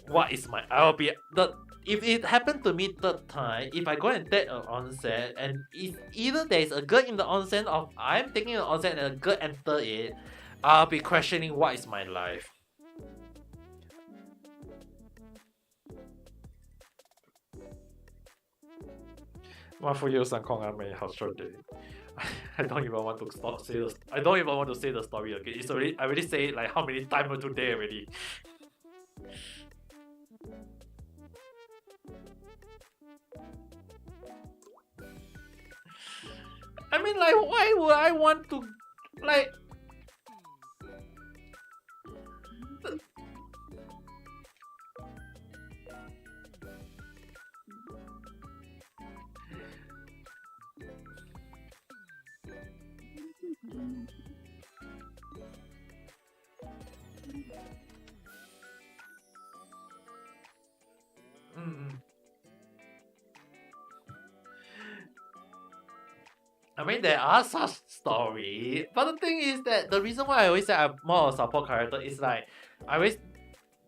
what is my? I'll be the. If it happened to me third time, if I go and take an onsen and if either there is a girl in the onsen or I'm taking an onsen and a girl enter it, I'll be questioning what is my life. Well, for you, Sankong, I may have short day. I don't even want to say this. I don't even want to say the story again. It's already I already say it like how many times today already. I mean, like, why would I want to, like? I mean, there are such stories, but the thing is that the reason why I always say I'm more of a support character is like I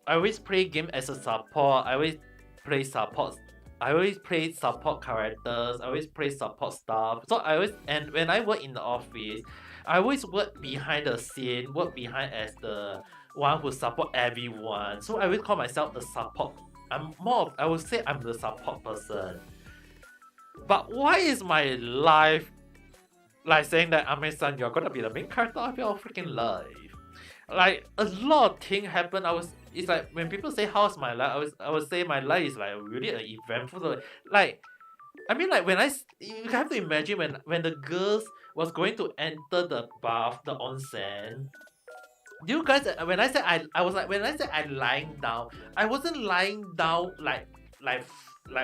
always play game as a support. I always play support. I always play support characters. I always play support stuff. So and when I work in the office, I always work behind the scene, work behind as the one who support everyone. So I always call myself the support. I would say I'm the support person. But why is my life like saying that Ame-san, you're gonna be the main character of your freaking life? Like a lot of things happen. It's like when people say how's my life, I would say my life is like really an eventful. Like, I mean, like you have to imagine when the girls was going to enter the bath, the onsen. You guys, when I said I was like when I said I lying down, I wasn't lying down like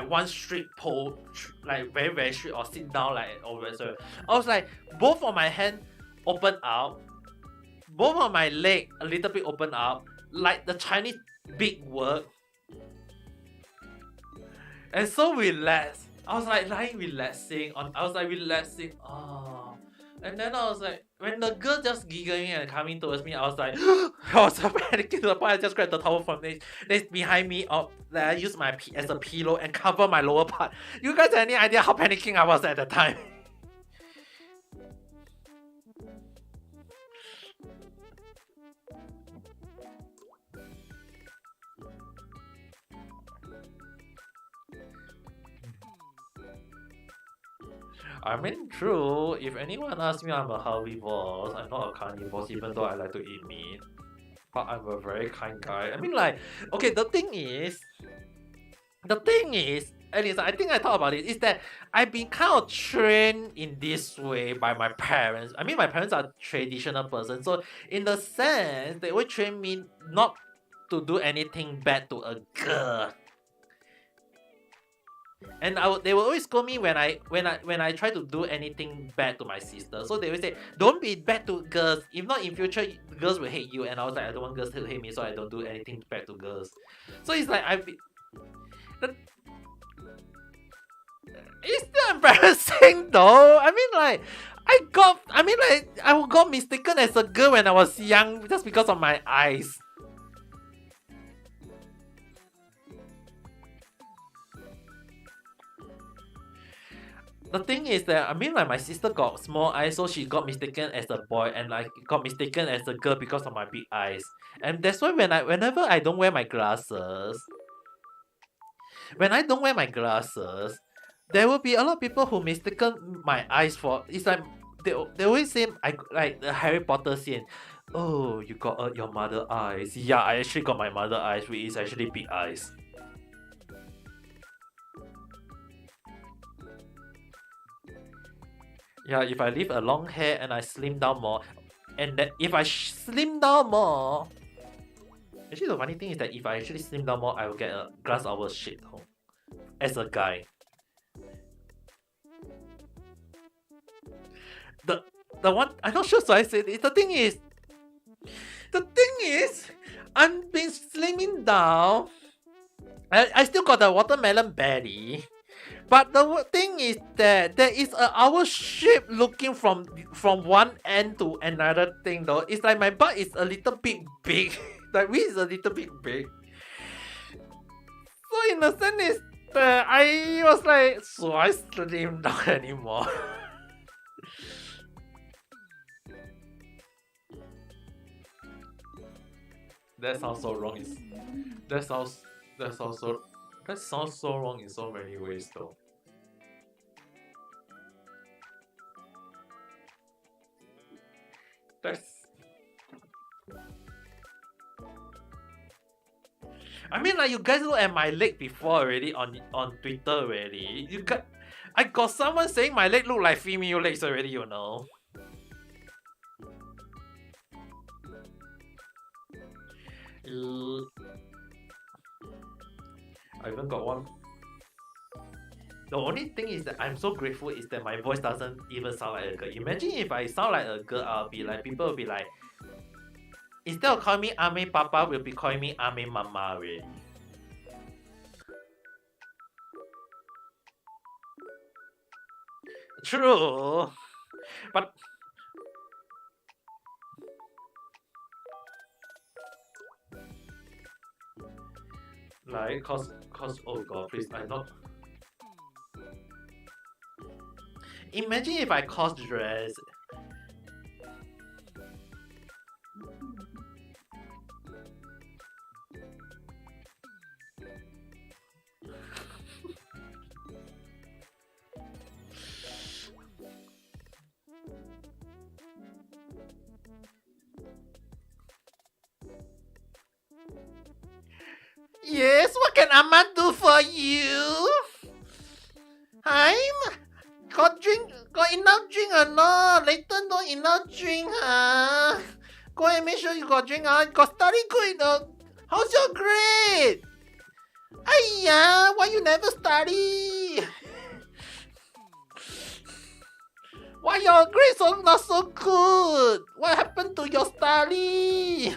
one straight pole, like very very straight, or sit down like over. So I was like both of my hand open up, both of my leg a little bit open up, like the Chinese big word, and so relaxed. I was like lying relaxing on. I was like relaxing. Oh, And then I was like, when the girl just giggling and coming towards me, I was like, I was so panicking to the point I just grabbed the towel from this behind me. That I used as a pillow and cover my lower part. You guys have any idea how panicking I was at the time? I mean, true. If anyone asks me, I'm a herbivore. I'm not a carnivore, even though I like to eat meat. But I'm a very kind guy. I mean, like, okay, the thing is, at least I think I thought about it, is that I've been kind of trained in this way by my parents. I mean, my parents are traditional person, so in the sense, they would train me not to do anything bad to a girl. And they will always scold me when I try to do anything bad to my sister. So they will say, "Don't be bad to girls. If not, in future, girls will hate you." And I was like, "I don't want girls to hate me, so I don't do anything bad to girls." So it's like it's still embarrassing though. I mean, like, I got mistaken as a girl when I was young just because of my eyes. The thing is that, I mean, like, my sister got small eyes, so she got mistaken as a boy, and I got mistaken as a girl because of my big eyes. And that's why whenever I don't wear my glasses, when I don't wear my glasses, there will be a lot of people who mistaken my eyes for. It's like they always say, I like the Harry Potter scene. Oh, you got your mother eyes. Yeah, I actually got my mother eyes, which is actually big eyes. Yeah, if I leave a long hair and I slim down more, and then if I slim down more, actually the funny thing is that if I actually slim down more, I will get a glass hour shit home as a guy. The the one I'm not sure, so I said it. The thing is, I've been slimming down. I still got the watermelon belly. But the thing is that there is a owl shape looking from one end to another thing though. It's like my butt is a little bit big. Like we is a little bit big. So in a sense is that I was like, so I slim down anymore. That sounds so wrong. That sounds that sounds so that sounds so wrong in so many ways though. That's I mean, like, you guys look at my leg before already on Twitter already. I got someone saying my leg look like female legs already, you know. I even got one. The only thing is that I'm so grateful is that my voice doesn't even sound like a girl. Imagine if I sound like a girl, people will be like, instead of calling me Ame Papa, will be calling me Ame Mama already. True, but like, cause oh god, please, I'm not. Imagine if I cross dress. Yes, what can Amma do for you? I'm got enough drink or not? Later not enough drink, huh? Go and make sure you got drink, huh? Got study good, how's your grade? Aiya, why you never study? Why your grades so not so good? What happened to your study?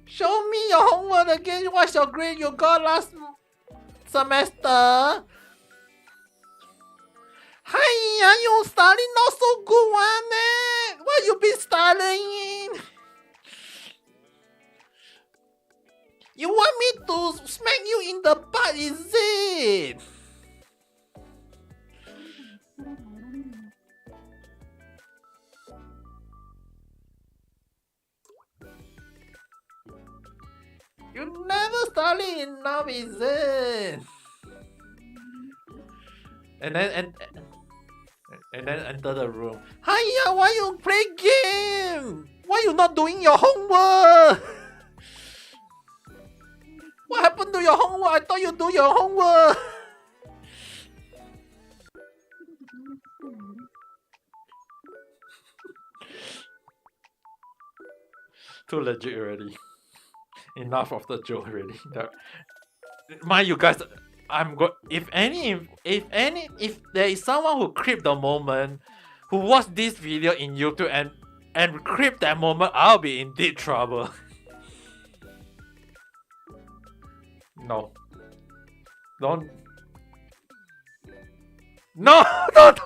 Show me your homework again. What's your grade you got last semester? Hiya, you styling not so good one, man. What you been styling? You want me to smack you in the butt, is it? You never styling enough, is it? And then enter the room. Hiya, why you play game? Why you not doing your homework? What happened to your homework? I thought you do your homework. Too legit already. Enough of the joke already. Mind you guys, if there is someone who clip the moment, who watched this video in YouTube and clip that moment, I'll be in deep trouble. No. Don't. No, don't.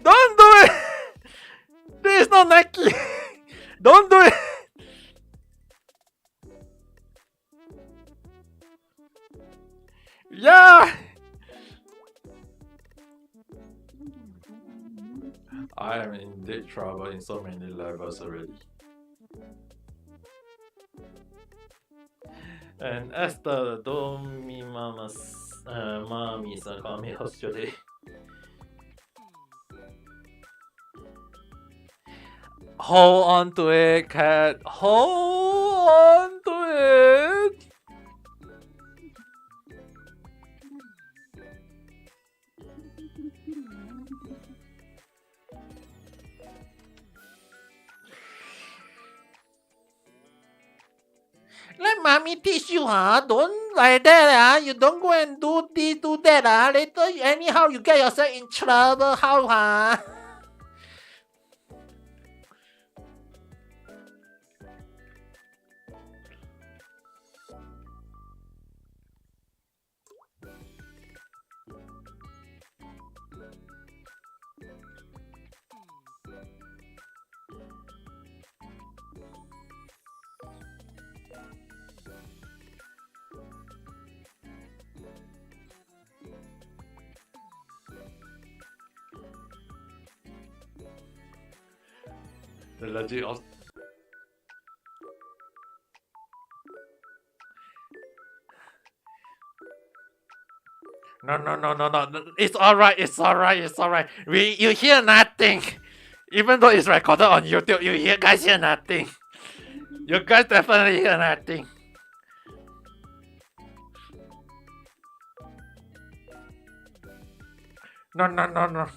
Don't do it. This is not Nike. Don't do it. Yeah. I am in deep trouble in so many levels already. And Esther, don't me mamas, mommies, call me yesterday. Hold on to it, cat. Hold on to it. Let mommy teach you, huh? Don't like that, huh? You don't go and do this, do that, huh? Later, anyhow, you get yourself in trouble, how, huh? The legit of No. It's alright. You hear nothing. Even though it's recorded on YouTube, you guys hear nothing. You guys definitely hear nothing. No.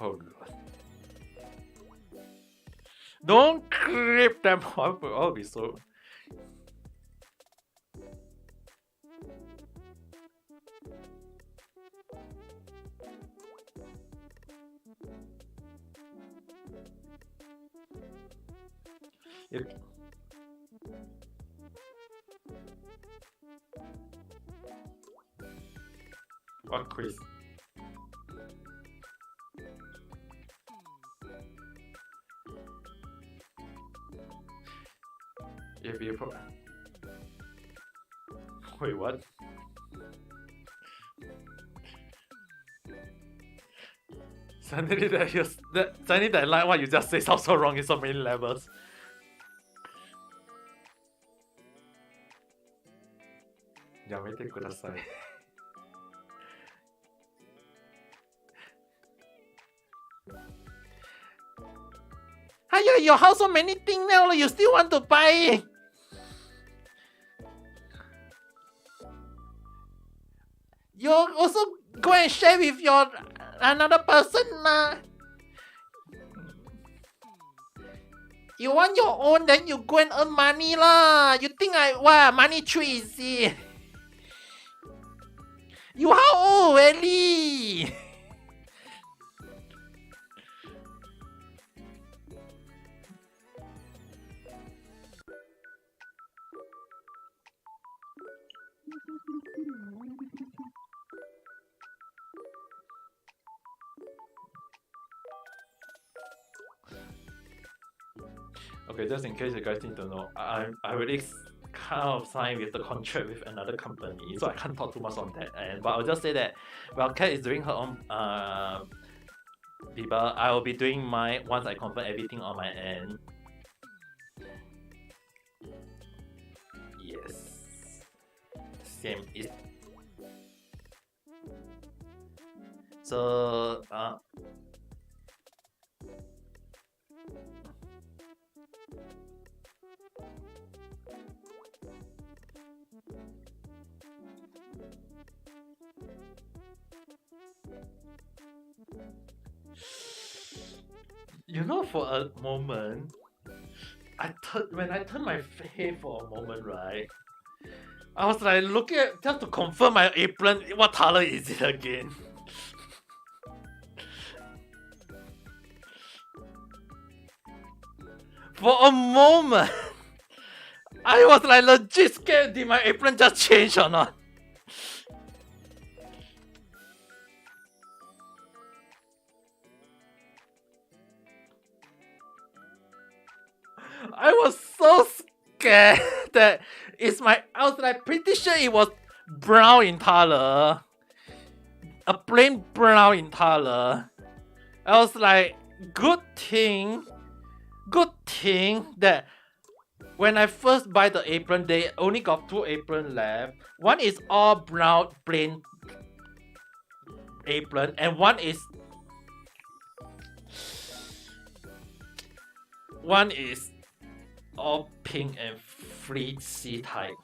Oh god. Don't clip them up. I'll be so. What quiz? If you put... Wait, what? Suddenly that line what you just say sounds so wrong in so many levels. Yamete kudasai. Hiya, your house so many things now, you still want to buy it? You also go and share with your another person lah. You want your own, then you go and earn money lah. You think money tree is it? You how old really? Okay, just in case you guys need to know, I already kind of signed with the contract with another company, so I can't talk too much on that. But I'll just say that, well, Kat is doing her own people. I will be doing mine once I confirm everything on my end. Yes. Same is. So you know, for a moment, when I turned my head for a moment, right? I was like looking at just to confirm my apron. What color is it again? For a moment, I was like legit scared. Did my apron just change or not? I was so scared that I was like pretty sure it was brown in color. A plain brown in color. I was like, good thing that when I first buy the apron, they only got 2 aprons left. One is all brown plain apron, and one is all pink and fleecy type.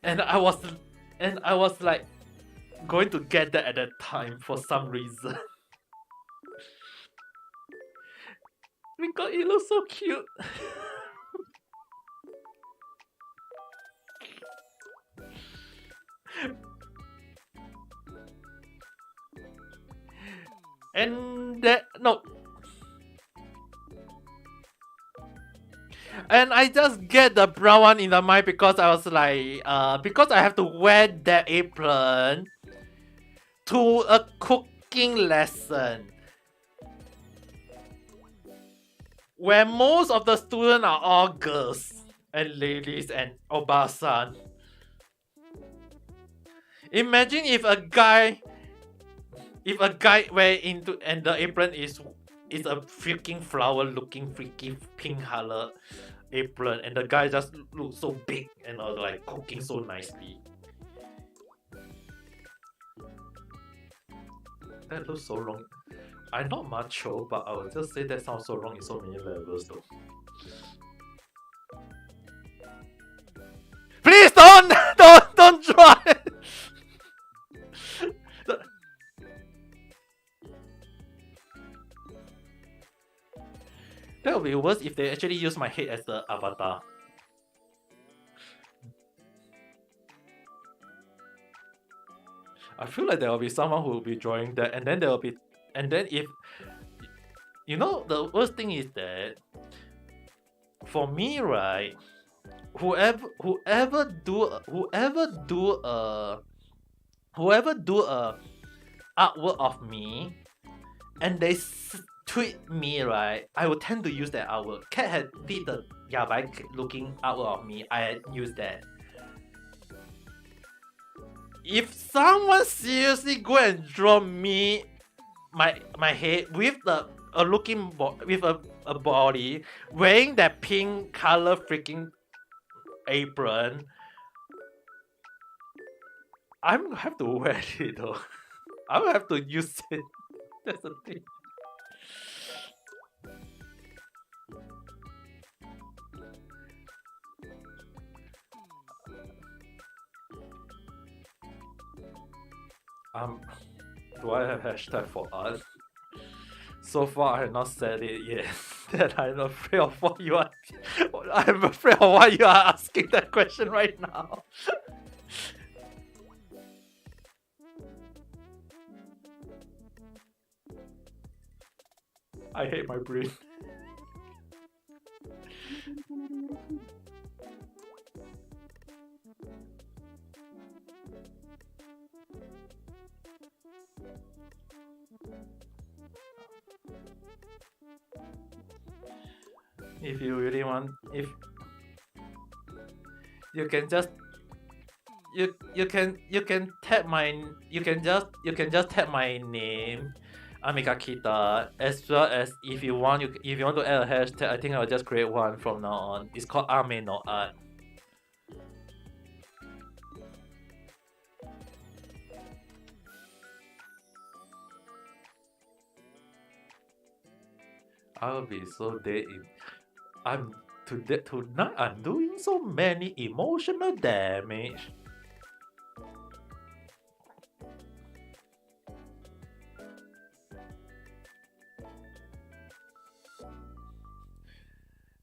And I was like going to get that at that time for some reason. Because it looks so cute. And and I just get the brown one in the mind because I was like, because I have to wear that apron to a cooking lesson where most of the students are all girls and ladies and obasan. Imagine if a guy wear into and the apron is a freaking flower looking freaking pink color apron, and the guy just looks so big and like cooking so nicely. That looks so wrong. I'm not macho, but I would just say that sounds so wrong in so many levels though. Please don't try. That would be worse if they actually use my head as the avatar. I feel like there will be someone who will be drawing that, and then if you know, the worst thing is that for me, right, whoever do a artwork of me and they tweet me, right, I will tend to use that artwork. Cat had did the yabai looking artwork of me. I had used that. If someone seriously go and draw me my head with with a body wearing that pink color freaking apron, I'm gonna have to wear it though. I'm gonna have to use it. That's the thing. Do I have hashtag for us? So far, I have not said it yet. That I'm afraid of what you are. I'm afraid of why you are asking that question right now. I hate my brain. If you really want, if you can just you can tap my you can just tap my name, Amiga Kita, as well as if you want to add a hashtag. I think I'll just create one from now on. It's called Ame no Art. I'll be so dead in tonight I'm doing so many emotional damage.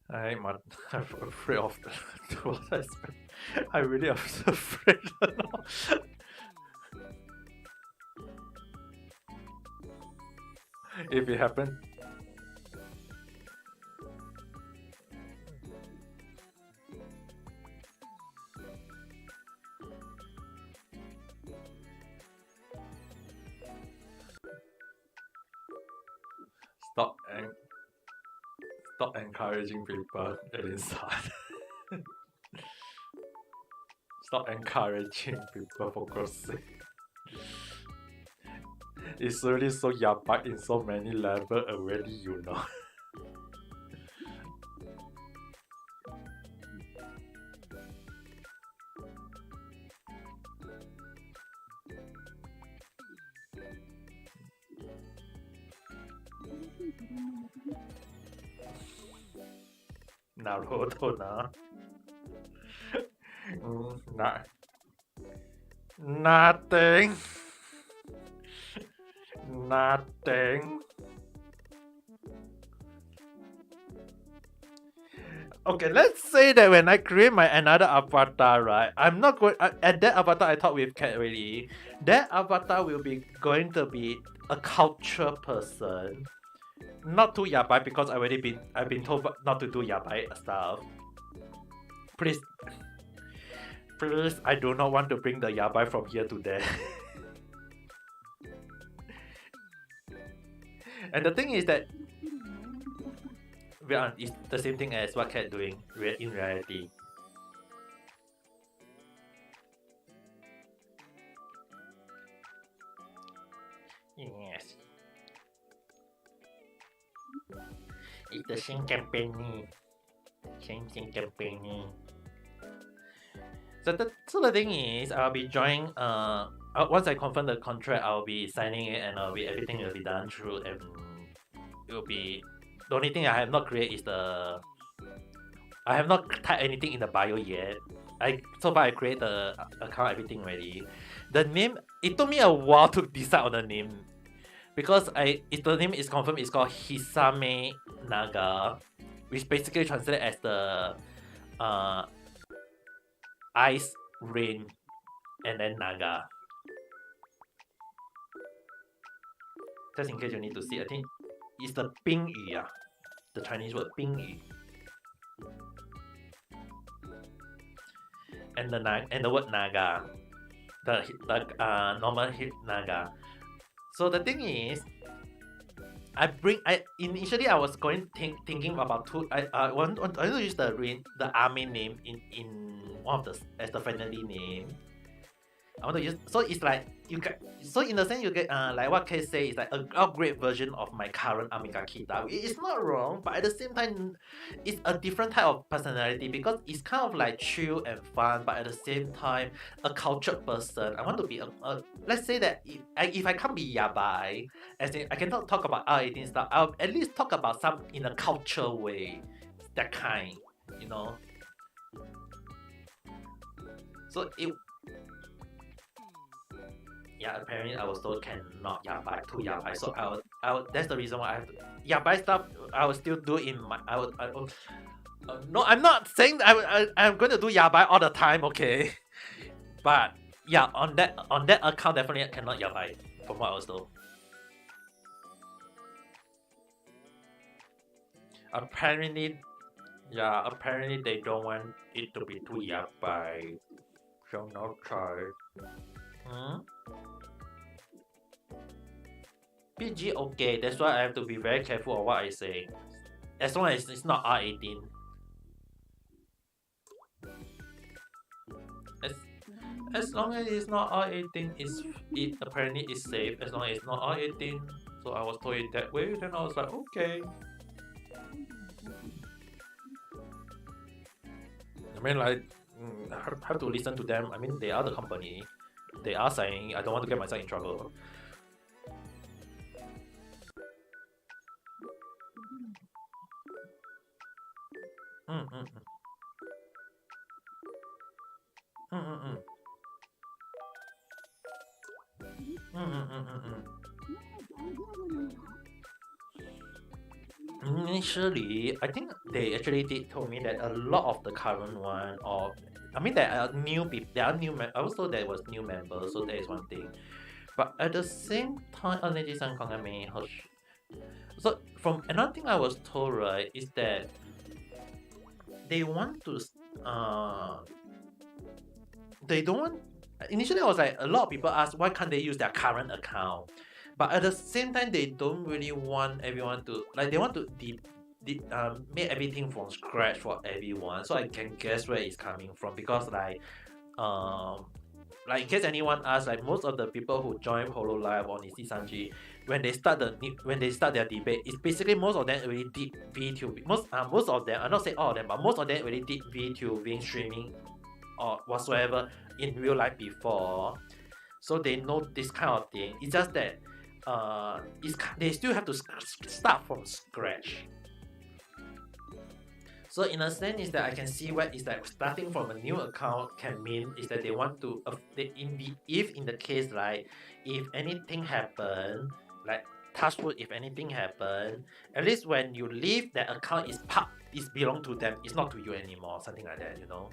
I'm afraid of what I spent. I really am so afraid now. If it happens, stop and stop encouraging people inside. Stop encouraging people for God's sake. It's really so yapak in so many levels already, you know. Naruto na. Nothing. Nothing. Okay, let's say that when I create my another avatar, right? I'm not going at that avatar I thought we've cat already. That avatar will be going to be a culture person. Not too yabai because I've been told not to do yabai stuff. Please I do not want to bring the yabai from here to there. And the thing is that it's the same thing as what cat doing in reality. Yes. It's the same campaign. Same campaign. So the thing is, I'll be joining. Once I confirm the contract, I'll be signing it, and everything will be done through, and it will be. The only thing I have not created is I have not typed anything in the bio yet. So far I create the account, everything ready. The name, it took me a while to decide on the name, because the name is confirmed. It's called Hisame Naga, which basically translates as the ice, rain, and then Naga. Just in case you need to see, I think it's the 冰雨 the Chinese word 冰雨. And the word Naga, the normal hit Naga. So the thing is, initially I was thinking about two. I want to use the army name in one of the as the finale name. I want to use, so it's like you get, so in a sense you get like what Kay say is like an upgrade version of my current Amiga Kita. It's not wrong, but at the same time it's a different type of personality, because it's kind of like chill and fun, but at the same time a cultured person. I want to be a let's say that if I can't be yabai, as in I cannot talk about R18 stuff, I'll at least talk about some in a cultural way, that kind, you know. So apparently I was told cannot yabai, too yabai. So I would that's the reason why I have to yabai stuff. I will still do in my no, I'm not saying that I'm going to do yabai all the time, okay? But yeah, on that account definitely I cannot yabai from what I was told. Apparently they don't want it to be too yabai. So no choice. PG okay, that's why I have to be very careful of what I say. as long as it's not R18. As, as long as it's not R18, it apparently is safe. As long as it's not R18, so I was told it that way. Then I was like, okay. I mean, like, have to listen to them. I mean, they are the company. They are saying I don't want to get myself in trouble. Mm, mm, mm. Mm, mm, mm. Mm, mm, mm, mm, mm. Initially, I think they actually did told me that a lot of the current one, or I mean, there are new people. There are new. Also, there was new members, so that is one thing. But at the same time, so from another thing I was told, right, is that they want to they don't want. Initially, I was like, a lot of people ask why can't they use their current account, but at the same time, they don't really want everyone to like. They want to make everything from scratch for everyone. So I can guess where it's coming from because um like in case anyone asks, like most of the people who join Polo Live on Ichi when they start when they start their debate, it's basically most of them already did VTubing. Most of them, I'm not saying all of them, but most of them already did VTubing, streaming, or whatsoever in real life before, so they know this kind of thing. It's just that they still have to start from scratch. So in a sense, is that I can see what is that starting from a new account can mean is that they want to if in the case like if anything happen, like touch wood, if anything happen, at least when you leave, that account is belong to them, it's not to you anymore, something like that, you know.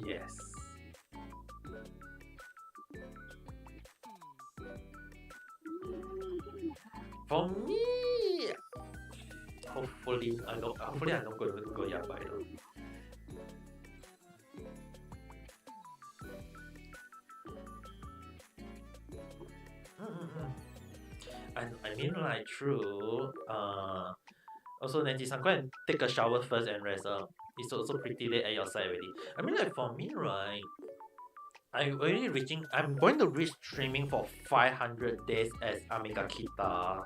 Yes. For me, hopefully I don't go yabai though. Mm-mm-mm. I mean like true. Also Nenji-san, go and take a shower first and rest up. It's also pretty late at your side already. I mean like for me right, I'm going to reach streaming for 500 days as Amiga Kita.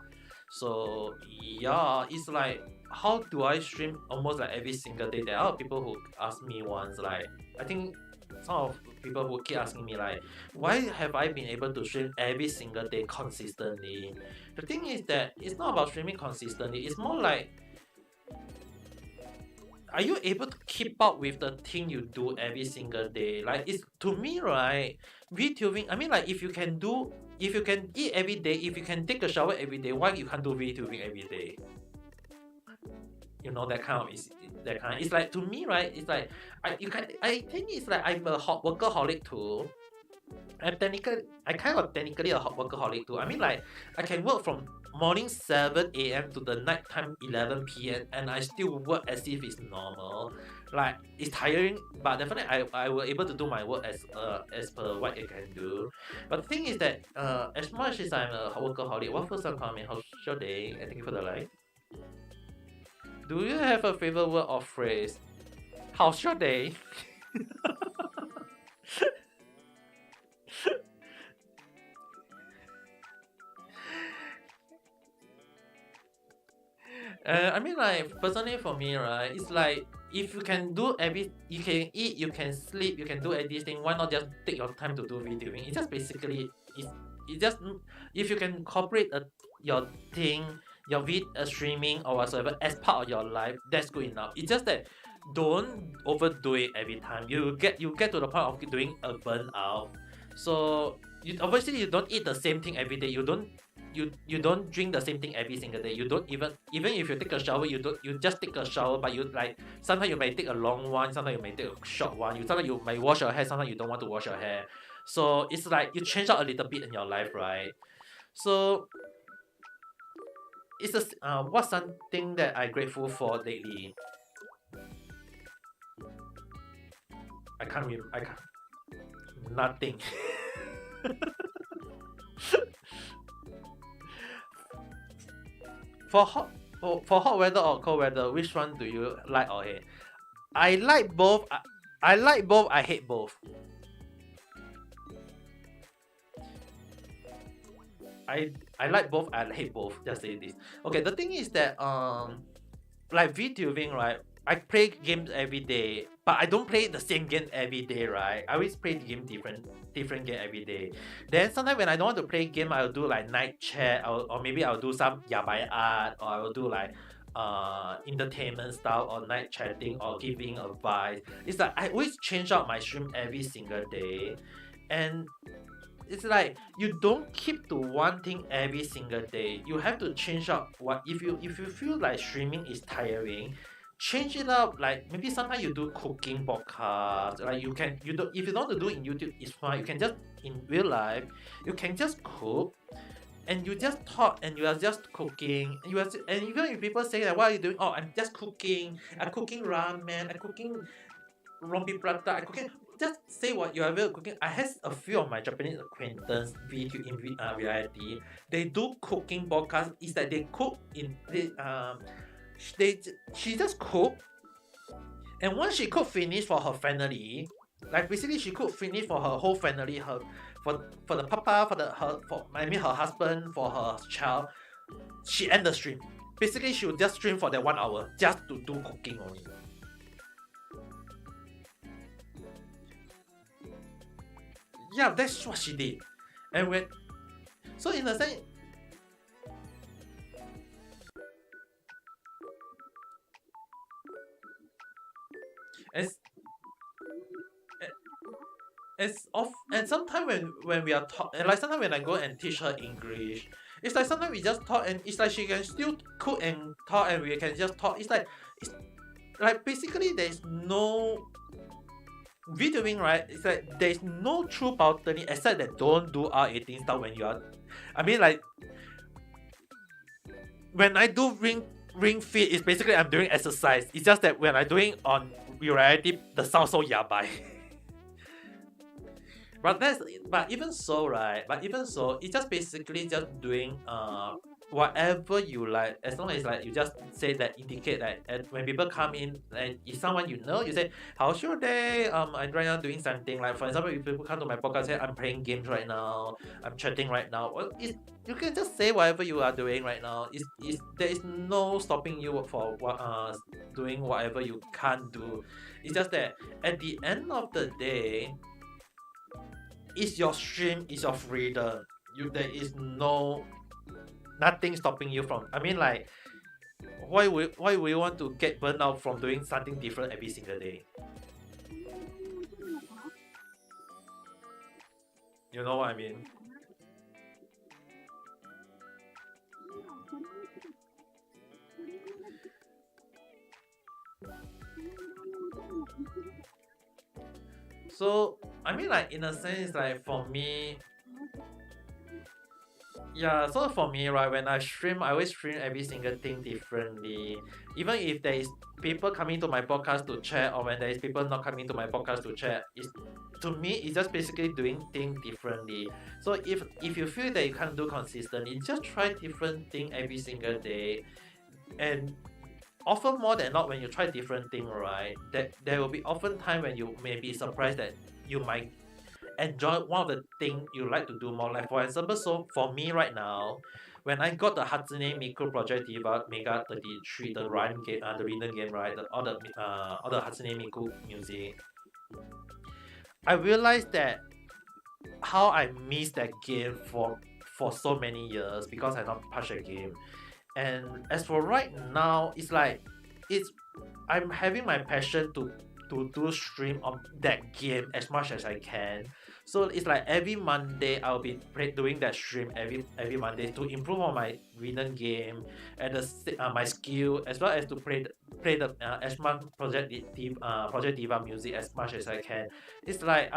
So yeah, it's like how do I stream almost like every single day? There are people who ask me once, like I think some of people who keep asking me like, why have I been able to stream every single day consistently? The thing is that it's not about streaming consistently. It's more like, are you able to keep up with the thing you do every single day? Like it's to me, right? VTubing. I mean, like if you can eat every day, if you can take a shower every day, why you can't do VTubing every day? You know that kind of is that kind. It's like to me, right? It's like I think it's like I'm a hot workaholic too. I kind of technically a hot workaholic too. I mean, like I can work from morning 7 a.m. to the night time 11 p.m. and I still work as if it's normal. Like it's tiring, but definitely I will able to do my work as per what I can do. But the thing is that as much as I'm a workaholic, what first time coming, how's your day? And thank you for the like. Do you have a favorite word or phrase? How's your day? I mean, like personally for me, right? It's like if you can do you can eat, you can sleep, you can do everything. Why not just take your time to do videoing? It's just basically it's just if you can incorporate your thing, streaming or whatsoever as part of your life, that's good enough. It's just that don't overdo it every time. You get to the point of doing a burnout. So obviously you don't eat the same thing every day. You don't drink the same thing every single day. You don't even if you take a shower, you just take a shower, but you like sometimes you may take a long one, sometimes you may take a short one. Sometimes you may wash your hair, sometimes you don't want to wash your hair. So it's like you change out a little bit in your life, right? So it's what's something that I'm grateful for lately. I can't. nothing. for hot for hot weather or cold weather, which one do you like or hate? I like both. I like both. I hate both. I like both. I hate both. Just say this. Okay. The thing is that like VTubing, right? I play games every day, but I don't play the same game every day, right? I always play the game different game every day. Then sometimes when I don't want to play game, I'll do like night chat, or maybe I'll do some yabai art, or I will do like entertainment style or night chatting or giving advice. It's like I always change out my stream every single day, and it's like you don't keep to one thing every single day. You have to change up. What if you feel like streaming is tiring, change it up. Like maybe sometimes you do cooking podcast. Like you don't, if you don't want to do it in YouTube, it's fine. You can just in real life, you can just cook and you just talk and you are just cooking. And even if people say that, what are you doing? Oh, I'm just cooking. I'm cooking ramen. I'm cooking rompi prata. I'm cooking. Just say what you are really cooking. I have a few of my Japanese acquaintance video in reality. They do cooking podcast. It's that they cook in they she just cook, and once she cook finish for her family, like basically she cook finish for her whole family, her for the papa, for the her for I mean her husband, for her child. She end the stream. Basically, she will just stream for that 1 hour just to do cooking only. Yeah, that's what she did. And when so in a sense, as as off and sometimes when we are talk and like sometimes when I go and teach her English, it's like sometimes we just talk and it's like she can still cook and talk and we can just talk. It's like basically there's no videoing, right? It's like there's no true boundary except that don't do R18 stuff when you are. I mean, like when I do ring fit, it's basically I'm doing exercise. It's just that when I'm doing on reality, the sound so yabai. But even so, right? But even so, it's just basically just doing whatever you like, as long as like you just say that, indicate that, and when people come in and if someone you know, you say how's your day, I'm right now doing something. Like for example, if people come to my podcast, say I'm playing games right now, I'm chatting right now, well, you can just say whatever you are doing right now. There is no stopping you for what doing whatever you can't do. It's just that at the end of the day, it's your stream, it's your freedom. There is nothing stopping you from. I mean, like, why we want to get burned out from doing something different every single day? You know what I mean? So I mean, like in a sense, like for me, yeah, so for me, right, when I stream, I always stream every single thing differently. Even if there is people coming to my podcast to chat, or when there is people not coming to my podcast to chat, it's to me, it's just basically doing things differently. So if you feel that you can't do consistently, just try different thing every single day, and often more than not, when you try different thing, right, that there will be often time when you may be surprised that you might enjoy one of the thing you like to do more. Like for example, so for me right now, when I got the Hatsune Miku Project Diva Mega 33, the rhyme game, the rhythm game, right, all the Hatsune Miku music, I realized that how I missed that game for so many years because I not touched the game. And as for right now, it's like it's I'm having my passion to do stream of that game as much as I can. So it's like every Monday I'll be doing that stream every Monday to improve on my rhythm game and my skill, as well as to play the Project Diva music as much as I can. It's like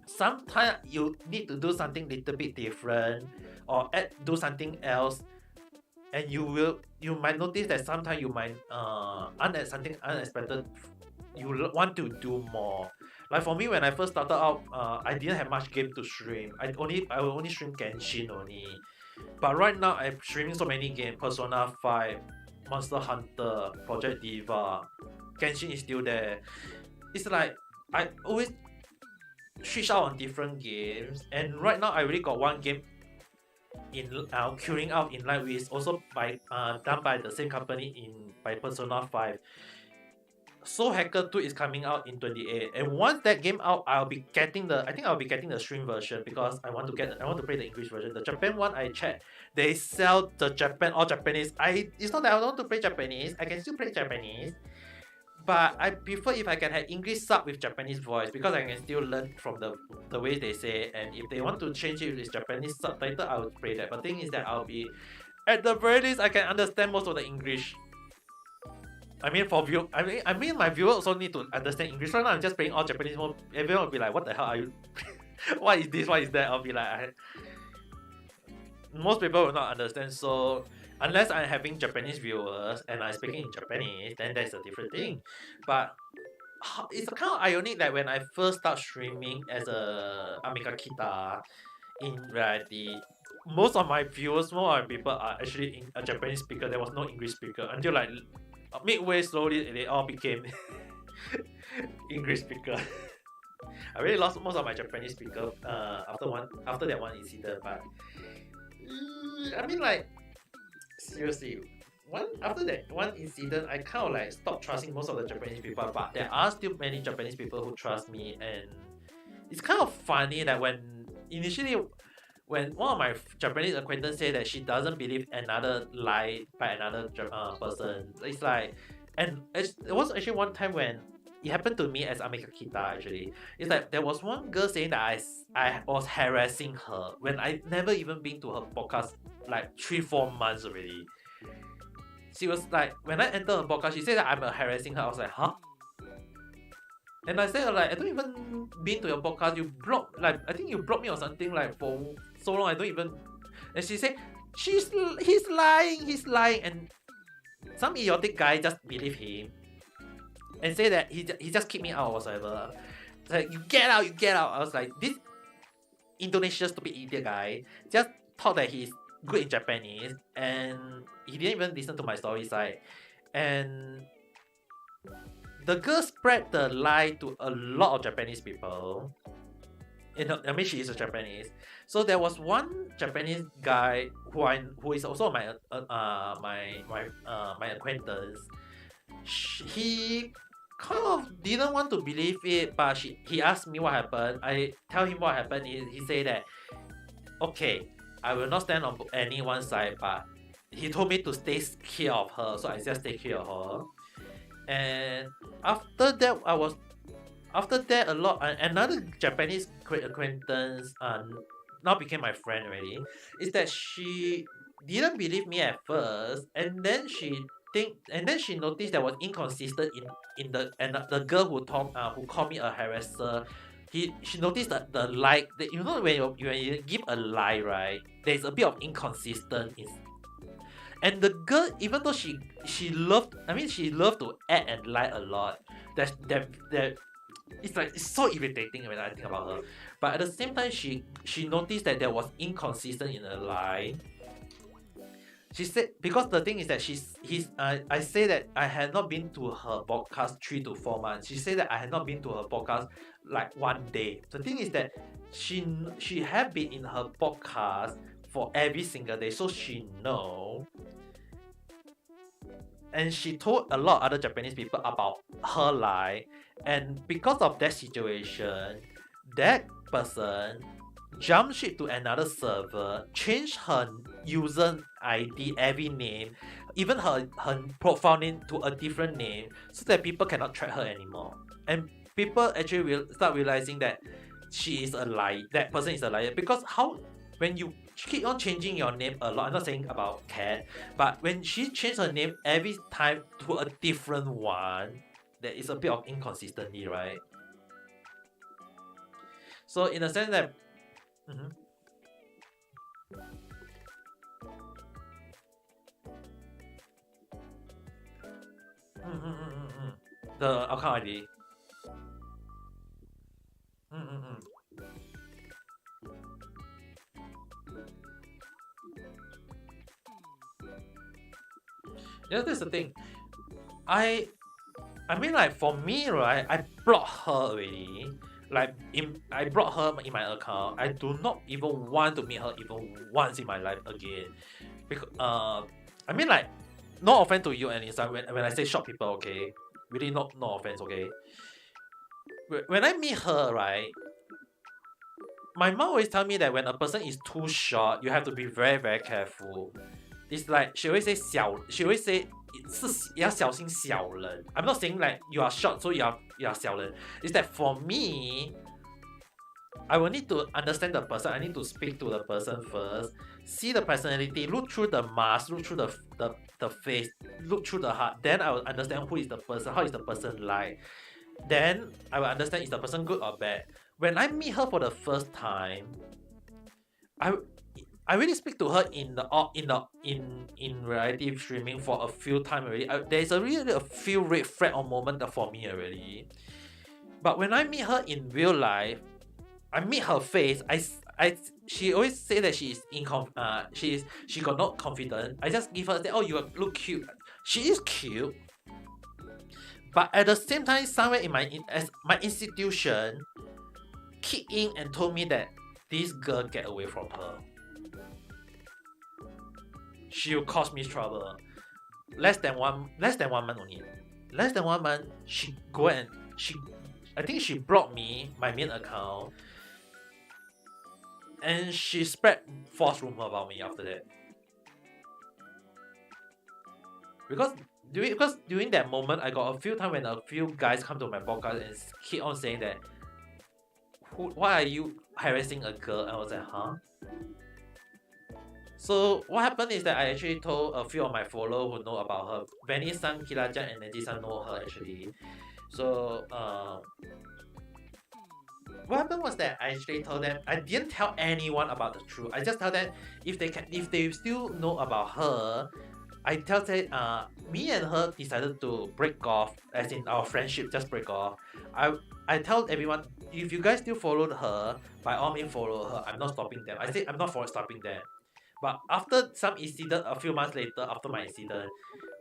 sometimes you need to do something little bit different or do something else, and you might notice that sometimes you might something unexpected, you want to do more. Like for me, when I first started out, I didn't have much game to stream. I will only stream Genshin only. But right now, I'm streaming so many games: Persona 5, Monster Hunter, Project Diva. Genshin is still there. It's like I always switch out on different games, and right now I already got one game in queuing out in line, which is also by done by the same company in by Persona 5. Soul Hacker 2 is coming out in 28, and once that game out, I think I'll be getting the stream version because I want to play the English version. The Japan one I checked, they sell the Japan all Japanese. It's not that I don't want to play Japanese, I can still play Japanese. But I prefer if I can have English sub with Japanese voice because I can still learn from the way they say. And if they want to change it with Japanese subtitle, I would play that. But thing is that I'll be, at the very least, I can understand most of the English. I mean, my viewers also need to understand English. Right now, I'm just playing all Japanese mode. Everyone will be like, "What the hell are you? What is this? What is that?" I'll be like, most people will not understand. So unless I'm having Japanese viewers and I'm speaking in Japanese, then that's a different thing. But it's kind of ironic that when I first start streaming as a Amiga Kita in reality, most of my viewers, more of people are actually in a Japanese speaker. There was no English speaker until like midway slowly they all became English speaker. I really lost most of my Japanese speaker after that one incident, but I mean like seriously, after that one incident, I kind of like stopped trusting most of the Japanese people, but there are still many Japanese people who trust me, and it's kind of funny that when one of my Japanese acquaintance said that she doesn't believe another lie by another person, it's like, and it was actually one time when it happened to me as Amika Kita actually. It's like there was one girl saying that I was harassing her when I never even been to her podcast like 3-4 months already. She was like, when I entered her podcast, she said that I'm harassing her. I was like, huh? And I said like, I don't even been to your podcast. You blocked, like, I think you blocked me or something like for so long. I don't even. And she said, he's lying, and some idiotic guy just believe him and say that he just kicked me out or whatsoever. It's like, you get out. I was like, this Indonesian stupid idiot guy just thought that he's good in Japanese, and he didn't even listen to my story side. And the girl spread the lie to a lot of Japanese people. I mean, she is a Japanese. So there was one Japanese guy who is also my acquaintance. He kind of didn't want to believe it, but he asked me what happened. I tell him what happened. He said that, okay, I will not stand on anyone's side, but he told me to stay clear of her, so I just stay clear of her. And after that, another Japanese acquaintance now became my friend already. Is that she didn't believe me at first, and then she noticed that was inconsistent in the girl who called me a harasser. She noticed that the lie, that you know, when you give a lie, right, there's a bit of inconsistent in. And the girl, even though she loved to act and lie a lot, that it's like, it's so irritating when I think about her. But at the same time, she noticed that there was inconsistent in her lie. She said, because the thing is that I say that I had not been to her podcast 3 to 4 months. She said that I had not been to her podcast like one day. The thing is that she had been in her podcast for every single day, so she know. And she told a lot of other Japanese people about her lie, and because of that situation, that person jumped ship to another server, changed her user ID, every name, even her profile name to a different name, so that people cannot track her anymore. And people actually will start realizing that she is a liar. That person is a liar, because when you keep on changing your name a lot, I'm not saying about Cat, but when she changed her name every time to a different one, there is a bit of inconsistency, right? So in a sense that, mm-hmm. The account ID. Yeah, that's the thing. I I mean, like for me, right? I blocked her already. I blocked her in my account. I do not even want to meet her even once in my life again. Because I mean, like, no offense to you and Lisa. When I say short people, okay, really no offense, okay. When I meet her, right, my mom always tell me that when a person is too short, you have to be very careful. It's like she always say 小, she always say 是要小心小人. I'm not saying like you are short, so you are 小人. It's that for me, I will need to understand the person. I need to speak to the person first, see the personality, look through the mask, look through the face, look through the heart. Then I will understand who is the person, how is the person like. Then I will understand is the person good or bad. When I meet her for the first time, I I really speak to her in reality streaming for a few time already. There's a really a few red flag or moment for me already. But when I meet her in real life, I meet her face. She always say that she got not confident. I just give her say, oh, you look cute. She is cute, but at the same time, somewhere in as my institution kicked in and told me that this girl get away from her. She'll cause me trouble. Less than 1 month only. Less than 1 month, she go and I think she blocked me, my main account, and she spread false rumor about me after that. Because during that moment, I got a few times when a few guys come to my podcast and keep on saying that, why are you harassing a girl? And I was like, huh? So what happened is that I actually told a few of my followers who know about her. Benny-san, Kira-chan, and Neji-san know her actually. So what happened was that I actually told them I didn't tell anyone about the truth. I just tell them if they still know about her, I tell them me and her decided to break off, as in our friendship just break off. I tell everyone if you guys still follow her, by all means follow her. I'm not stopping them. I say I'm not for stopping them. But after some incident, a few months later, after my incident,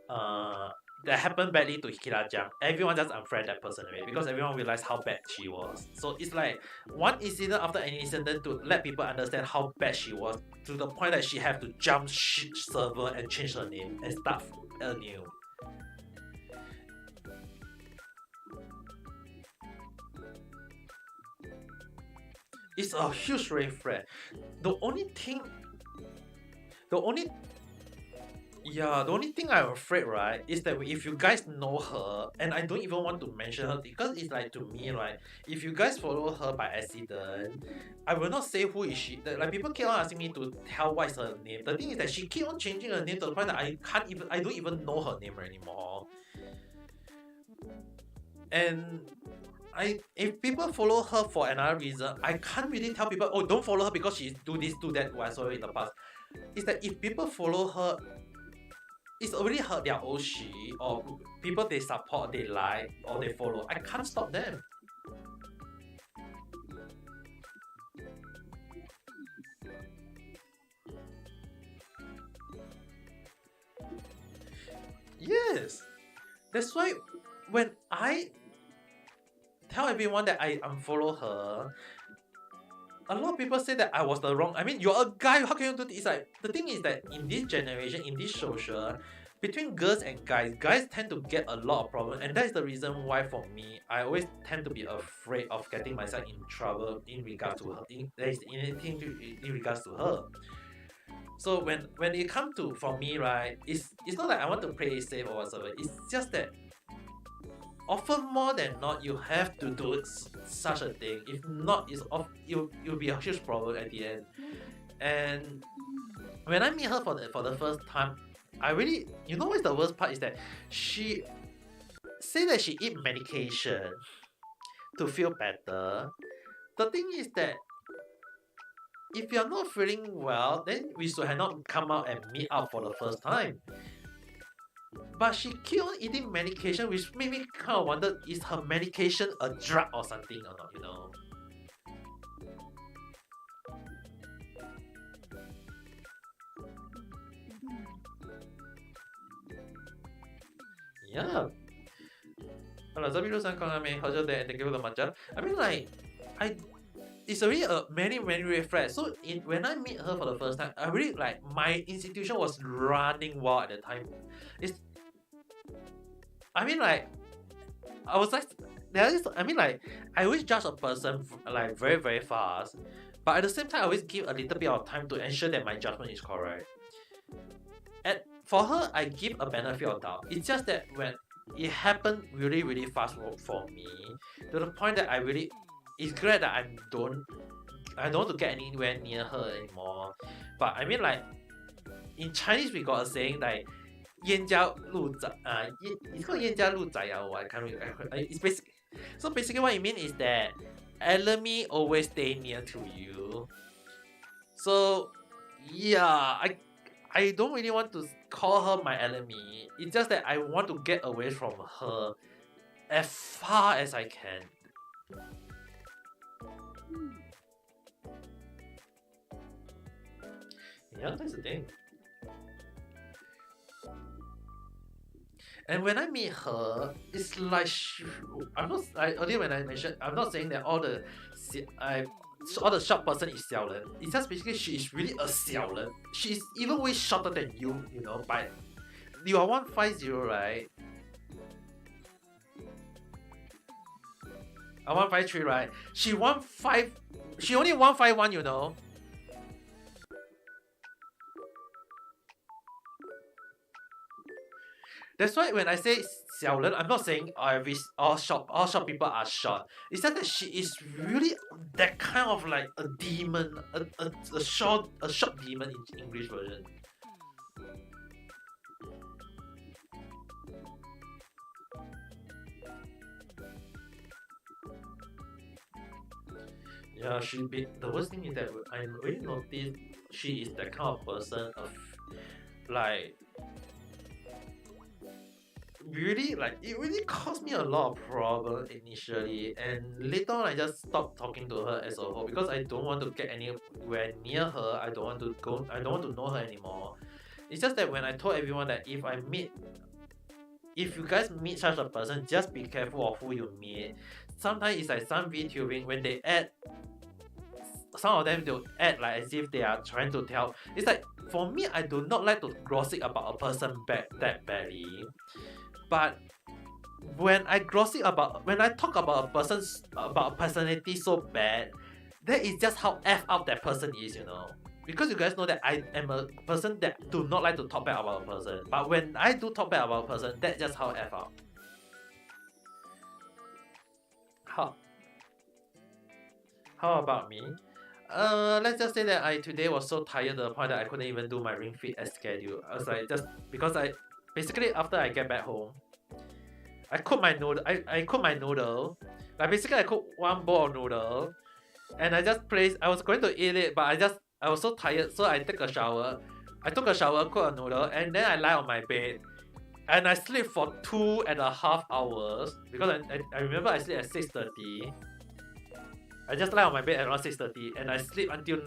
uh, that happened badly to Hikira-chan, everyone just unfriend that person away because everyone realized how bad she was. So it's like one incident after an incident to let people understand how bad she was, to the point that she have to jump server and change her name and start anew. It's a huge red flag. The only thing, the only Yeah, the only thing I'm afraid, right, is that if you guys know her, and I don't even want to mention her because it's like to me, right, if you guys follow her by accident, I will not say who is she. Like people keep on asking me to tell what is her name. The thing is that she keep on changing her name to the point that I don't even know her name anymore. And if people follow her for another reason, I can't really tell people, oh, don't follow her because she do this, do that, whatsoever in the past. Is that if people follow her, it's already hurt their own shit, or people they support, they like, or they follow. I can't stop them. Yes. That's why when I tell everyone that I unfollow her, a lot of people say that I was the wrong. I mean, you're a guy. How can you do this? It's like the thing is that in this generation, in this social, between girls and guys tend to get a lot of problems, and that's the reason why for me, I always tend to be afraid of getting myself in trouble in regards to her. There is anything in regards to her. So when it comes to for me, right, it's not like I want to play it safe or whatsoever. It's just that often more than not, you have to do such a thing. If not, it'll be a huge problem at the end. And when I meet her for the first time, I really, you know what's the worst part is that she say that she eat medication to feel better. The thing is that if you're not feeling well, then we should have not come out and meet up for the first time. But she keep on eating medication, which made me kind of wonder, is her medication a drug or something or not, you know? Yeah. Hello, Zabiru-san, konami, how's day? Thank you very much. I mean, like, I it's already a many red flags. So when I meet her for the first time, I really like my institution was running wild at the time. It's I mean like I was like there is I mean like I always judge a person like very fast, but at the same time I always give a little bit of time to ensure that my judgment is correct. And for her, I give a benefit of doubt. It's just that when it happened really fast for me, to the point that it's great that I don't want to get anywhere near her anymore. But I mean like in Chinese we got a saying like 燕家路窄 it's called 燕家路窄 or what? I can't remember. It's basically what it means is that enemy always stay near to you. So yeah, I don't really want to call her my enemy. It's just that I want to get away from her as far as I can. Yeah, that's the thing. And when I meet her, it's like I'm not. Earlier when I mentioned, I'm not saying that all the short person is 小人. It's just basically she is really a 小人. She's even way shorter than you. You know, but you are 150, right? I'm 153, right? She only 151. You know. That's why when I say 小人, I'm not saying all short people are short. It's just that she is really that kind of like a demon, a short demon in English version. Yeah, the worst thing is that I really noticed she is that kind of person of like really like it really caused me a lot of problem initially, and later on I just stopped talking to her as a whole because I don't want to get anywhere near her. I don't want to know her anymore. It's just that when I told everyone that if you guys meet such a person, just be careful of who you meet. Sometimes it's like some VTubing when they add some of them they'll act like as if they are trying to tell. It's like for me, I do not like to gossip about a person that badly. But when I talk about a personality so bad, that is just how f up that person is, you know. Because you guys know that I am a person that do not like to talk bad about a person. But when I do talk bad about a person, that's just how f up. How about me? Let's just say that I today was so tired to the point that I couldn't even do my ring fit as scheduled. I was like just because I basically after I get back home, I cook my noodle. I cook my noodle. Like basically I cook one bowl of noodle, and I was going to eat it, but I was so tired, so I took a shower. I took a shower, cook a noodle, and then I lie on my bed. And I sleep for 2.5 hours because I remember I sleep at 6:30. I just lie on my bed at around 6:30 and I sleep until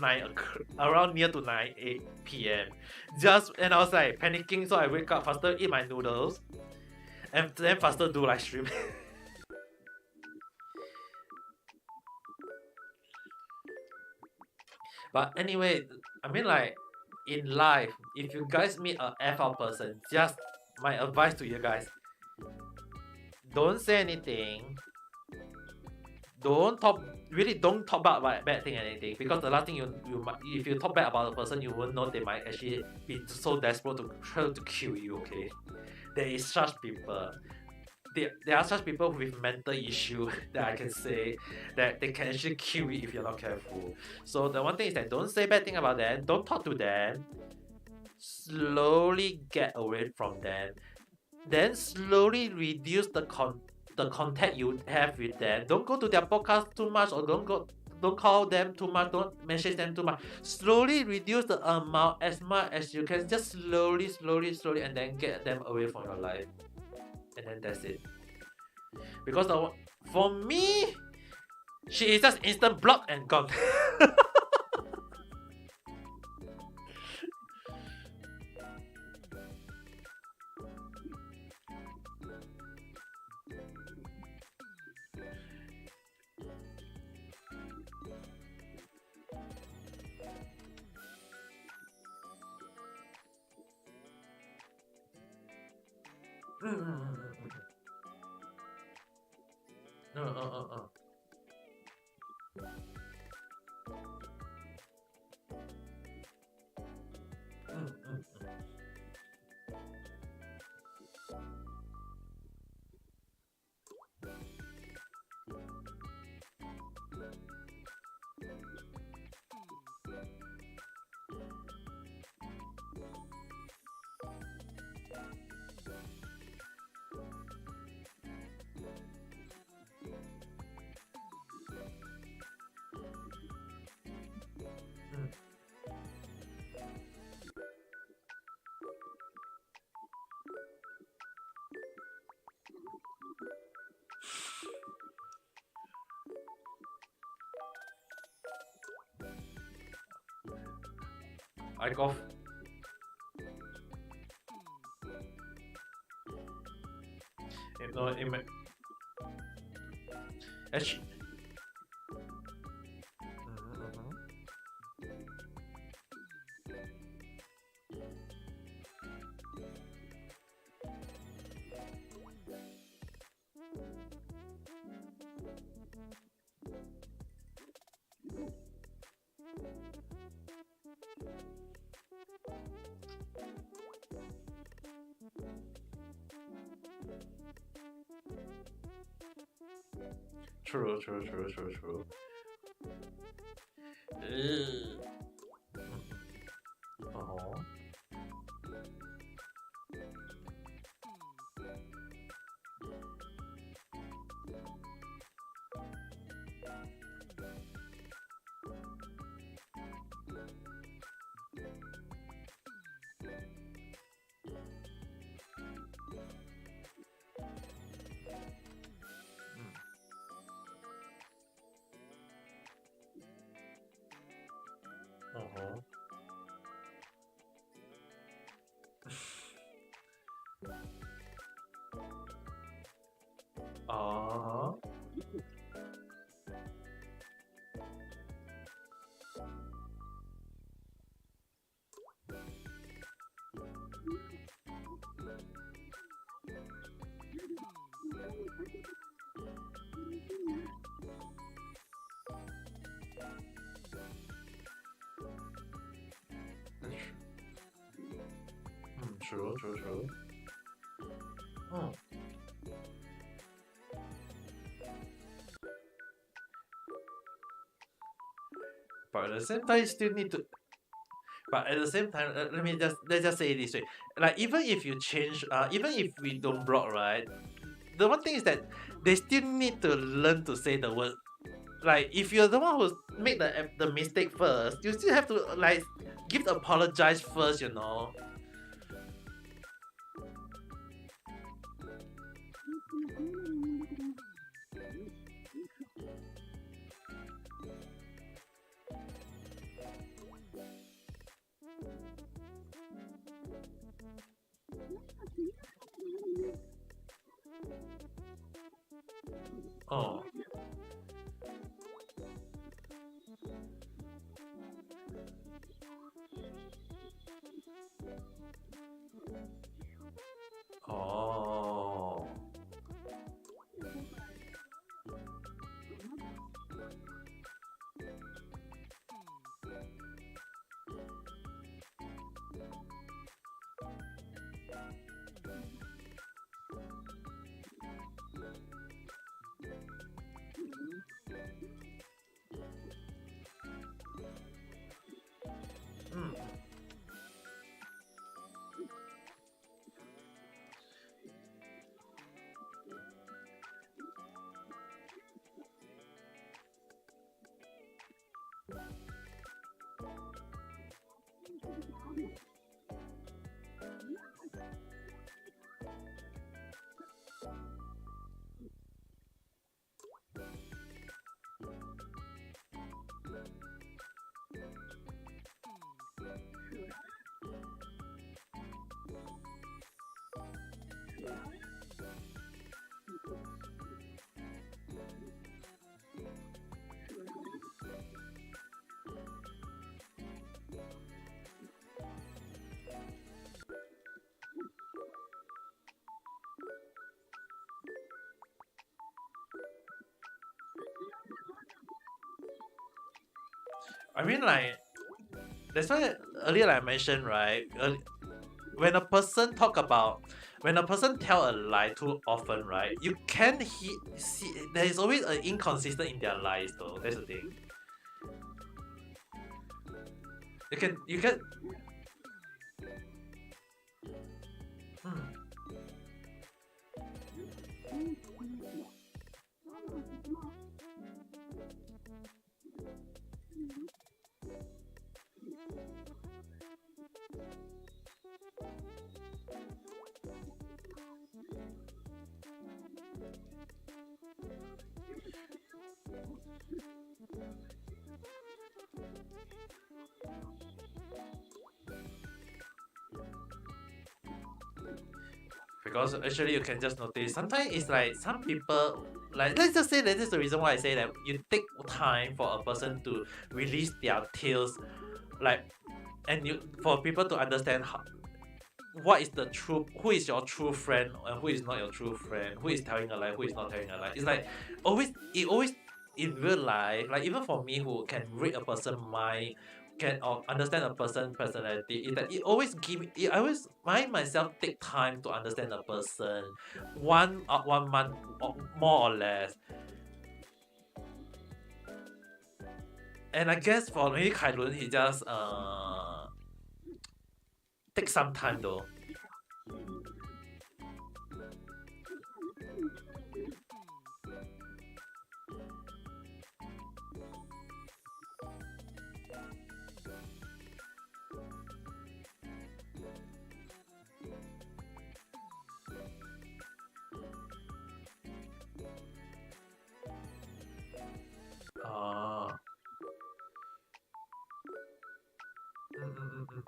around near to 9 p.m. And I was like panicking, so I wake up faster, eat my noodles, and then faster do live stream. But anyway, I mean like in life, if you guys meet a FL person, just my advice to you guys, don't say anything. Don't talk about bad thing or anything, because the last thing you might, if you talk bad about a person, you won't know they might actually be so desperate to try to kill you. Okay, there is such people. There are such people with mental issue that I can say that they can actually kill you if you're not careful. So the one thing is that don't say bad thing about them. Don't talk to them. Slowly get away from them. Then slowly reduce the contact you have with them. Don't go to their podcast too much, or don't call them too much, don't message them too much. Slowly reduce the amount as much as you can. Just slowly, and then get them away from your life. And then that's it. Because for me, she is just instant block and gone. I cough. You know, actually, true, true, true, true, true. Ugh. Uh-huh. Uh-huh. Uh-huh. True, true, true. Hmm. But at the same time, you still need to. But at the same time, let's just say it this way. Like even if you change, even if we don't block, right? The one thing is that they still need to learn to say the word. Like if you're the one who made the mistake first, you still have to like give the apologize first. You know. Oh. Oh. I mean, like, that's why earlier like I mentioned, right? When a person talk about, when a person tell a lie too often, right? You can see there is always an inconsistent in their lies, though. That's the thing. You can. Hmm. Because actually you can just notice sometimes it's like some people, like let's just say that this is the reason why I say that you take time for a person to release their tales, like, and you for people to understand how, what is the true, who is your true friend and who is not your true friend, who is telling a lie, who is not telling a lie. It's like always in real life, like even for me who can read a person mind, can or understand a person personality, is that it always give it, I always mind myself take time to understand a person, 1 month or more or less. And I guess for maybe Kailun, he just take some time though. uh mm, mm, mm,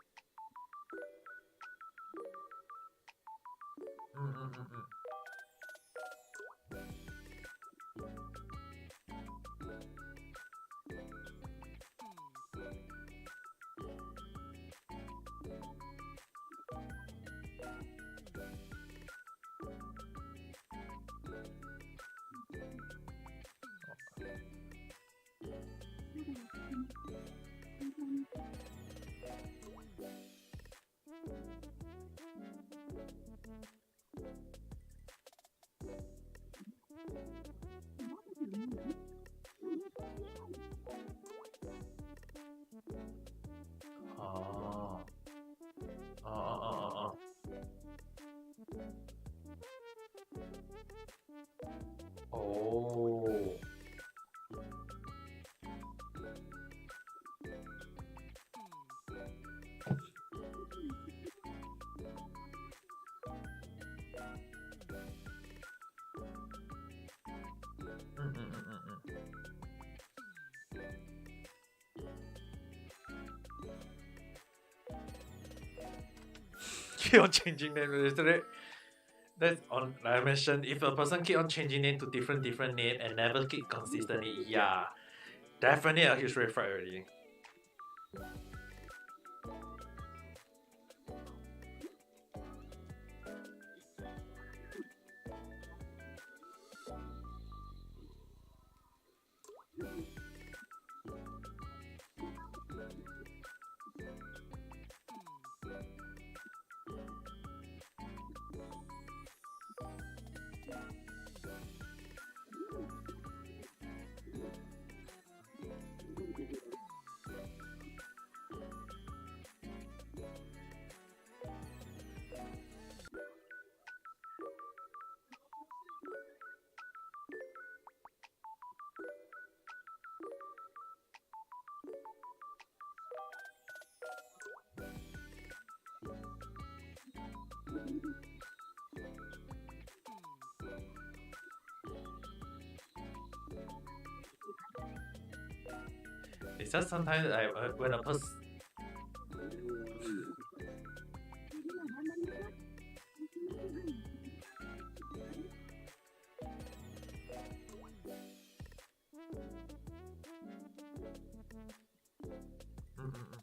mm, mm, mm, mm, mm. Oh. Oh. Oh. Mm, mm, mm, mm, mm. Keep on changing name yesterday. That's on, like I mentioned, if a person keep on changing name to different name and never keep consistently, yeah, definitely a huge red flag already. It's just sometimes I when a person. Mm, mm, mm.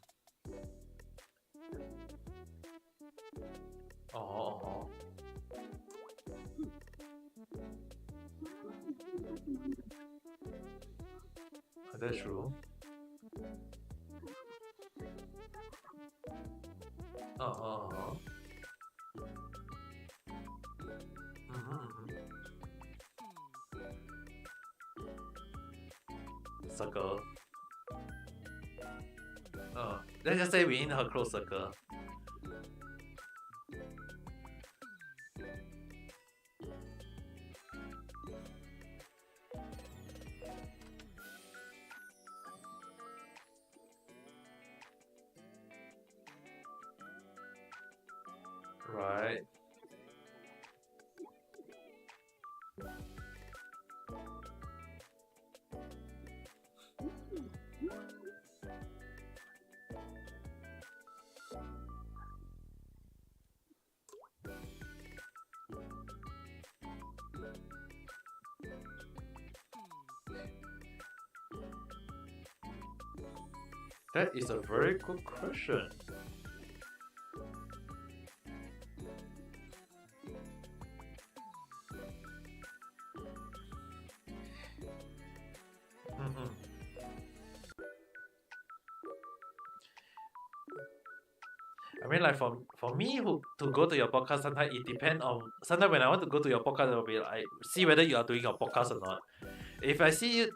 Oh, that's true. Uh-huh. Mm-hmm. Circle. Let's just say we're in her close circle. Right. That is a very good question. Mm-hmm. I mean, like for me to go to your podcast, sometimes it depends on. Sometimes when I want to go to your podcast, I'll be like, see whether you are doing your podcast or not. If I see you,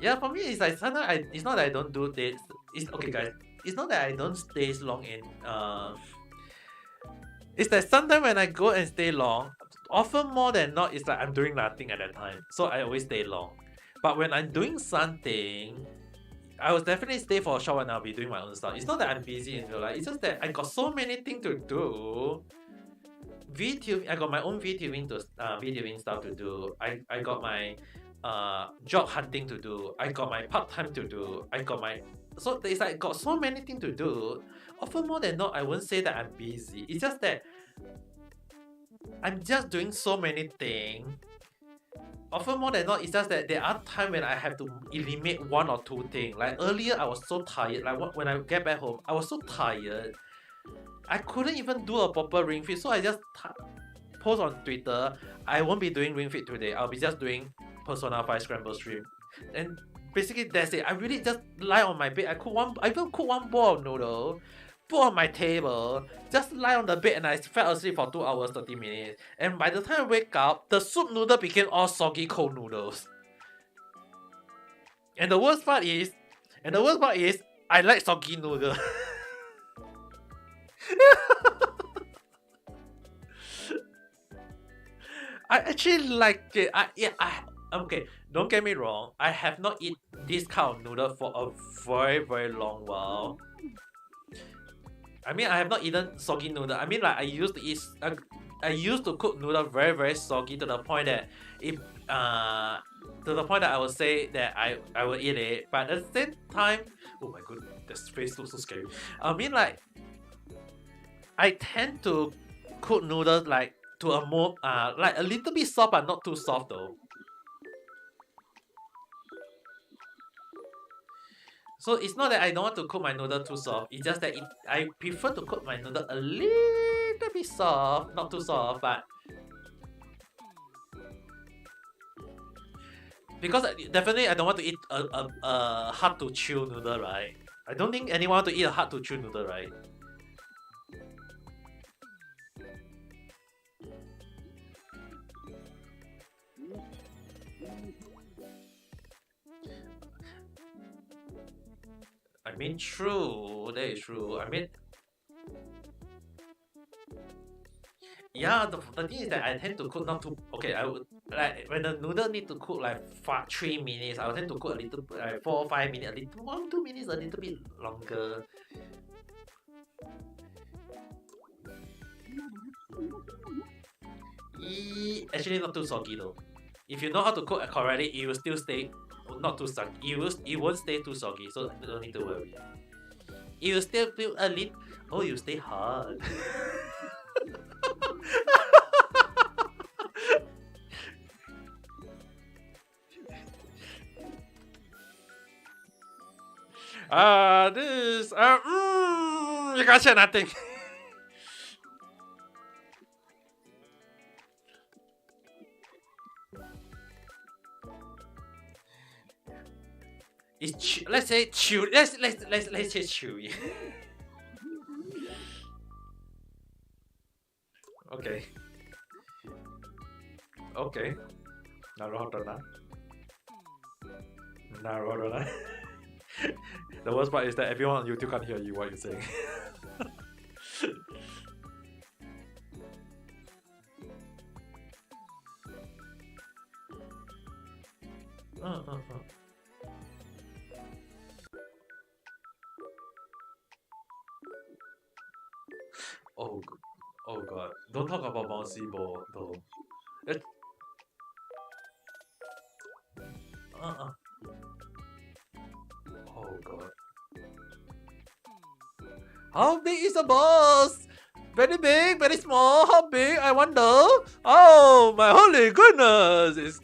yeah, for me it's like sometimes it's not that I don't do this. It's okay, guys. It's not that I don't stay long in. It's that sometimes when I go and stay long, often more than not, it's like I'm doing nothing at that time. So I always stay long. But when I'm doing something, I will definitely stay for a short while and I'll be doing my own stuff. It's not that I'm busy in real life. It's just that I got so many things to do. VTube, I got my own VTubing stuff to do. I got my job hunting to do. I got my part time to do. I got my so it's like got so many things to do. Often more than not, I won't say that I'm busy. It's just that I'm just doing so many things. Often more than not, it's just that there are times when I have to eliminate one or two things. Like earlier, I was so tired. Like when I get back home, I was so tired. I couldn't even do a proper ring fit, so I just post on Twitter. I won't be doing ring fit today. I'll be just doing Persona 5 Scramble stream, and basically that's it. I really just lie on my bed. I even cook one bowl of noodle, put on my table, just lie on the bed, and I fell asleep for 2 hours 30 minutes. And by the time I wake up, the soup noodle became all soggy cold noodles. And the worst part is, I like soggy noodle. I actually like it. Okay. Don't get me wrong. I have not eaten this kind of noodle for a very very long while. I mean, I have not eaten soggy noodle. I mean, like I used to eat. I used to cook noodle very very soggy to the point that I would say that I will eat it. But at the same time, oh my god, this face looks so scary. I mean, like I tend to cook noodles like to a more like a little bit soft but not too soft though. So it's not that I don't want to cook my noodle too soft. It's just that I prefer to cook my noodle a little bit soft, not too soft, but because definitely I don't want to eat a hard to chew noodle, right? I don't think anyone want to eat a hard to chew noodle, right? I mean, true. That is true. I mean, yeah. The thing is that I tend to cook not too. Okay, I would like when the noodle need to cook like 3 minutes. I will tend to cook a little like 4 or 5 minutes, a little 1 2 minutes, a little bit longer. Actually, not too soggy though. If you know how to cook correctly, it will still stay not too soggy. It won't stay too soggy, so you don't need to worry. It will still feel a little. Oh, you stay hard. You can't say nothing. Let's say chew. Let's say chewy. Naruhodo na. Naruhodo na. The worst part is that everyone on YouTube can't hear you what you're saying. Oh, oh god. Don't talk about bouncy ball though. It, uh. Oh god. How big is the boss? Very big, very small. How big? I wonder. Oh my holy goodness! It's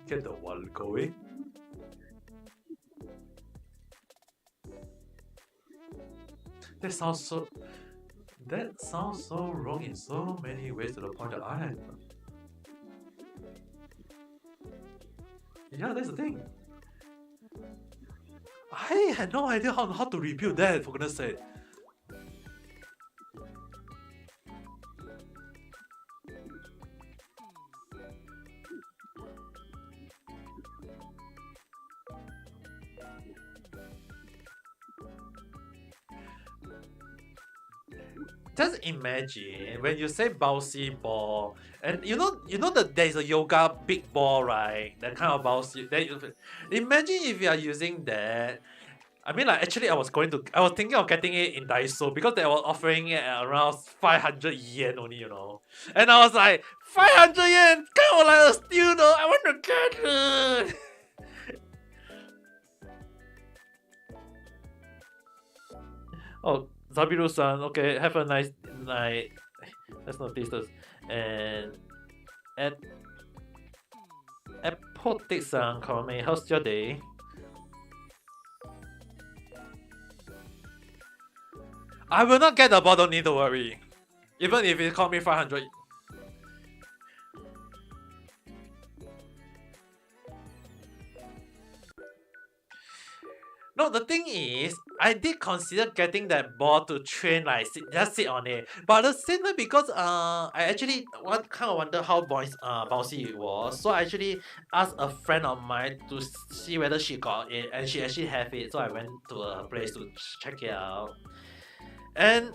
get the wall going. That sounds so wrong in so many ways to the point that I had. Yeah, that's the thing. I had no idea how to rebuild that, for goodness sake. Just imagine when you say bouncy ball, and you know that there's a yoga big ball, right? That kind of bouncy. Imagine if you are using that. I mean, like actually, I was thinking of getting it in Daiso because they were offering it at around 500 yen only, you know. And I was like, 500 yen, kind of like a steal, though. I want to get it. Oh, Zabiru-san, okay, have a nice night. Let's notice this. And at Apotic-san, call me. How's your day? I will not get the ball, don't need to worry. Even if it cost me 500. No, the thing is, I did consider getting that ball to train, like just sit on it. But at the same time, because I actually kind of wonder how bouncy it was. So I actually asked a friend of mine to see whether she got it, and she actually have it. So I went to her place to check it out. And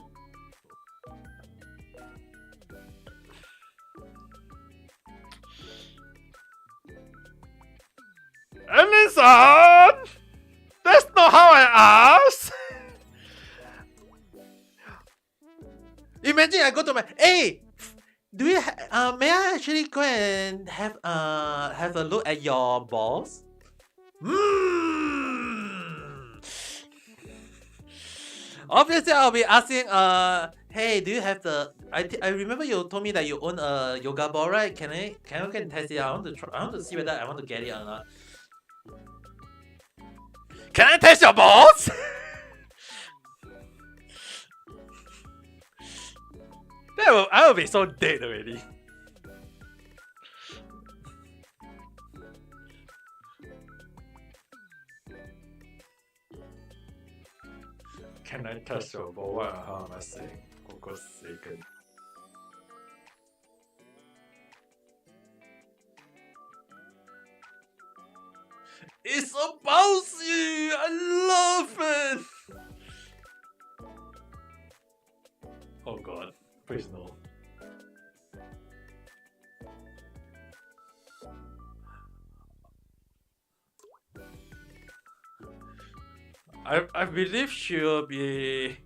Ellison! That's not how I asked! Imagine I go to my hey, do you may I actually go and have a look at your balls? Obviously, I'll be asking hey, do you have the I remember you told me that you own a yoga ball, right? Can I go and test it out? I want to see whether I want to get it or not. Can I test your balls? I will be so dead already. Can I touch your ball? How am I saying? For God's sake. It's so bouncy! I love it! Oh god, please no. I believe she will be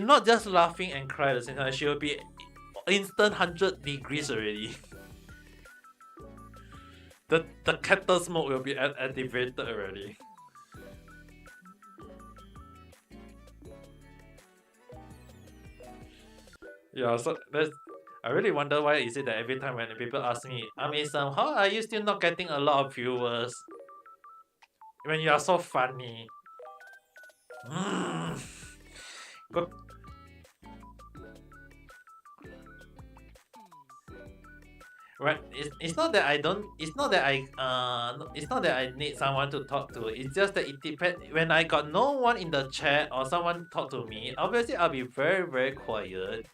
not just laughing and cry at the same time, she will be instant 100 degrees already. The cactus smoke will be activated already. Yeah, so I really wonder why is it that every time when people ask me, Ami-san, how are you still not getting a lot of viewers? When you are so funny. Go. Right, it's not that I don't. It's not that it's not that I need someone to talk to. It's just that it depends. When I got no one in the chat or someone talk to me, obviously I'll be very quiet.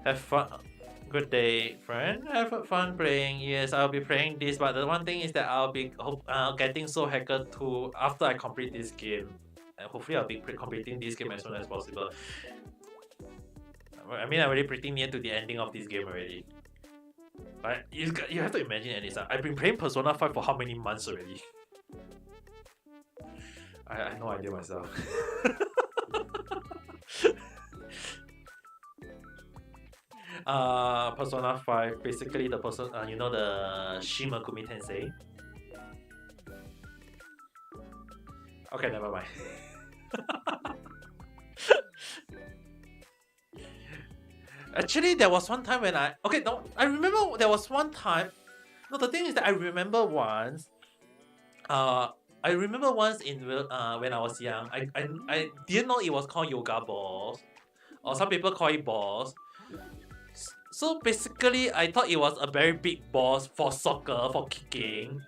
Have fun. Good day, friend. Have fun playing. Yes, I'll be playing this. But the one thing is that I'll be getting so hacker too after I complete this game. And hopefully I'll be completing this game as soon as possible. I mean, I'm already pretty near to the ending of this game already. But you have to imagine, Anissa, I've been playing Persona 5 for how many months already? I have no idea myself. Persona 5, basically the person, you know, the Shin Megami Tensei. Okay, never mind. Actually, there was one time when I remember there was one time. No, the thing is that I remember once. I remember once when I was young. I didn't know it was called yoga balls, or some people call it balls. So basically, I thought it was a very big ball for soccer, for kicking.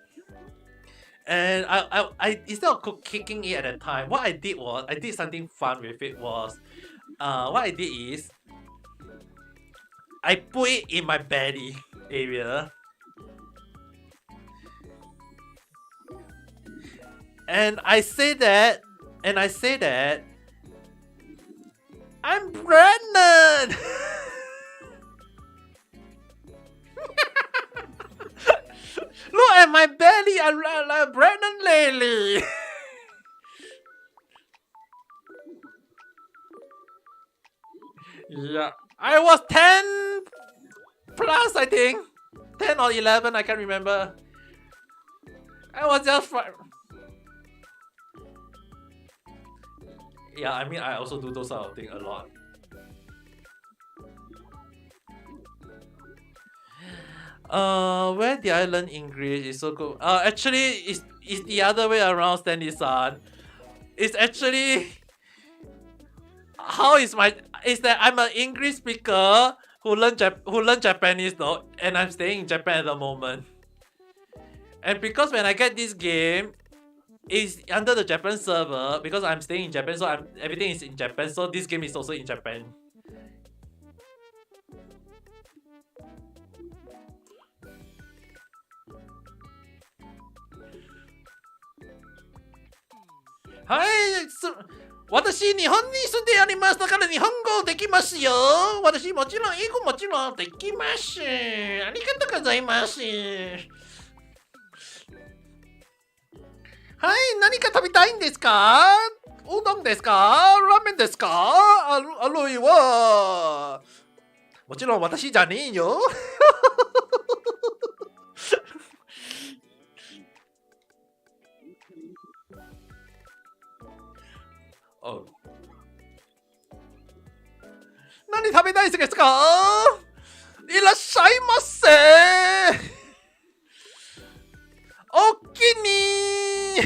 And I instead of kicking it at that time, what I did was I did something fun with it. Was what I did is I put it in my belly area. And I say that I'm pregnant. Look at my belly, I'm like a pregnant lady. Yeah, I was 10 plus, I think. 10 or 11, I can't remember. I was just yeah, I mean, I also do those sort of things a lot. Where did I learn English? It's so good. Actually, it's the other way around, Stanley-san. It's actually is that I'm an English speaker who learn Japanese though, and I'm staying in Japan at the moment. And because when I get this game, it's under the Japan server because I'm staying in Japan, so everything is in Japan. So this game is also in Japan. Hi, 私、日本に住んであります。だから日本語できますよ。私、もちろん、英語もちろんできます。ありがとうございます。はい、何か食べたいんですか？うどんですか？ラーメンですか？あるいは、もちろん私じゃねえよ。Oh. 何食べたいですか？いらっしゃいませ。おっきに。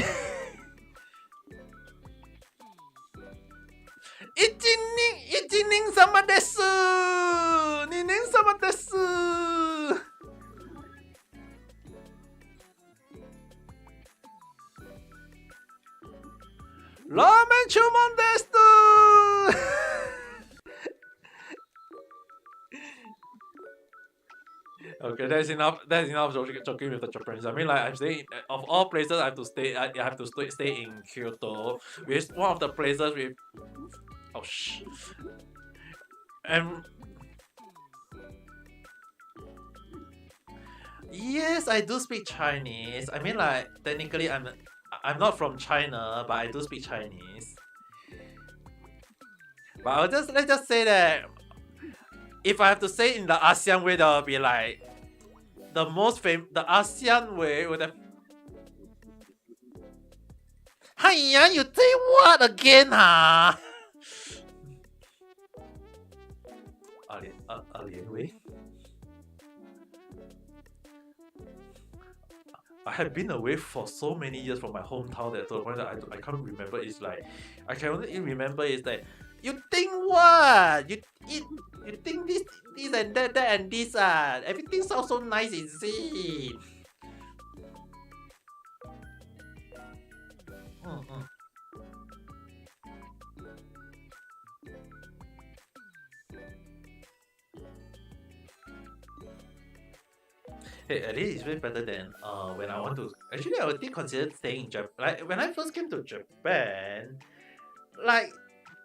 一人様です。二人様です。ラーメン注文です。Okay, that's enough. That's enough joking with the Japanese. I mean, like I'm staying of all places, I have to stay. I have to stay in Kyoto, which is one of the places with. Oh shh. And yes, I do speak Chinese. I mean, like technically, I'm not from China, but I do speak Chinese. But let's just say that if I have to say in the ASEAN way, that would be like the ASEAN way would have. Hiya, you say what again, huh? Alien way? I have been away for so many years from my hometown that to the point that I can't remember. It's like I can only remember is that You think what? You think this and that and this everything sounds so nice, is it? Mm-mm. Hey, at least it's way better than when I want to. Actually, I would think consider staying in Japan. Like when I first came to Japan, like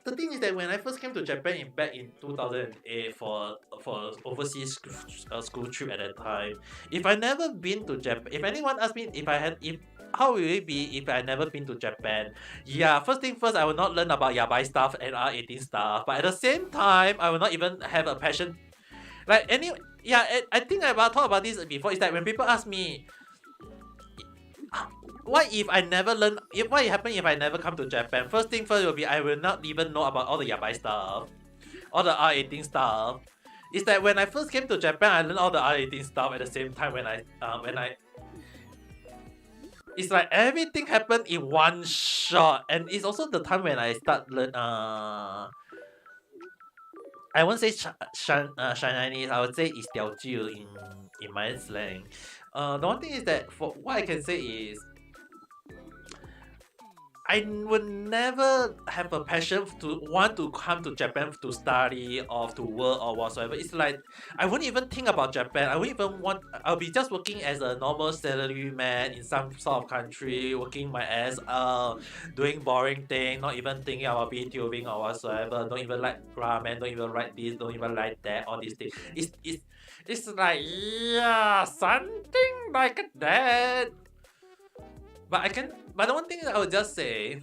the thing is that when I first came to Japan back in 2008 for overseas school trip at that time, if I never been to Japan, if anyone asked me if how will it be if I never been to Japan? Yeah, first thing first, I will not learn about yabai stuff and R18 stuff. But at the same time, I will not even have a passion. Like yeah, I think I've talked about this before. Is that when people ask me, what if I never learn? What happen if I never come to Japan? First thing first will be I will not even know about all the yabai stuff, all the R18 stuff. Is that when I first came to Japan, I learned all the R18 stuff at the same time when I. It's like everything happened in one shot, and it's also the time when I start learn. I won't say Chinese. I would say it's 屌舅 in my slang. The one thing is that for what I can say is I would never have a passion to want to come to Japan to study or to work or whatsoever. It's like I wouldn't even think about Japan. I wouldn't even want. I'll be just working as a normal salary man in some sort of country, working my ass out, doing boring thing, not even thinking about BTubing or whatsoever. Don't even like ramen. Don't even like this. Don't even like that. All these things. It's like yeah, something like that. But the one thing that I would just say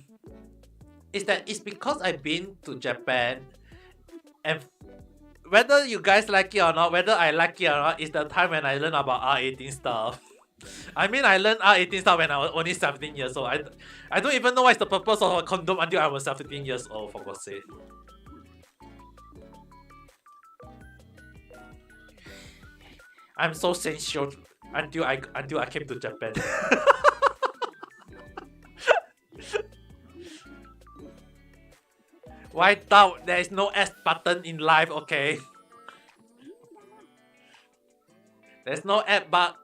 is that it's because I've been to Japan, and whether you guys like it or not, whether I like it or not, is the time when I learn about R18 stuff. I mean, I learned R18 stuff when I was only 17 years old. I don't even know what's the purpose of a condom until I was 17 years old, for God's sake. I'm so sensual until I came to Japan. White out, there is no S button in life, okay? There's no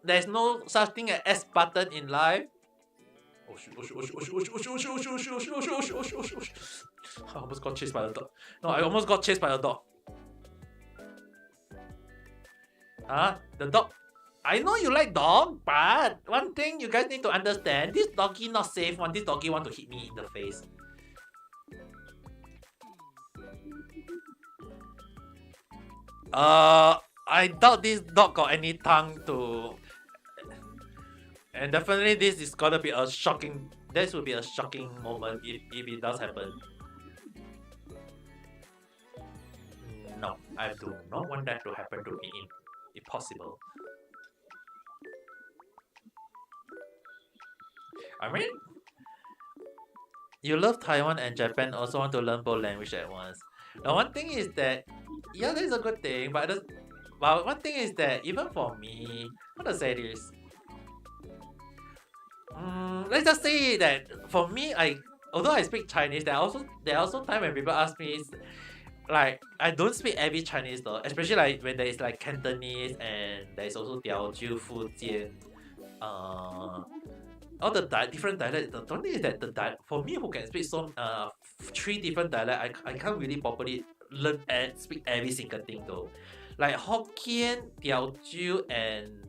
there's no such thing as S button in life. Oh shoot, oh shoot, oh shoot, oh shoot, oh shoot, oh shoot, oh shoot, oh shoot, oh shoot, oh shoot, oh shoot, oh shoot, oh shoot. I almost got chased by a dog. No, I almost got chased by a dog. The dog. I know you like dog, but one thing you guys need to understand, this doggy not safe one. This doggy want to hit me in the face. I doubt this dog got any tongue to. And definitely this is gonna be a shocking. This will be a shocking moment if it does happen. No, I do not want that to happen to me if possible. I mean, you love Taiwan and Japan, also want to learn both language at once. The one thing is that, yeah, that is a good thing, but one thing is that even for me, how to say this? Let's just say that for me, although I speak Chinese, there are also times when people ask me, like I don't speak every Chinese though, especially like when there is like Cantonese and there is also Teochew, Fujian, all the different dialects. The only thing is that for me who can speak so 3 different dialects, I can't really properly learn and speak every single thing though. Like Hokkien, Teochew, and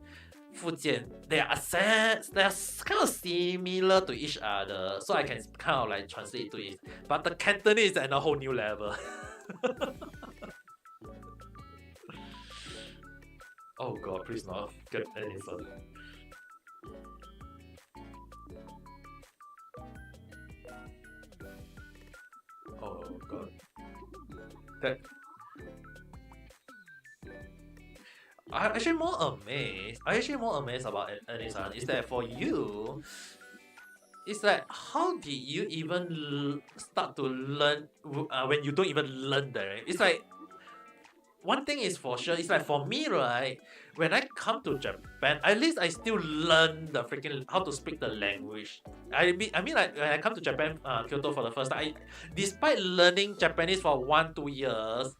Fujian, they are kind of similar to each other, so I can kind of like translate to it. But the Cantonese is at a whole new level. Oh god, please not get any further. Oh god. That I'm actually more amazed. I'm actually more amazed about Anisan is that for you, it's like how did you even start to learn when you don't even learn that? Right? It's like one thing is for sure, it's like for me, right? When I come to Japan, at least I still learn the freaking how to speak the language. I mean, like when I come to Japan, Kyoto for the first time, despite learning Japanese for 1-2 years,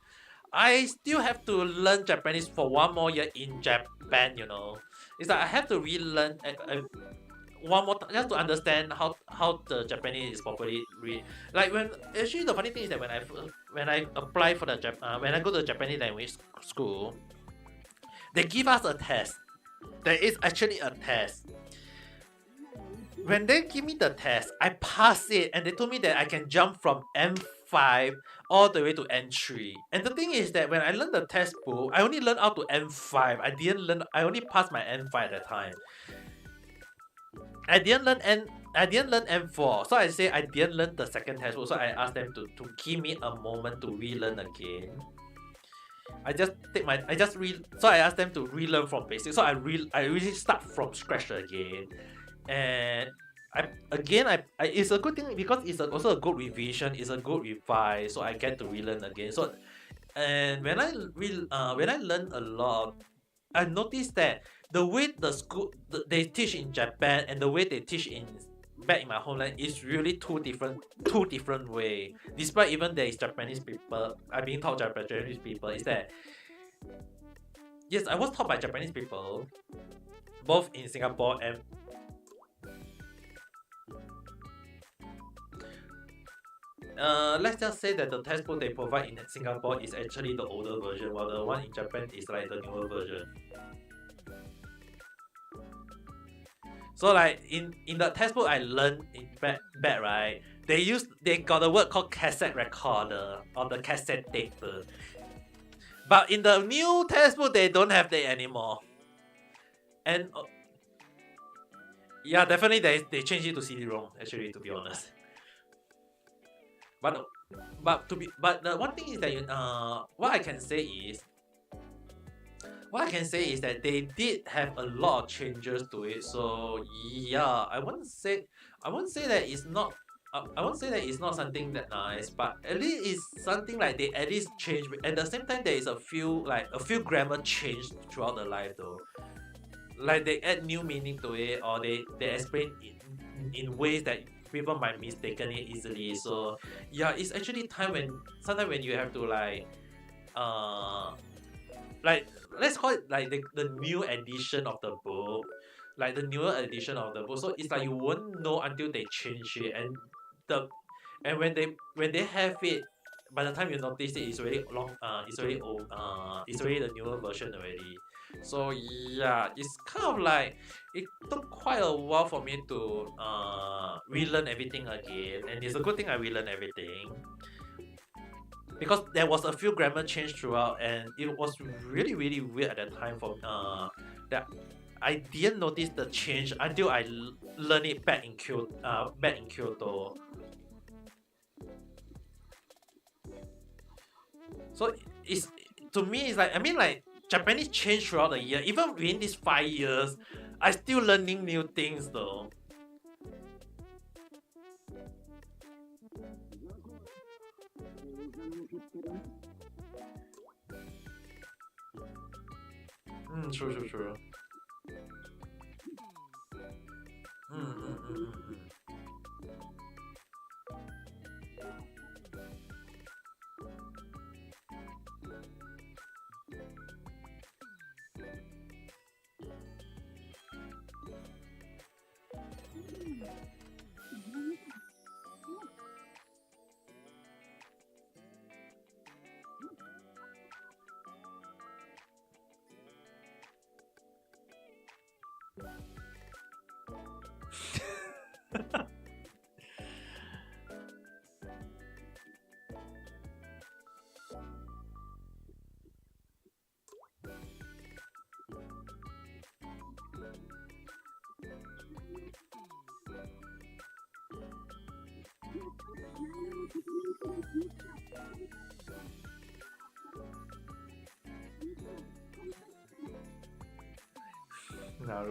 I still have to learn Japanese for one more year in Japan. It's like I have to relearn one more time just to understand how the Japanese is properly like when actually the funny thing is that when I apply for the when I go to the Japanese language school, they give us a test. There is actually a test. When they give me the test, I pass it, and they told me that I can jump from M5 all the way to N3. And the thing is that when I learned the test book, I only learned out to M5. I only passed my M5 at that time. I didn't learn M4. So I say I didn't learn the second test book. So I asked them to give me a moment to relearn again. So I asked them to relearn from basics. So I really start from scratch again. And it's a good thing because it's also a good revision, it's a good revise, so I get to relearn again. So and when I learn a lot, I noticed that the way they teach in Japan and the way they teach back in my homeland is really two different way. Despite even there is Japanese people, I'm being taught by Japanese people, is that yes, I was taught by Japanese people, both in Singapore and let's just say that the textbook they provide in Singapore is actually the older version, while the one in Japan is like the newer version. So like in the textbook I learned in back right, they got a word called cassette recorder or the cassette taper. But in the new textbook they don't have that anymore. And yeah, definitely they changed it to CD-ROM actually, to be honest. But the one thing is that what I can say is that they did have a lot of changes to it. So yeah, I won't say that it's not. I won't say that it's not something that nice, but at least it's something like they at least change. At the same time, there is a few grammar change throughout the life though. Like they add new meaning to it, or they explain it in ways that people might mistaken it easily. So yeah, it's actually sometimes when you have to like let's call it like the new edition of the book, like the newer edition of the book. So it's like you won't know until they change it, and when they have it, by the time you notice it, it's already long. It's already old. It's already the newer version already. So yeah, it's kind of like it took quite a while for me to relearn everything again, and it's a good thing I relearn everything because there was a few grammar change throughout, and it was really weird at that time for that I didn't notice the change until I learned it back in Kyoto. So it's to me it's like I mean like Japanese change throughout the year. Even within these 5 years, I still learning new things though. True. Mm. Na.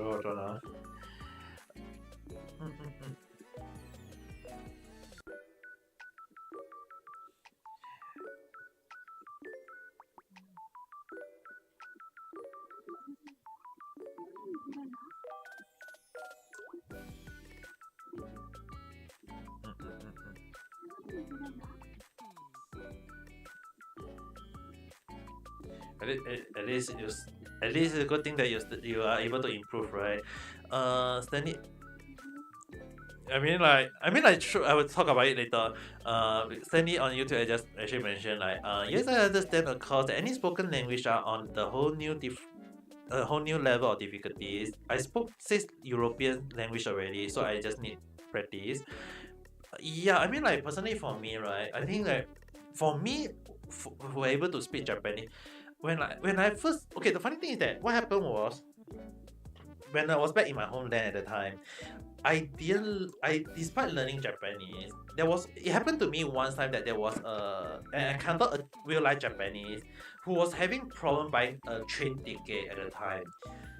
at least at least it's a good thing that you are able to improve, right? Stanley, I will talk about it later. Stanley on YouTube, I just actually mentioned like, yes, I understand, of course, that any spoken language are on the whole new level of difficulties. I spoke 6 European language already, so I just need practice. Yeah, I mean, like personally for me, right? I think that for me, who were able to speak Japanese, when I first, okay, the funny thing is that what happened was when I was back in my homeland at the time, despite learning Japanese, it happened to me one time that there was I encountered a real life Japanese who was having problem buying a train ticket at the time.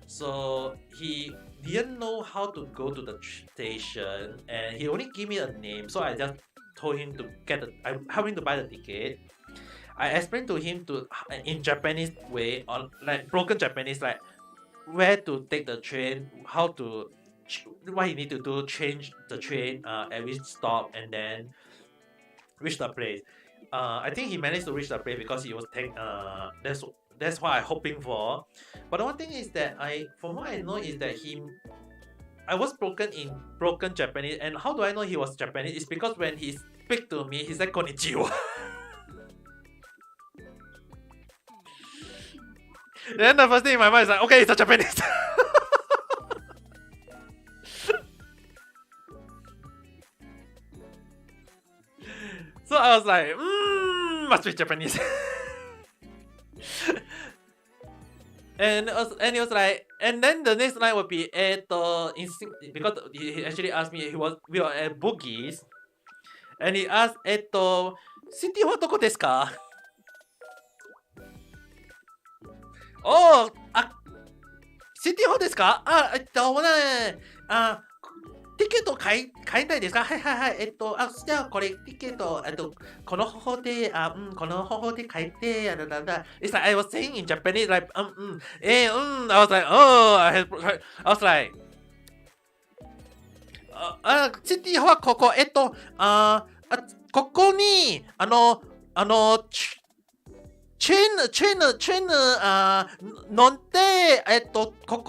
So he didn't know how to go to the station, and he only gave me a name. So I just told him to I helped him to buy the ticket. I explained to him to in Japanese way, on like broken Japanese, like where to take the train, how to what he need to do, change the train at which stop, and then reach the place. I think he managed to reach the place because he was that's what I hoping for. But the one thing is that from what I know is that I was broken Japanese, and how do I know he was Japanese? It's because when he speak to me, he said konnichiwa. Then the first thing in my mind is like, okay, it's a Japanese. So I was like, must be Japanese. And he was like, and then the next line would be because he actually asked me, we were at Boogies, and he asked, city wa doko desu ka? Oh, city wa desu ka? ティケット買いたいですか？はいはいはい。じゃあこれティケット、この方法で、この方法で買えて、It's like I was saying in Japanese, like, I was like, oh, I was like, シティはここ、ここに、チェーン、乗って、こ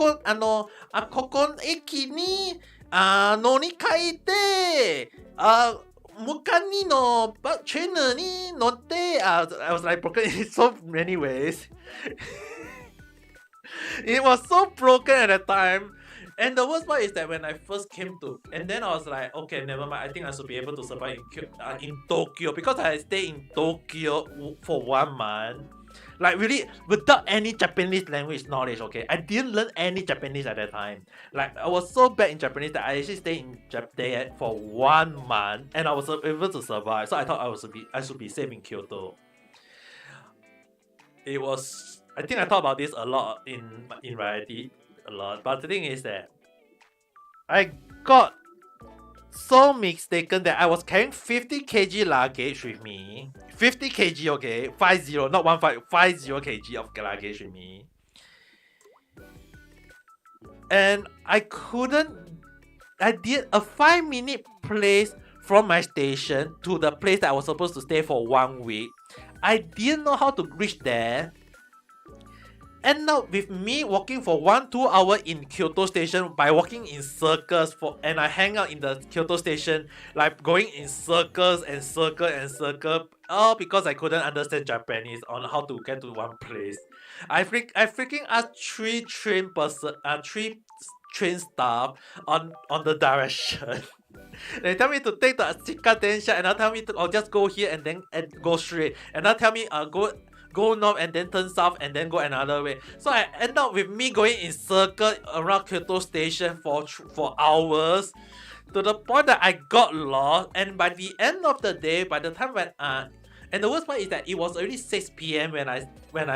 こ駅に、乗り換えて、昔のチェーンに乗って、I was like broken in so many ways. It was so broken at the time. And the worst part is that when I first came to, and then I was like, okay, never mind. I think I should be able to survive in Tokyo, because I stayed in Tokyo for 1 month. Like really, without any Japanese language knowledge, okay? I didn't learn any Japanese at that time. Like, I was so bad in Japanese that I actually stayed in Japan for 1 month, and I was able to survive. So I thought I should be safe in Kyoto. I think I thought about this a lot in reality, a lot. But the thing is that I got so mistaken that I was carrying 50 kg luggage with me. 50 kg, okay? 50, not 15, 50 kg of luggage with me. And I did a 5-minute place from my station to the place that I was supposed to stay for 1 week. I didn't know how to reach there. End up with me walking for 1-2 hours in Kyoto station by walking in circles and I hang out in the Kyoto station, like going in circles and circle, all because I couldn't understand Japanese on how to get to one place. I freaking asked 3 train staff on the direction. They tell me to take the Shikatensha, and they'll tell me to just go here and then go straight, and they'll tell me go north and then turn south and then go another way. So I end up with me going in circle around Kyoto station for hours, to the point that I got lost. And by the end of the day, by the time when and the worst part is that it was already 6 p.m. when I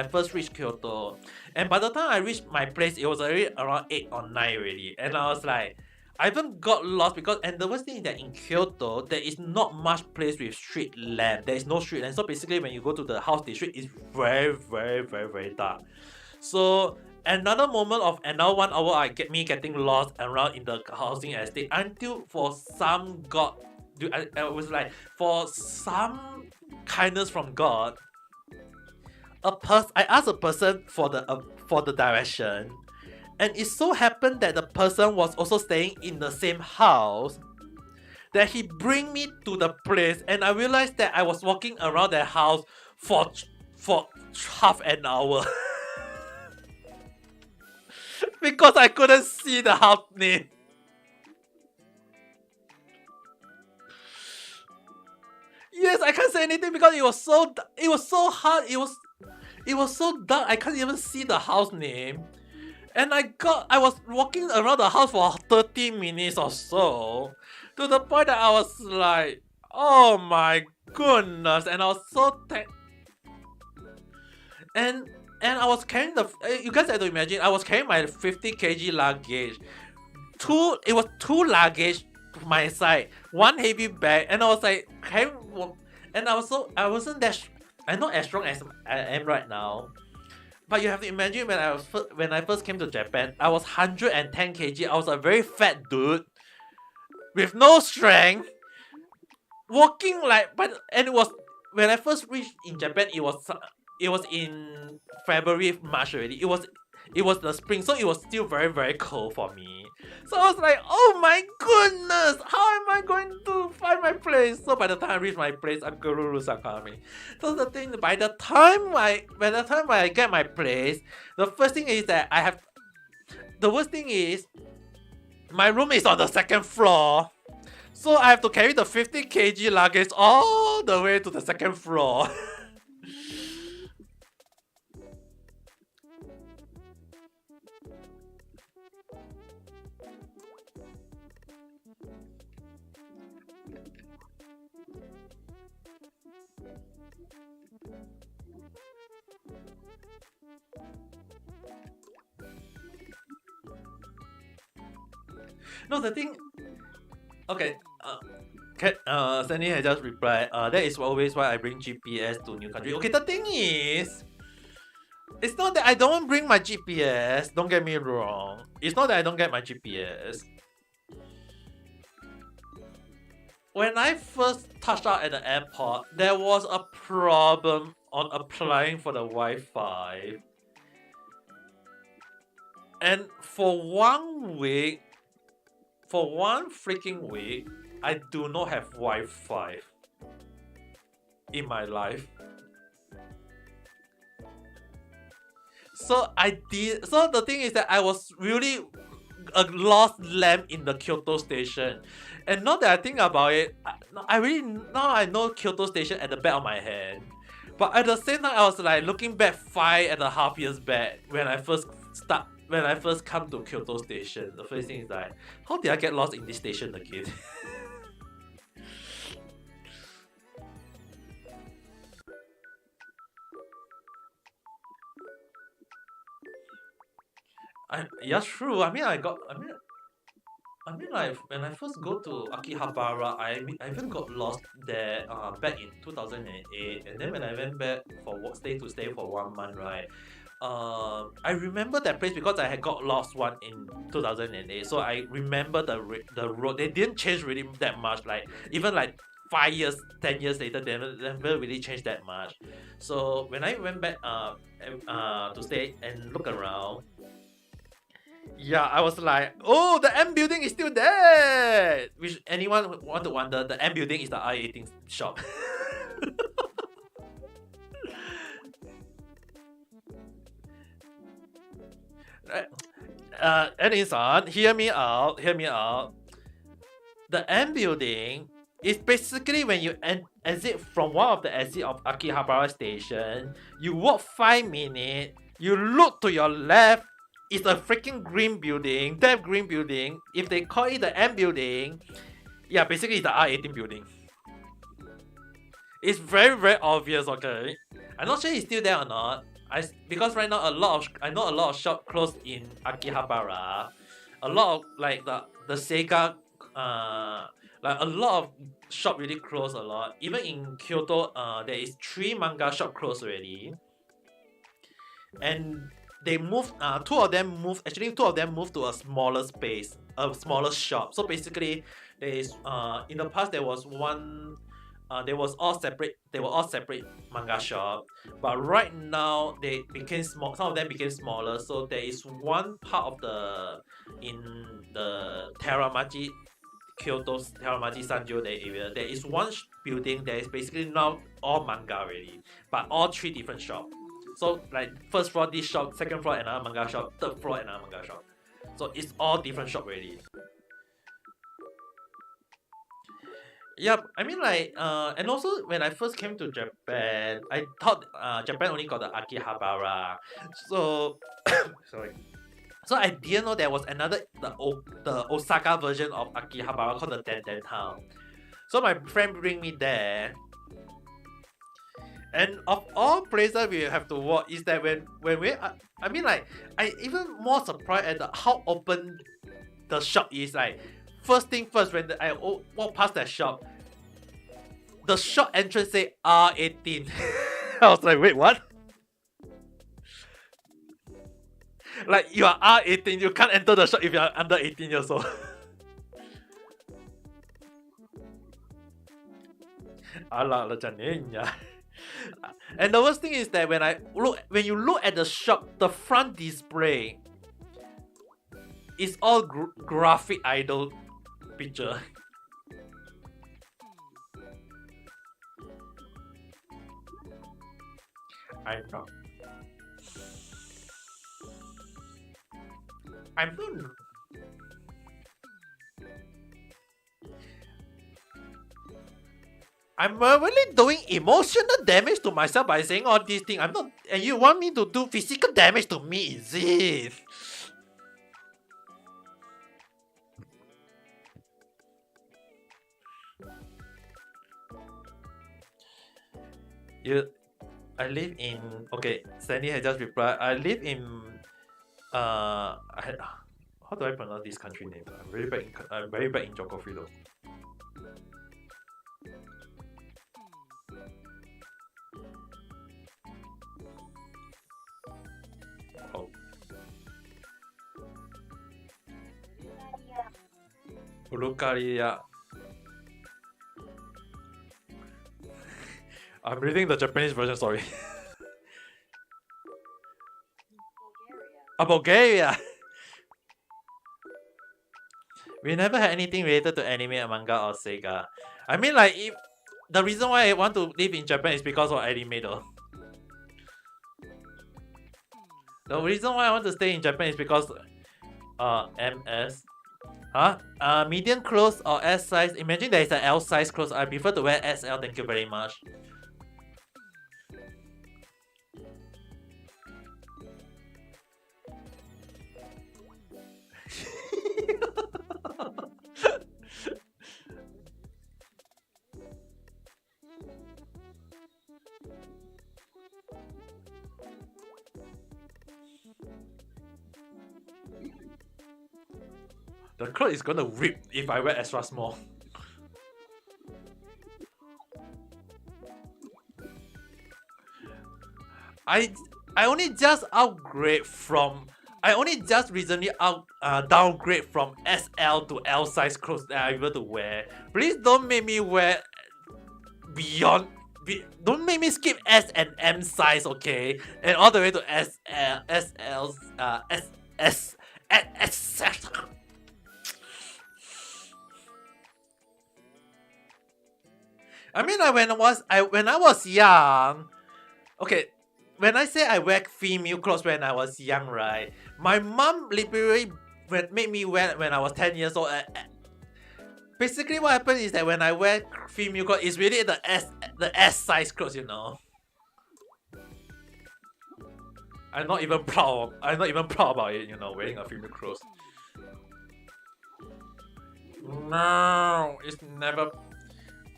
first reached Kyoto, and by the time I reached my place, it was already around 8 or 9 already, and I was like, I even got lost and the worst thing is that in Kyoto, there is not much place with street lamp. There is no street lamp. So basically, when you go to the house district, it's very, very, very, very dark. So another moment of another 1 hour, I getting lost around in the housing estate, until for some God, I was like, for some kindness from God, I asked a person for the direction, and it so happened that the person was also staying in the same house. That he bring me to the place, and I realized that I was walking around the house for half an hour because I couldn't see the house name. Yes, I can't say anything because it was so hard. It was so dark. I can't even see the house name. And I was walking around the house for 30 minutes or so, to the point that I was like, oh my goodness, and I was so and I was carrying you guys have to imagine, I was carrying my 50 kg luggage. It was two luggage to my side, one heavy bag, and I was like carrying, and I'm not as strong as I am right now. But you have to imagine when I first came to Japan, I was 110 kg. I was a very fat dude with no strength, walking and it was when I first reached in Japan. It was in February, March already. It was the spring, so it was still very, very cold for me. So I was like, oh my goodness, how am I going to find my place? So by the time I reach my place, Akururu Sakami. So the thing, by the time I get my place, the first thing is that the worst thing is, my room is on the second floor. So I have to carry the 50 kg luggage all the way to the second floor. No, the thing. Okay. Sandy has just replied. That is always why I bring GPS to new country. Okay, the thing is, it's not that I don't bring my GPS. Don't get me wrong. It's not that I don't get my GPS. When I first touched out at the airport, there was a problem on applying for the Wi-Fi. And for one freaking week, I do not have Wi-Fi in my life. So the thing is that I was really a lost lamb in the Kyoto station. And now that I think about it, I know Kyoto station at the back of my hand. But at the same time, I was like looking back 5.5 years back when I first come to Kyoto station. The first thing is like, how did I get lost in this station again? Yeah, true. I mean, like when I first go to Akihabara, I even got lost there back in 2008, and then when I went back for stay for 1 month, right? I remember that place because I had got lost one in 2008, so I remember the road. They didn't change really that much. Like even like 5 years, 10 years later, they never really changed that much. So when I went back to stay and look around. Yeah, I was like, oh, the M building is still there. Which anyone want to wonder, the M building is the I-18 shop. Edison, hear me out. The M building is basically when you exit from one of the exit of Akihabara station, you walk 5 minutes, you look to your left. It's a freaking green building, that green building. If they call it the M building, yeah, basically it's the R18 building. It's very, very obvious, okay? I'm not sure it's still there or not. Because right now I know a lot of shops closed in Akihabara. A lot of like the Sega like a lot of shop really closed a lot. Even in Kyoto, there is 3 manga shop closed already. And they moved, two of them moved to a smaller space, a smaller shop. So basically, there is in the past there was one they was all separate. They were all separate manga shop, but right now they became small. Some of them became smaller. So there is one part of the in the Teramaji, Kyoto's Teramaji Sanjo area. There is one building that is basically now all manga already, but all three different shops. So like first floor this shop, second floor another manga shop, third floor another manga shop. So it's all different shop already. Yep, I mean like and also when I first came to Japan, I thought Japan only got the Akihabara. So sorry. So I didn't know there was another the Osaka version of Akihabara called the Den Town. So my friend bring me there. And of all places we have to walk is that when we I mean like I even more surprised at how open the shop is. Like first thing first, when I walk past that shop, the shop entrance say R18. I was like, wait, what? Like you are R18, you can't enter the shop if you are under 18 years old. Ala la. And the worst thing is that when you look at the shop, the front display is all graphic idol picture. I'm not. I'm not. I'm really doing emotional damage to myself by saying all these things. I'm not, and you want me to do physical damage to me, is it? I live in. Okay, Sandy has just replied. I live in. How do I pronounce this country name? I'm very bad in geography though. Oh. Bulgaria. I'm reading the Japanese version, sorry. Bulgaria! We never had anything related to anime, manga, or Sega. I mean, like, if the reason why I want to live in Japan is because of anime, though. The reason why I want to stay in Japan is because, MS. Huh? Medium clothes or S size. Imagine there is an L size clothes. I prefer to wear SL. Thank you very much. The clothes is gonna rip if I wear extra small. I only just upgrade from. I only just recently downgrade from SL to L size clothes that I'm able to wear. Please don't make me wear beyond. Don't make me skip S and M size, okay? And all the way to SL, SL, S. I mean, like when I was young, okay. When I say I wear female clothes when I was young, right? My mom literally made me wear when I was 10 years old. Basically, what happened is that when I wear female clothes, it's really the S size clothes, you know. I'm not even proud about it, you know, wearing a female clothes. No, it's never.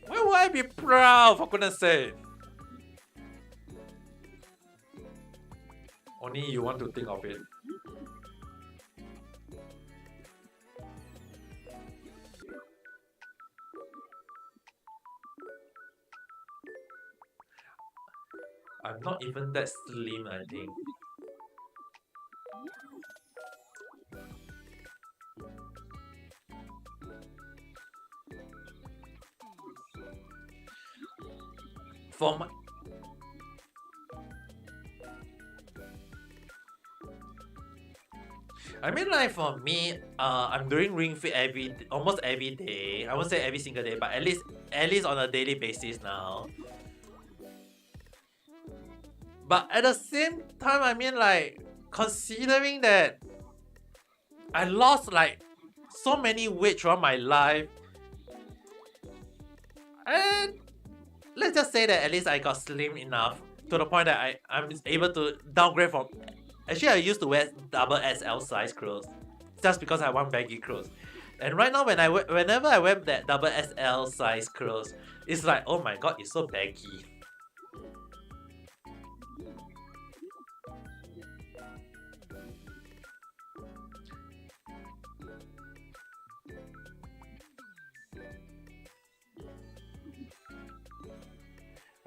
Why would I be proud, for goodness sake? Only you want to think of it. I'm not even that slim, I think. For my, I mean, like for me, I'm doing ring fit almost every day. I won't say every single day, but at least on a daily basis now. But at the same time, I mean, like considering that I lost like so many weight throughout my life, and let's just say that at least I got slim enough to the point that I'm able to downgrade from. Actually, I used to wear double XL size clothes just because I want baggy clothes. And right now, whenever I wear that double XL size clothes, it's like, oh my god, it's so baggy.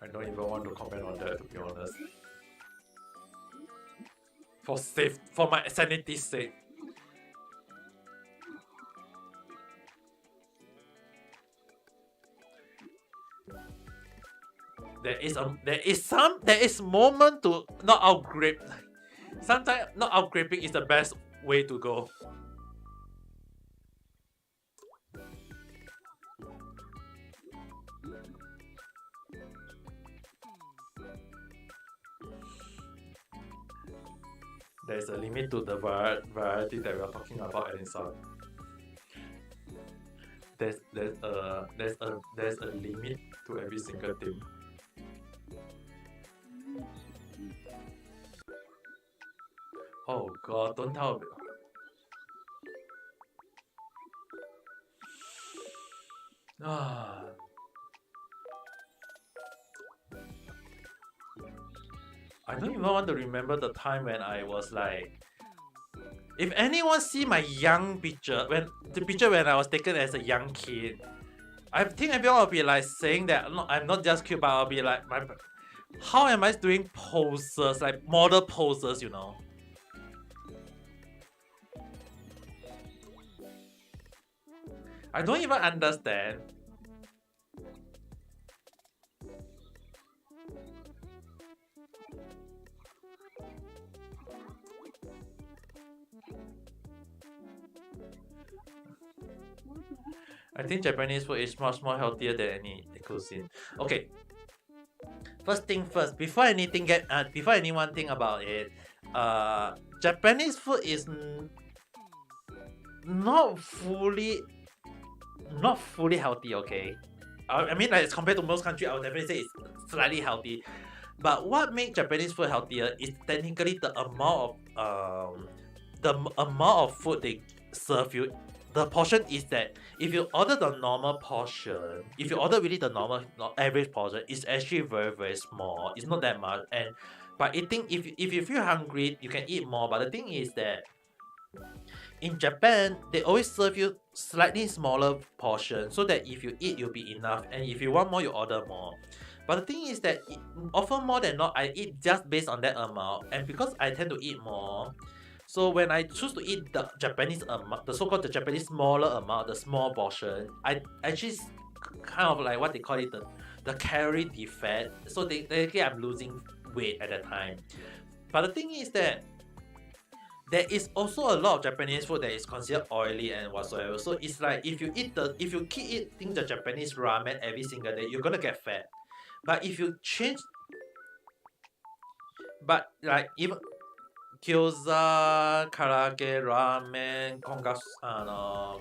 I don't even want to comment on that, to be honest. For my sanity's sake. There is moment to not outgrape. Sometimes not outgraping is the best way to go. There's a limit to the variety that we are talking about, Edison. There's a limit to every single thing. Oh god, don't tell me. Ah. I don't even want to remember the time when I was like. If anyone see my young picture, the picture when I was taken as a young kid, I think everyone will be like saying that I'm not just cute, but I'll be like, how am I doing poses, like model poses, you know? I don't even understand. I think Japanese food is much more healthier than any cuisine. Okay. First thing first, before anyone think about it, Japanese food is not fully healthy. Okay, I mean, like, as compared to most countries, I would definitely say it's slightly healthy. But what makes Japanese food healthier is technically the amount of food they serve you. The portion is that if you order the normal portion, if you order really the normal average portion, it's actually very very small. It's not that much. And but eating, if you feel hungry, you can eat more. But the thing is that in Japan, they always serve you slightly smaller portion so that if you eat, you'll be enough. And if you want more, you order more. But the thing is that often more than not, I eat just based on that amount. And because I tend to eat more, so when I choose to eat the Japanese amount, the so-called the Japanese smaller amount, the small portion, I actually kind of like what they call it the calorie defect. So technically I'm losing weight at that time. But the thing is that there is also a lot of Japanese food that is considered oily and whatsoever. So it's like if you keep eating the Japanese ramen every single day, you're gonna get fat. But if you change, but like even gyoza, karaage, ramen, kongatsu.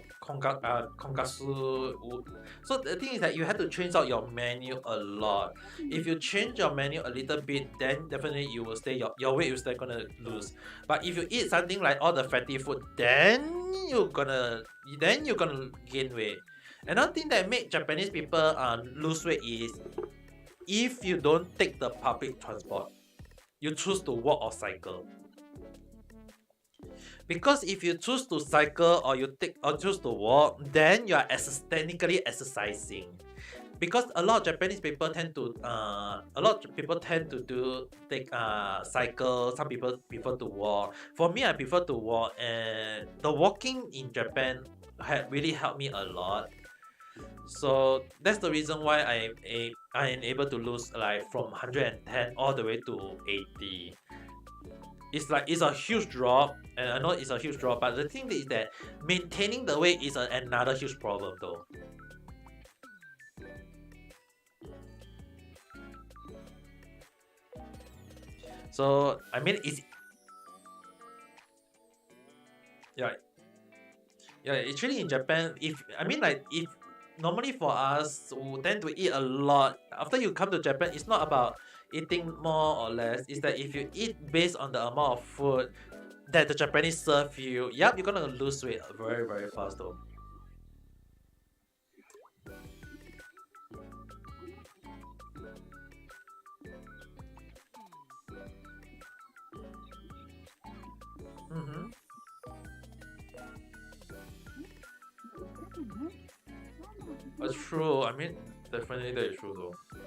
So the thing is that you have to change out your menu a lot. If you change your menu a little bit, then definitely you will stay your weight is still gonna lose. But if you eat something like all the fatty food, then you're gonna gain weight. Another thing that make Japanese people lose weight is if you don't take the public transport, you choose to walk or cycle. Because if you choose to cycle or choose to walk, then you are technically exercising. Because a lot of Japanese people tend to cycle. Some people prefer to walk. For me, I prefer to walk, and the walking in Japan had really helped me a lot. So that's the reason why I am able to lose like from 110 all the way to 80. It's like it's a huge drop, and I know it's a huge drop, but the thing is that maintaining the weight is another huge problem though. So I mean, it's yeah, yeah. Actually, in Japan, if I mean like if normally for us who tend to eat a lot, after you come to Japan, it's not about eating more or less. It's that if you eat based on the amount of food that the Japanese serve you, yep, you're gonna lose weight very very fast though. Mm-hmm. That's true. I mean, definitely that is true though.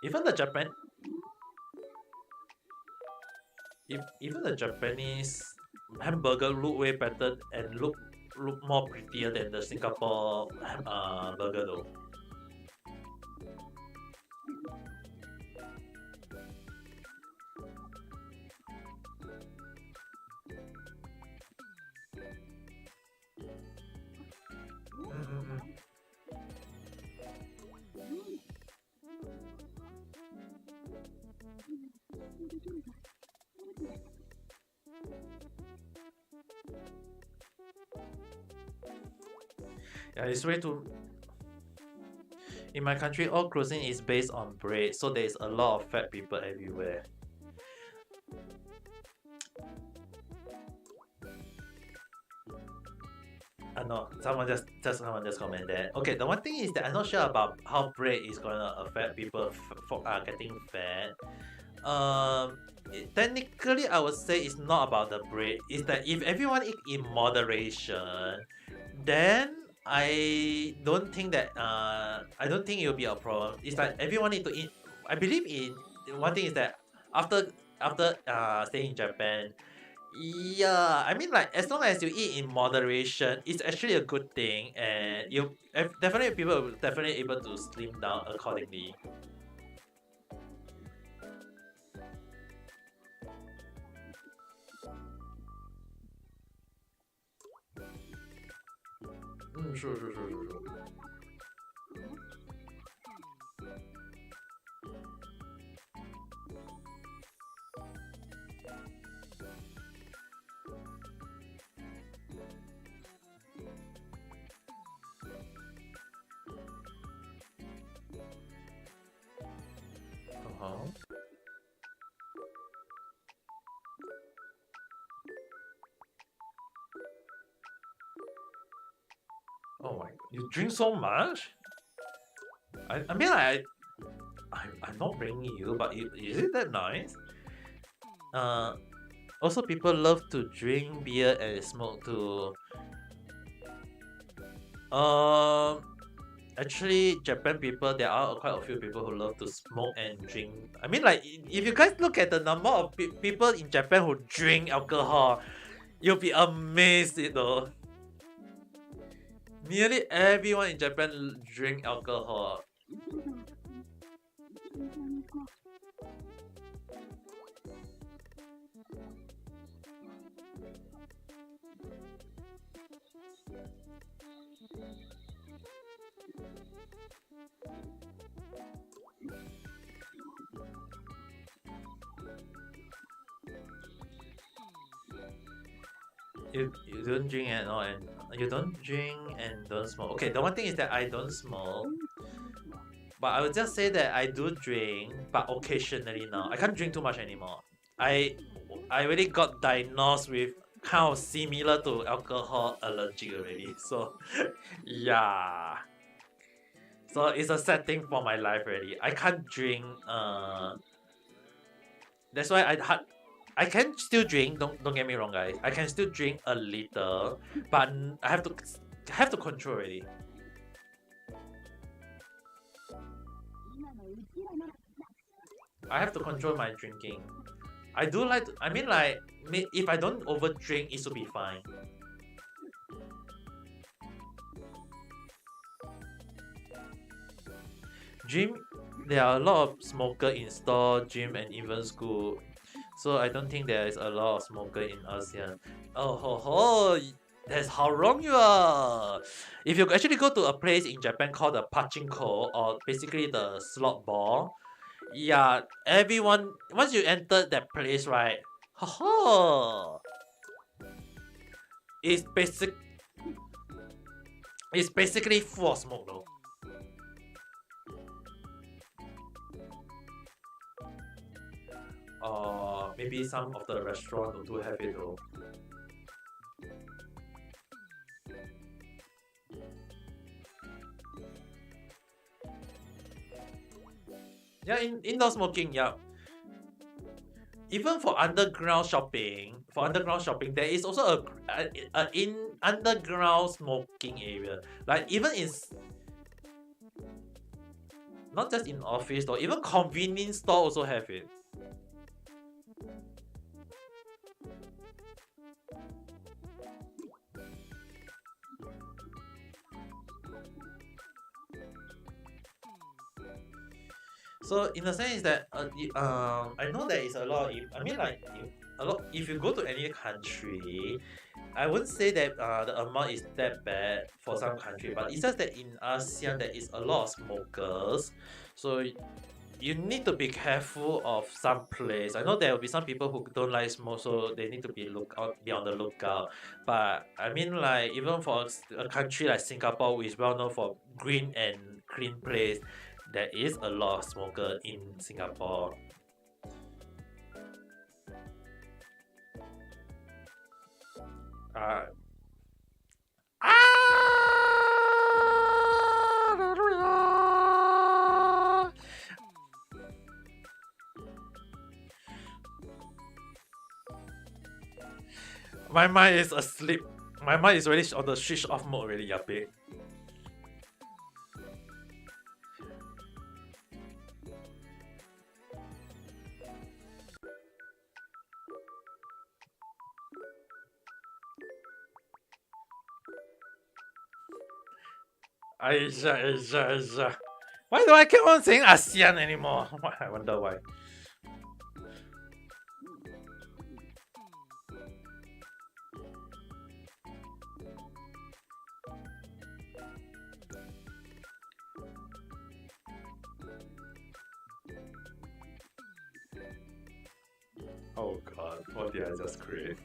Even the Japan, if even the Japanese hamburger look way better and look more prettier than the Singapore burger though. Mm-hmm. Yeah, it's way too. In my country, all cuisine is based on bread, so there's a lot of fat people everywhere. No, someone just comment that. Okay, the one thing is that I'm not sure about how bread is gonna affect people for getting fat. Technically, I would say it's not about the bread. It's that if everyone eat in moderation, then I don't think it'll be a problem. It's like everyone need to eat. I believe in one thing is that after staying in Japan, yeah, I mean like as long as you eat in moderation, it's actually a good thing, and definitely people will definitely able to slim down accordingly. Sure. Uh-huh. Oh my, you drink so much? I mean I'm not bringing you, but is it that nice? Uh, Also people love to drink beer and smoke too. Um, Actually, Japan people, there are quite a few people who love to smoke and drink. I mean, like, if you guys look at the number of people in Japan who drink alcohol, you'll be amazed, you know. Nearly everyone in Japan drink alcohol. You don't drink at all, and you don't drink and don't smoke. Okay, the one thing is that I don't smoke, but I would just say that I do drink, but occasionally now. I can't drink too much anymore. I I already got diagnosed with kind of similar to alcohol allergic already. So yeah. So it's a sad thing for my life already. I can't drink. That's why I can still drink. Don't get me wrong, guys. I can still drink a little, but I have to control already. I have to control my drinking. I do like to, I mean like if I don't over drink, it should be fine. Gym, there are a lot of smoker in store, gym, and even school. So I don't think there is a lot of smoker in ASEAN. Oh ho ho! That's how wrong you are. If you actually go to a place in Japan called the pachinko, or basically the slot ball, yeah, everyone once you enter that place, right? Ho ho! It's basic. It's basically full of smoke though. Maybe some of the restaurant do have it though. Yeah, indoor smoking, yeah. Even for underground shopping, there is also a in underground smoking area. Like even in not just in office though, even convenience store also have it. So in the sense that I know there is a lot. I mean like a lot. If you go to any country, I wouldn't say that the amount is that bad for some country, but it's just that in ASEAN there is a lot of smokers, so you need to be careful of some place. I know there will be some people who don't like smoke, so they need to be on the lookout. But I mean, like even for a country like Singapore, which is well known for green and clean place, there is a lot of smoker in Singapore. Uh, my mind is asleep. My mind is already on the switch off mode already, yappy. Asia, Asia, Asia. Why do I keep on saying ASEAN anymore? I wonder why. Oh god, what did I just create?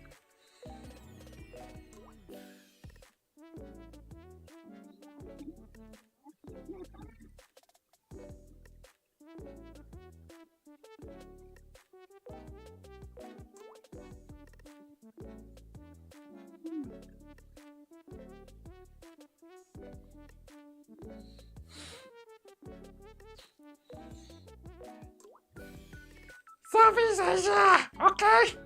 Southeast Asia! Okay!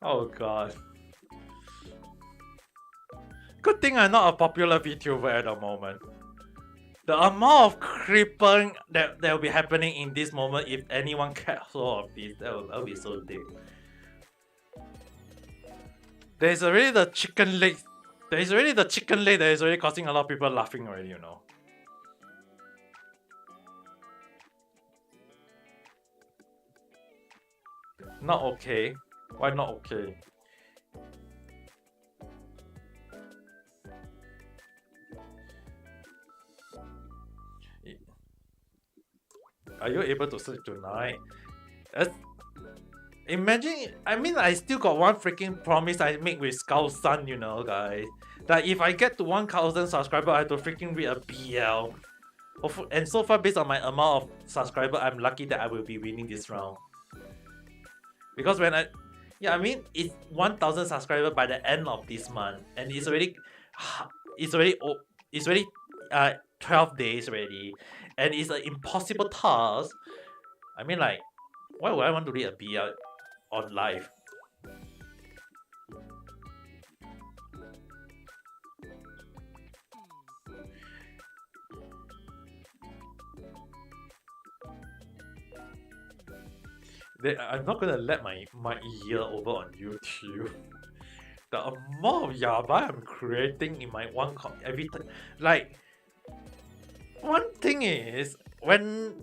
Oh god. Good thing I'm not a popular VTuber at the moment. The amount of creeping that will be happening in this moment if anyone catch hold of this, that'll be so deep. There's already the chicken leg. There's already the chicken leg that is already causing a lot of people laughing already, you know. Not okay. Why not okay? Are you able to sleep tonight? Imagine, I mean, I still got one freaking promise I make with Skull Sun, you know, guys. That if I get to 1,000 subscribers, I have to freaking read a BL. And so far, based on my amount of subscribers, I'm lucky that I will be winning this round. Because when yeah, I mean, it's 1,000 subscribers by the end of this month, and it's already, it's already 12 days already, and it's an impossible task. I mean, like, why would I want to read a BL on live? I'm not gonna let my ear over on YouTube. The amount of yaba I'm creating in my every time, like one thing is when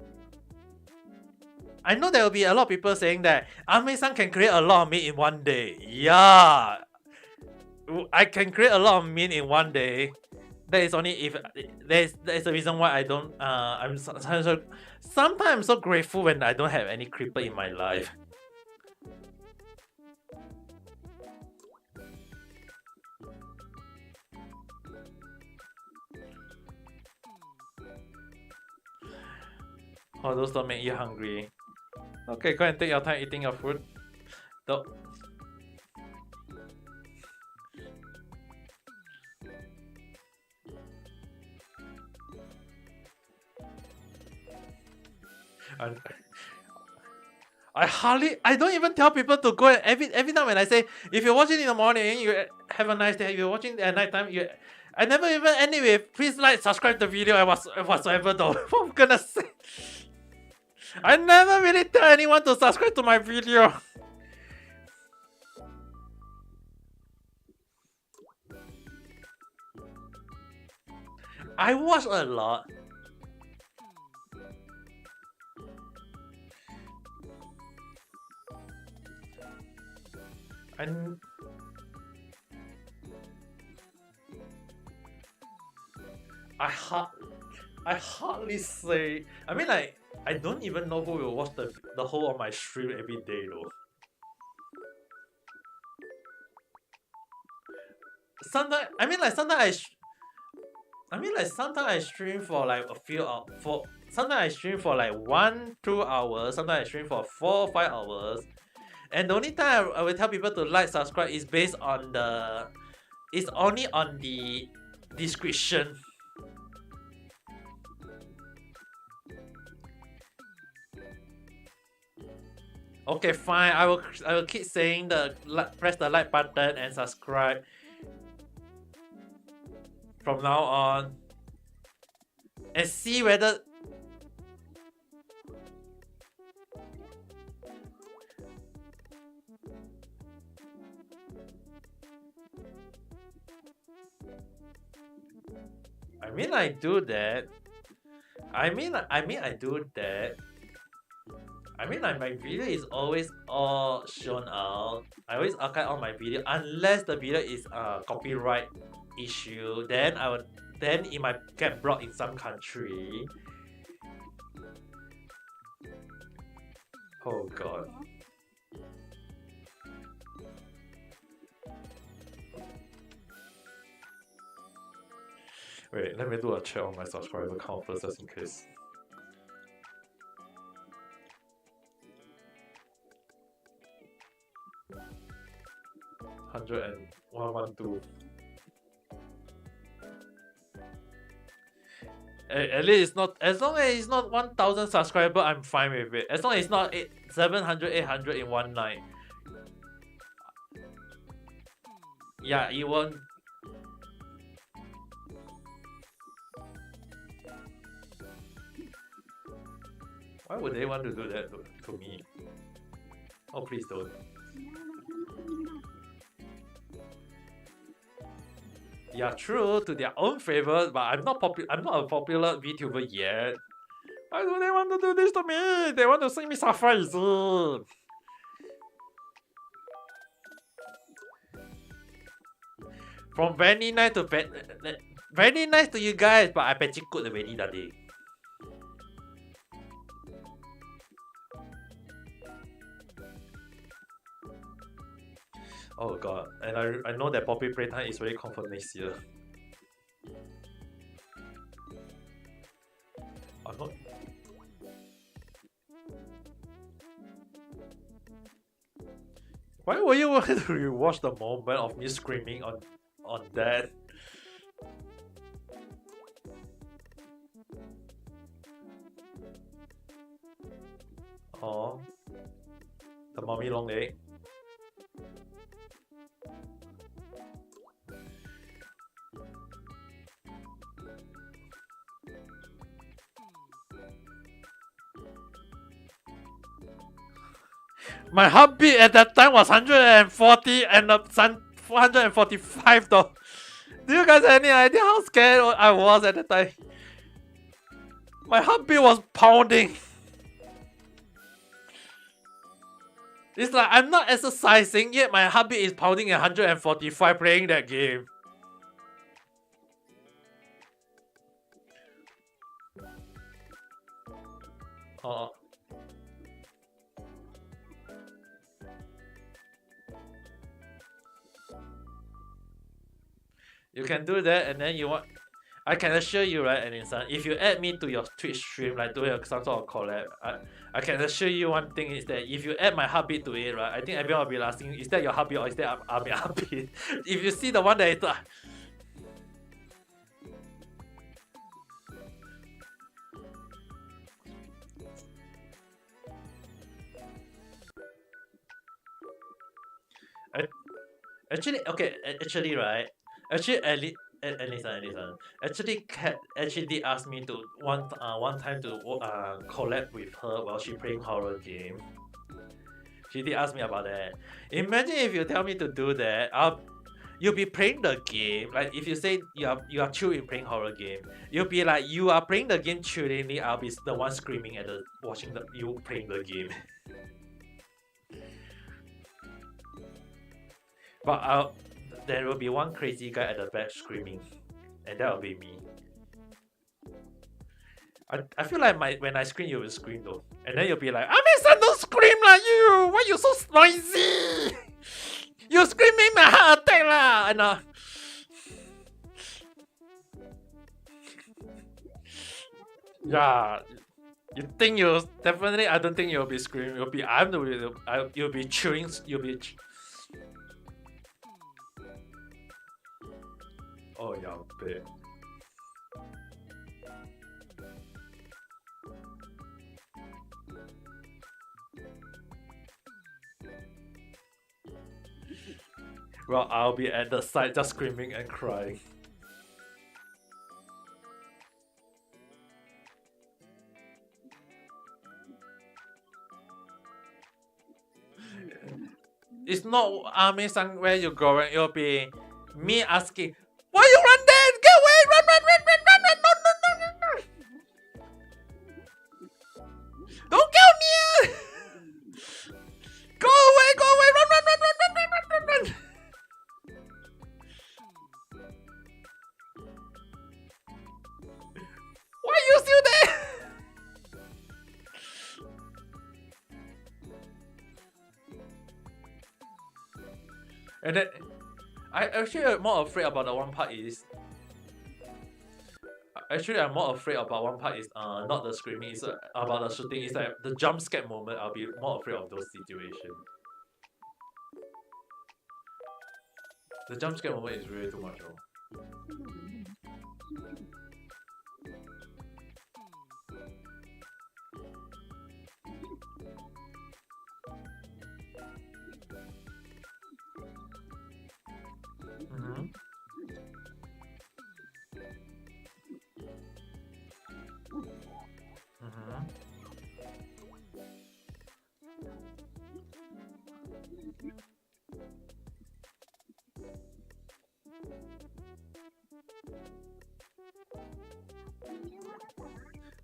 I know there will be a lot of people saying that Ame-san can create a lot of meat in one day. Yeah, I can create a lot of meat in one day. That is only if there's the reason why I don't. Sometimes I'm so grateful when I don't have any creeper in my life. Oh, those don't make you hungry. Okay, go and take your time eating your food. Don't. I don't even tell people to go and every time when I say if you're watching in the morning, you have a nice day. If you're watching at night time, I never even anyway. Please like, subscribe the video, and whatsoever though. For goodness sake, I never really tell anyone to subscribe to my video. I watch a lot. And I hardly say. I mean, like, I don't even know who will watch the whole of my stream every day though. Sometimes I stream for like a few hours. Sometimes I stream for like 1-2 hours. Sometimes I stream for 4-5 hours. And the only time I will tell people to like, subscribe is based on the. It's only on the description. Okay, fine. I will keep saying press the like button and subscribe from now on, and see whether. I mean, I do that. I mean, I do that. I mean, like, my video is always all shown out. I always archive all my video unless the video is a copyright issue. Then it might get blocked in some country. Oh god. Wait, let me do a check on my subscriber count first, just in case. Hundred and 112. At least it's not. As long as it's not 1,000 subscriber, I'm fine with it. As long as it's not 700, 800 in one night. Yeah, it won't. Why would they want to do that to me? Oh, please don't. Yeah, true, to their own favor, but I'm not a popular VTuber yet. Why do they want to do this to me? They want to see me suffer, is it? From very nice to very nice to you guys, but I bet you could already that day. Oh god, and I know that Poppy playtime is very confirmed next year. I'm not. Why were you want to rewatch the moment of me screaming on that? Oh, the mommy long leg. My heartbeat at that time was 140 and 445 though. Do you guys have any idea how scared I was at that time? My heartbeat was pounding. It's like I'm not exercising yet, my heartbeat is pounding at 145 playing that game. Oh. You can do that, and then you want. I can assure you, right, Anissa, if you add me to your Twitch stream, like doing some sort of collab, I can assure you one thing is that if you add my heartbeat to it, right, I think everyone will be asking, is that your heartbeat or is that my heartbeat? If you see the one that is. Actually, okay, actually, right? Actually, listen. Actually, Kat actually asked me to one time to collab with her while she playing horror game. She did ask me about that. Imagine if you tell me to do that, you'll be playing the game. Like if you say you are chill in playing horror game, you'll be like you are playing the game chillingly. I'll be the one screaming at the watching you playing the game. But there will be one crazy guy at the back screaming, and that will be me. I feel like when I scream, you will scream though, and then you'll be like, "Amisa, don't scream like you! Why you so noisy? You screaming my heart attack lah!" And yeah, you think you definitely? I don't think you'll be screaming. You'll be you'll be chewing. You'll be. Oh yeah, babe. Well, I'll be at the side just screaming and crying. It's not Ame-san where you going, it'll be me asking, why you run there? Get away! Run! No! Don't go near! Go away! Run! Why are you still there? And then I actually am more afraid about the one part is. Actually, I'm more afraid about one part is not the screaming, it's about the shooting. It's like the jump scare moment. I'll be more afraid of those situations. The jump scare moment is really too much.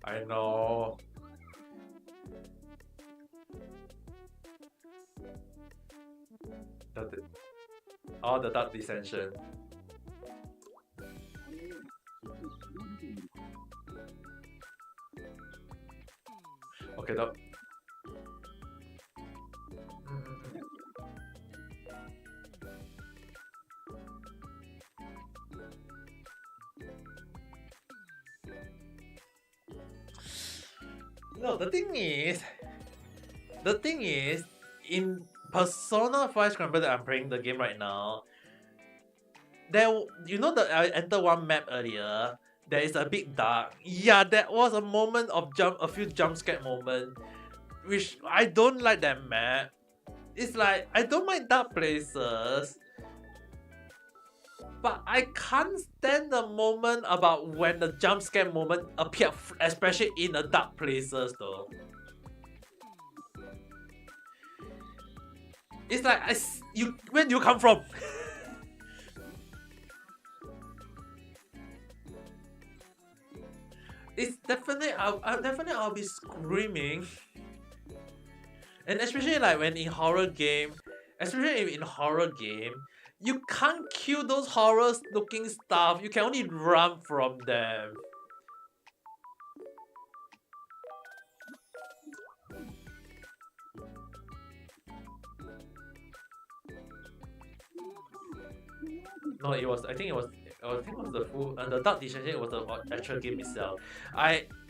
I know. Oh, the dark dissension. Okay, that. No, the thing is, in Persona 5 Scramble that I'm playing the game right now, you know that I entered one map earlier, there is a big dark. Yeah, that was a moment of a few jump scare moment, which I don't like that map. It's like, I don't mind dark places, but I can't stand the moment about when the jump scare moment appeared, especially in the dark places though. It's like where do you come from? It's definitely I'll be screaming, and especially like when in horror game, especially in horror game, you can't kill those horror looking stuff. You can only run from them. No, it was. I think it was. I think it was the full. The Dark Descension. It was the actual game itself.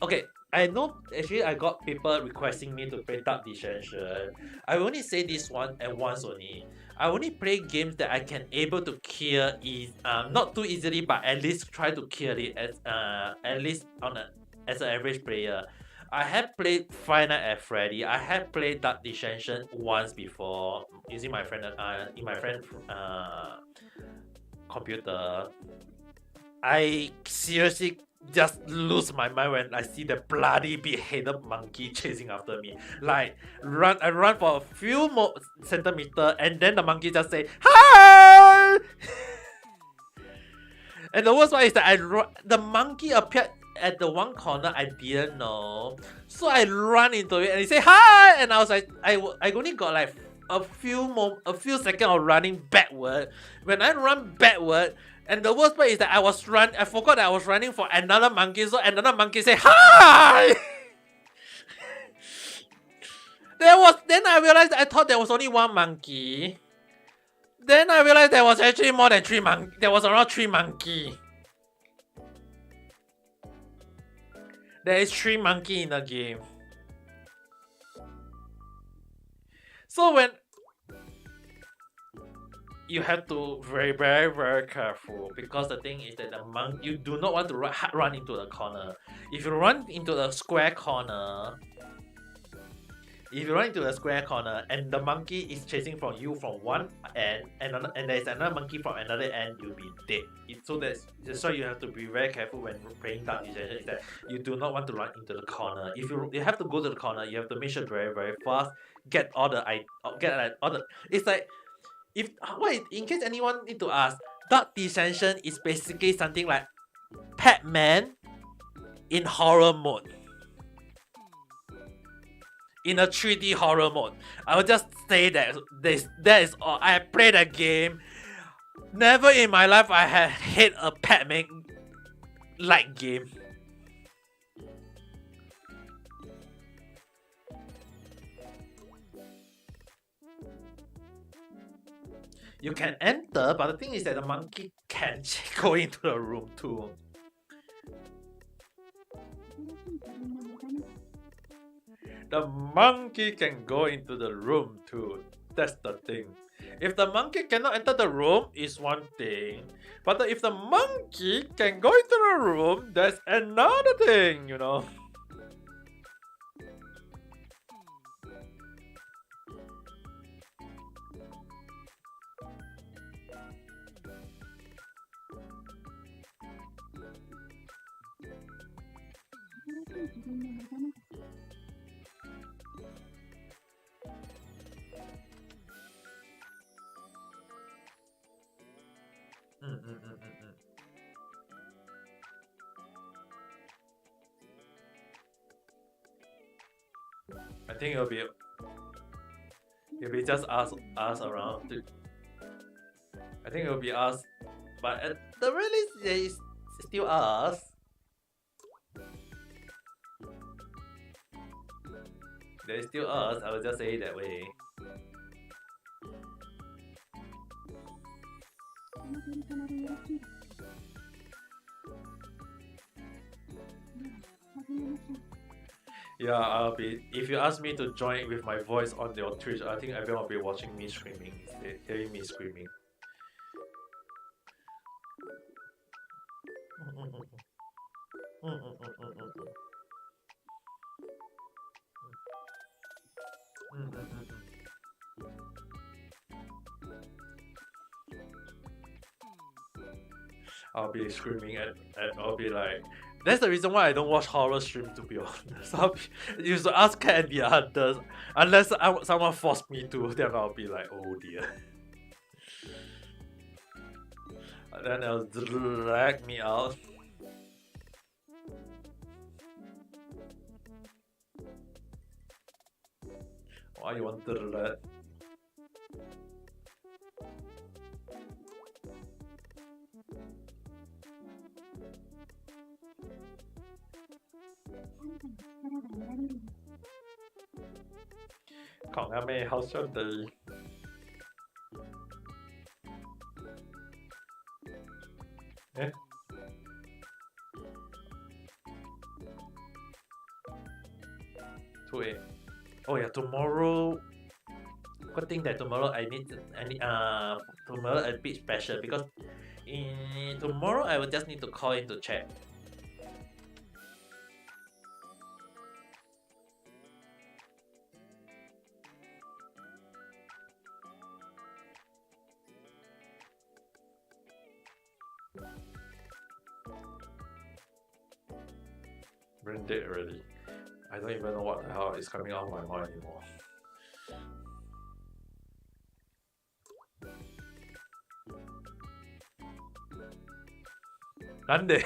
Okay. I know. Actually, I got people requesting me to play Dark Descension. I only say this one and once only. I only play games that I can able to clear not too easily, but at least try to clear it at least as an average player. I have played Five Nights at Freddy. I have played Dark Descension once before using my friend in my friend computer. I seriously just lose my mind when I see the bloody beheaded monkey chasing after me. Like I run for a few more centimeter, and then the monkey just say hi. And the worst part is that the monkey appeared at the one corner I didn't know, so I run into it and he say hi, and I was like, I only got like a few seconds of running backward. When I run backward, and the worst part is that I forgot that I was running for another monkey, so another monkey say hi. Then I realized I thought there was only one monkey. Then I realized there was actually more than three monkeys. There was around three monkeys. There is three monkeys in the game. So when you have to very careful, because the thing is that you do not want to run into the corner. If you run into the square corner, and the monkey is chasing from you from one end, and there's another monkey from another end, you'll be dead. That's why you have to be very careful when playing Dark Descension, is that you do not want to run into the corner. If you have to go to the corner, you have to make sure very fast, get all the. It's like, in case anyone need to ask, Dark Descension is basically something like Pac-Man in horror mode. In a 3D horror mode. I will just say that that is all. I have played a game. Never in my life I have hit a Pac-Man like game. You can enter, but the thing is that the monkey can go into the room too. The monkey can go into the room too. That's the thing. If the monkey cannot enter the room, is one thing. But if the monkey can go into the room, that's another thing, you know. I think it'll be just us around. I think it'll be us, but at the release there is still us. There is still us. I will just say it that way. Yeah, I'll be. If you ask me to join with my voice on your Twitch, I think everyone will be watching me screaming, hearing me screaming. I'll be screaming and I'll be like, That's the reason why I don't watch horror stream, to be honest. You should ask Cat and the others. Unless someone forced me to, then I'll be like, oh dear. And then they'll drag me out. Why you want to do that? Còn em mê hao suất đi. Eh? Oh yeah, tomorrow. Good thing that tomorrow I need tomorrow a bit special because tomorrow I will just need to call in to check. Brain dead already. I don't even know what the hell is coming out of my mind anymore. Nande.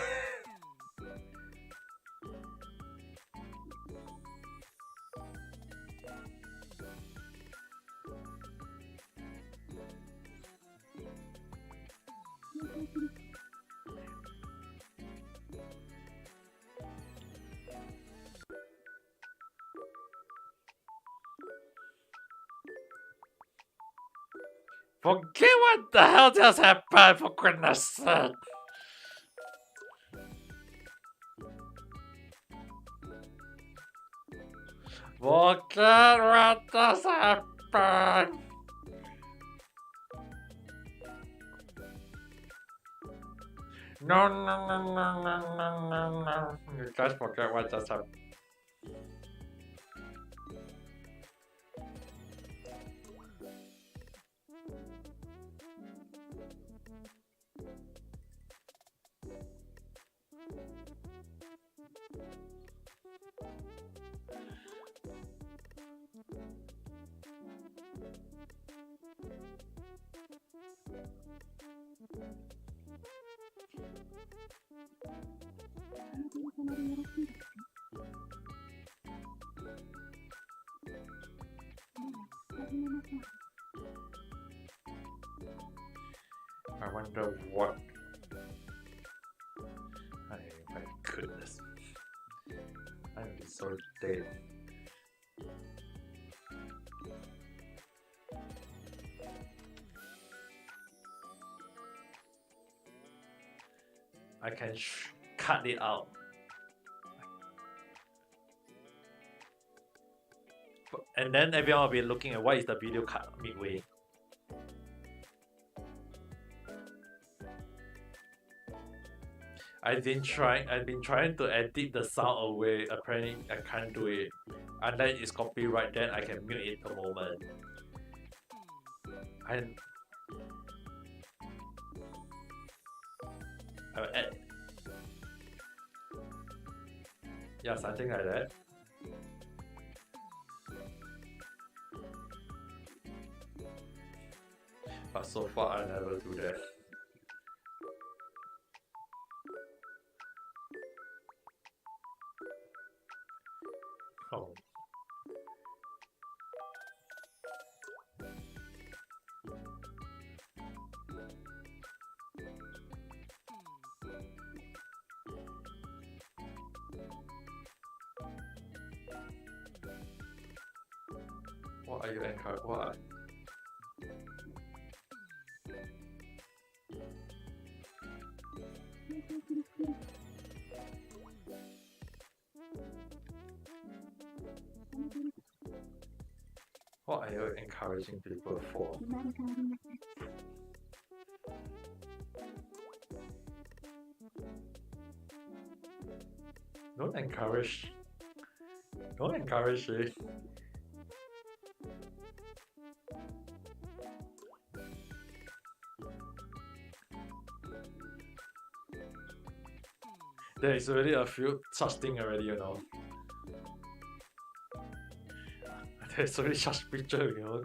Forget what the hell just happened, for goodness sake. Forget what just happened. No. You guys forget what just happened. I wonder what. My goodness. I'm so dead. I can cut it out. And then everyone will be looking at why is the video cut midway. I've been trying to edit the sound away. Apparently I can't do it. Unless it's copyright, then I can mute it a moment. I'll add. Yeah, something like that. But so far I never do that. Oh. What are you encouraging? What? What are you encouraging people for? Don't encourage it. There is already a few such thing already, you know. There's already such picture, you know.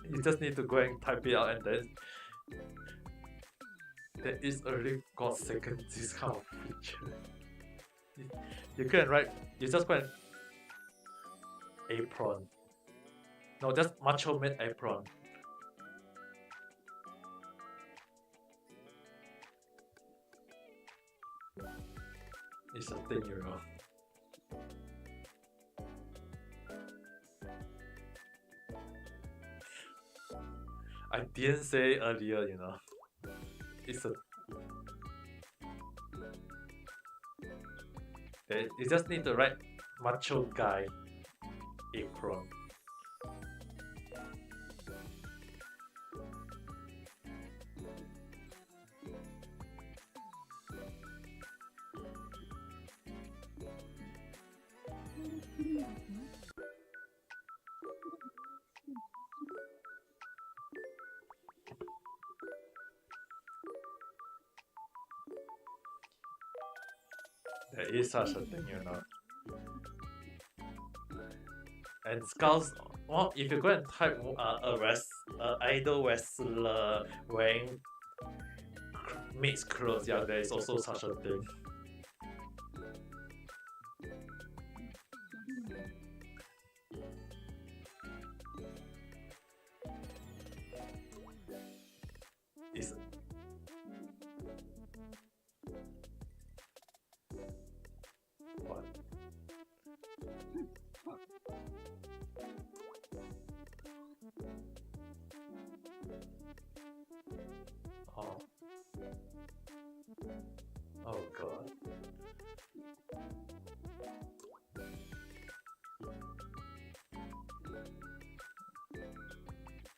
You just need to go and type it out, and then there is already God second this kind of feature. You can write. You just go and apron. No, just macho man apron. It's a thing, you know. I didn't say earlier, you know. It's a. You just need to write macho guy apron. There is such a thing, you know. And skulls. Well, if you go and type idol wrestler wearing mixed clothes, yeah, there is also such a thing. It's what? Oh. Oh god.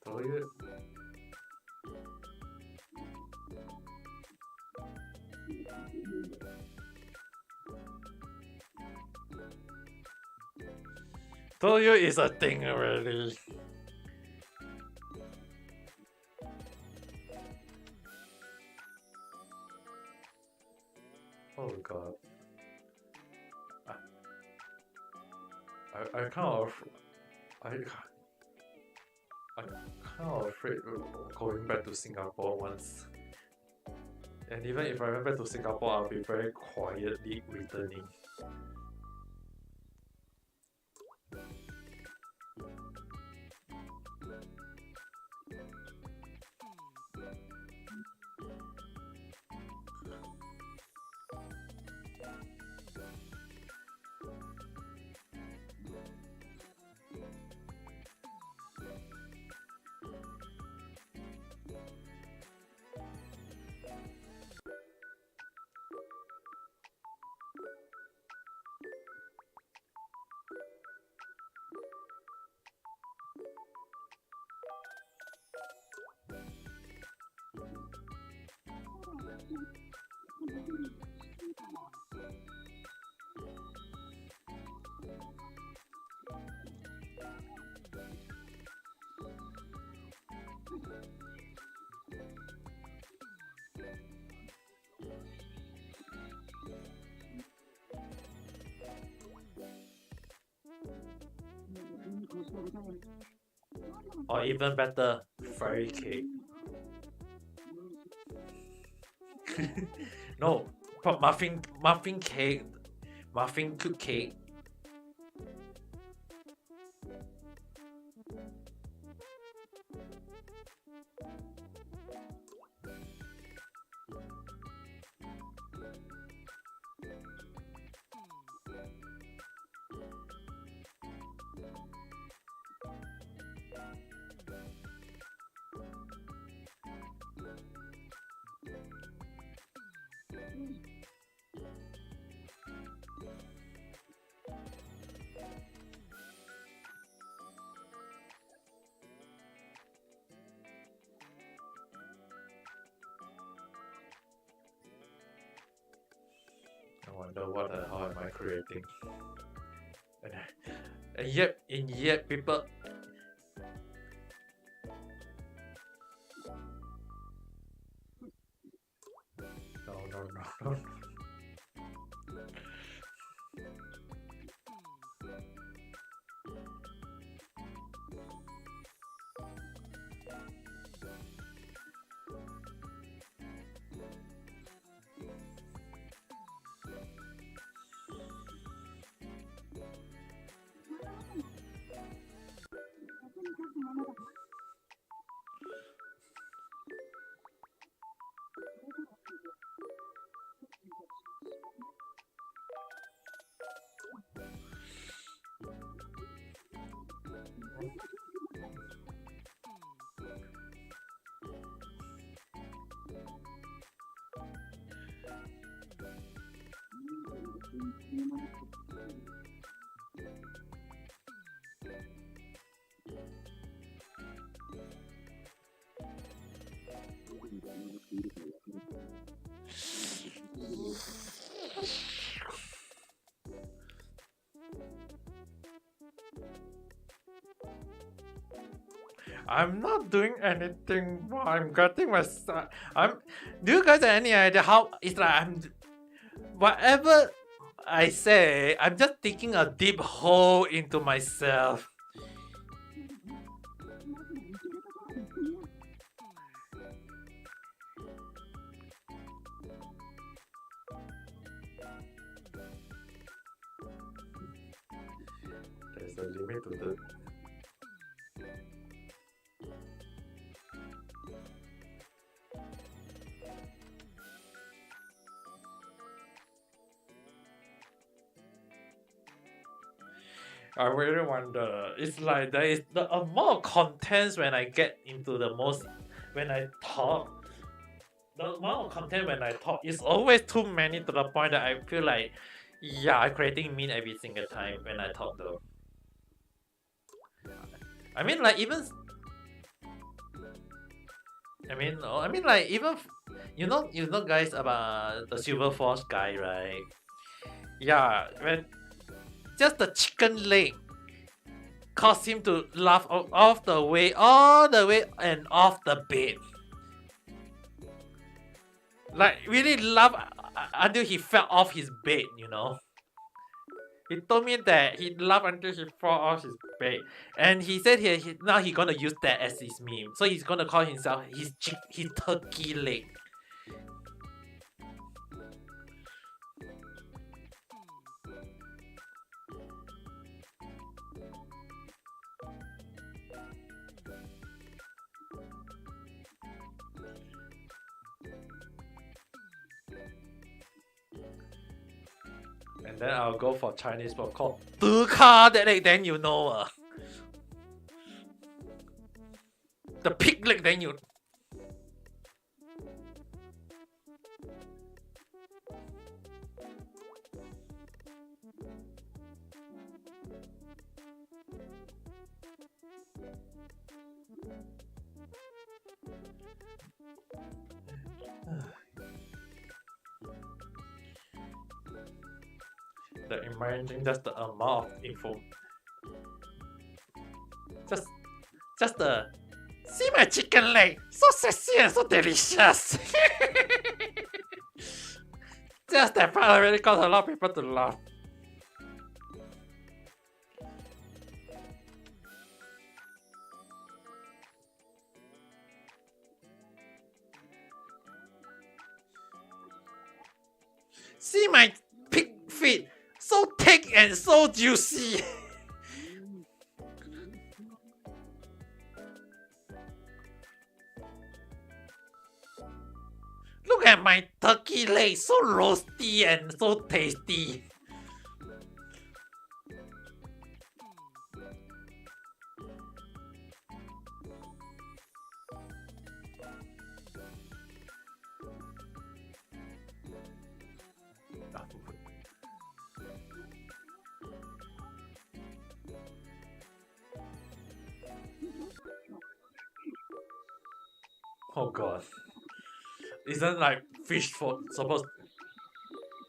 Told you. Told you it's a thing already. Oh god. I kind of I'm kind of afraid of going back to Singapore once. And even if I went back to Singapore, I'll be very quietly returning. Or even better, fairy cake. No, but muffin cake, muffin cake. I wonder what the hell am I creating? And yet people. No. I'm not doing anything. I'm getting my. I'm. Do you guys have any idea how it's like? Whatever I say, I'm just digging a deep hole into myself. There's a limit to the. I really wonder. It's like there is the amount of contents when I get into the most when I talk. The amount of content when I talk is always too many to the point that I feel like, yeah, I'm creating meme every single time when I talk though. I mean, like even. I mean, like even you know, guys about the Silver Force guy, right? Yeah, when just the chicken leg caused him to laugh all the way and off the bed. Like really laugh until he fell off his bed, you know. He told me that he laughed until he fell off his bed, and he said now he's gonna use that as his meme. So he's gonna call himself his turkey leg. And then I'll go for Chinese word called 德卡 that leg, then you know the pig leg, then you. The imagine just the amount of info. Just the see my chicken leg, so sexy and so delicious. Just that part really got a lot of people to laugh. See my pig feet, so thick and so juicy. Look at my turkey leg, so roasty and so tasty. Oh god. Isn't like fish for supposed.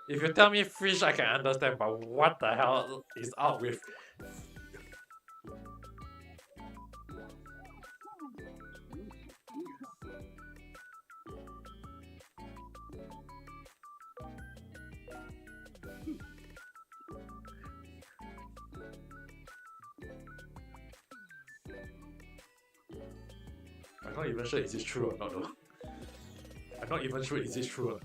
If you tell me fish, I can understand, but what the hell is up with? I'm not even sure is this true or not though. I'm not even sure is this true or not.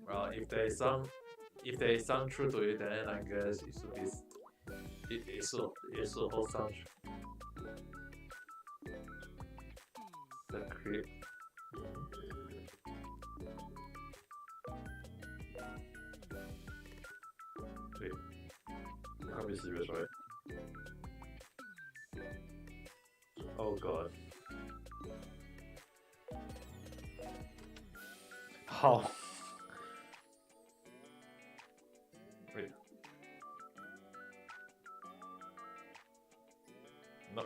Well, if there is some truth to it, then I guess it should be 也是后上去的 create。对 ，can't be serious, right? Oh god. 好。Wait. No.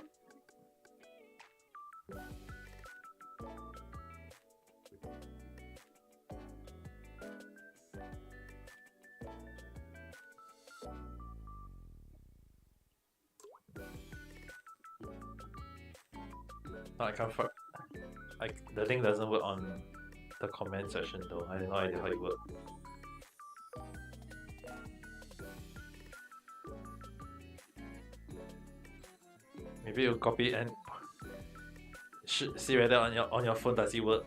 No, I can't fuck. The link doesn't work on the comment section though. I have no idea how it works. Maybe you copy and see whether on your phone does it work.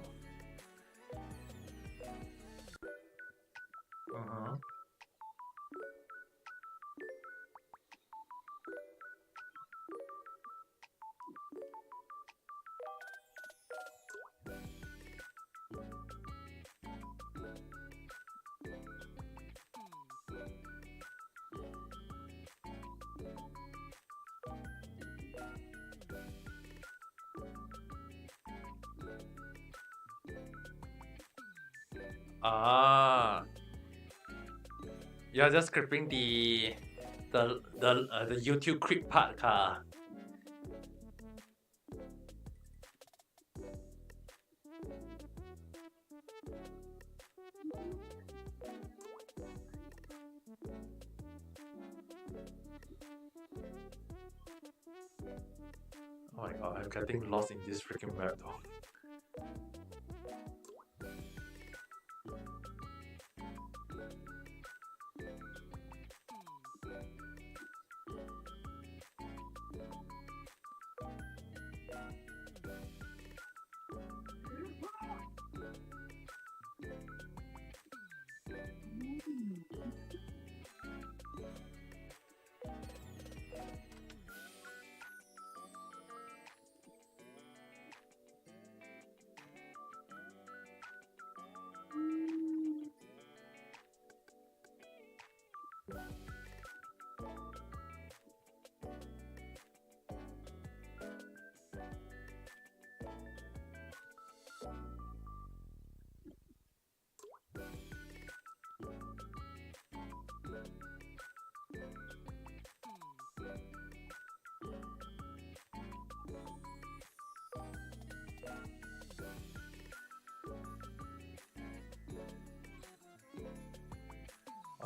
Ah, you're just scripting the YouTube clip part, ka. Oh my god, I'm getting lost in this freaking map though.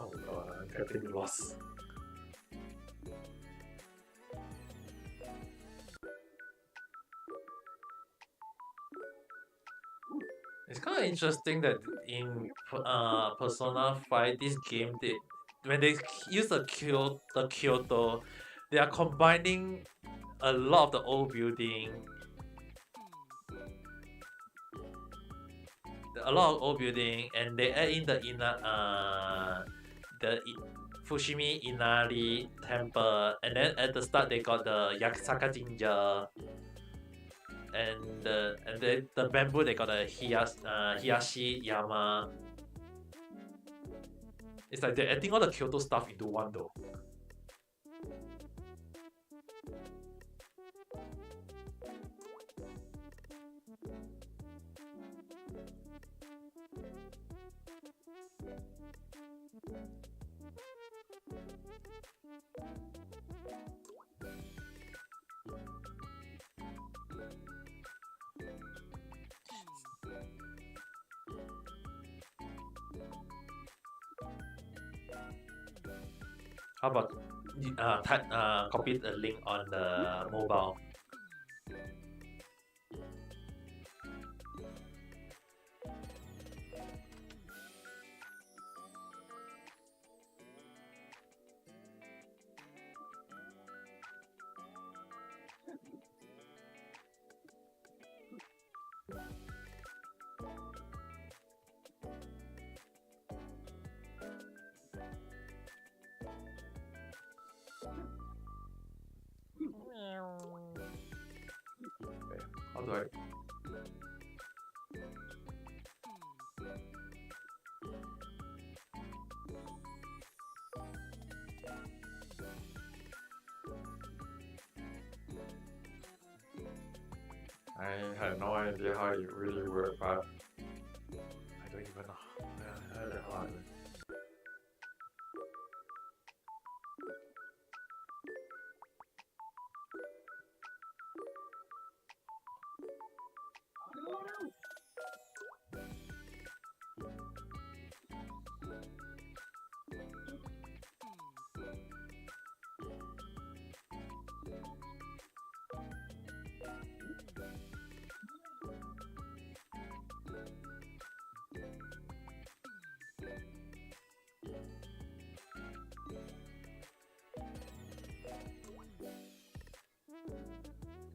Oh god, I'm getting lost. It's kind of interesting that in Persona 5, this game, when they use the Kyoto, they are combining a lot of the old building. And they add in the Fushimi Inari temple, and then at the start they got the Yakusaka Jinja, and the bamboo they got the Hiyashi Yama. It's like they're adding all the Kyoto stuff into one though. How about copy the link on the mobile? do I... I have no idea how it really works, but I don't even know how the hell I do it.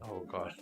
Oh god.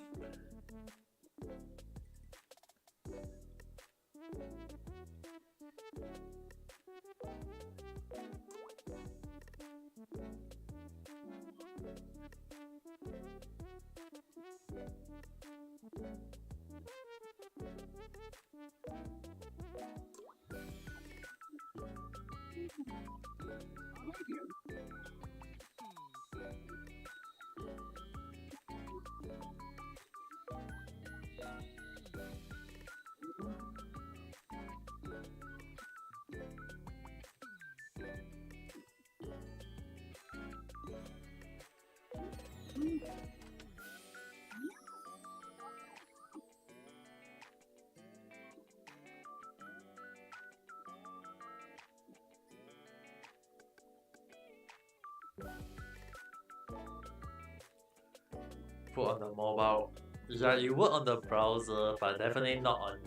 Put on the mobile. Yeah, you work on the browser, but definitely not on.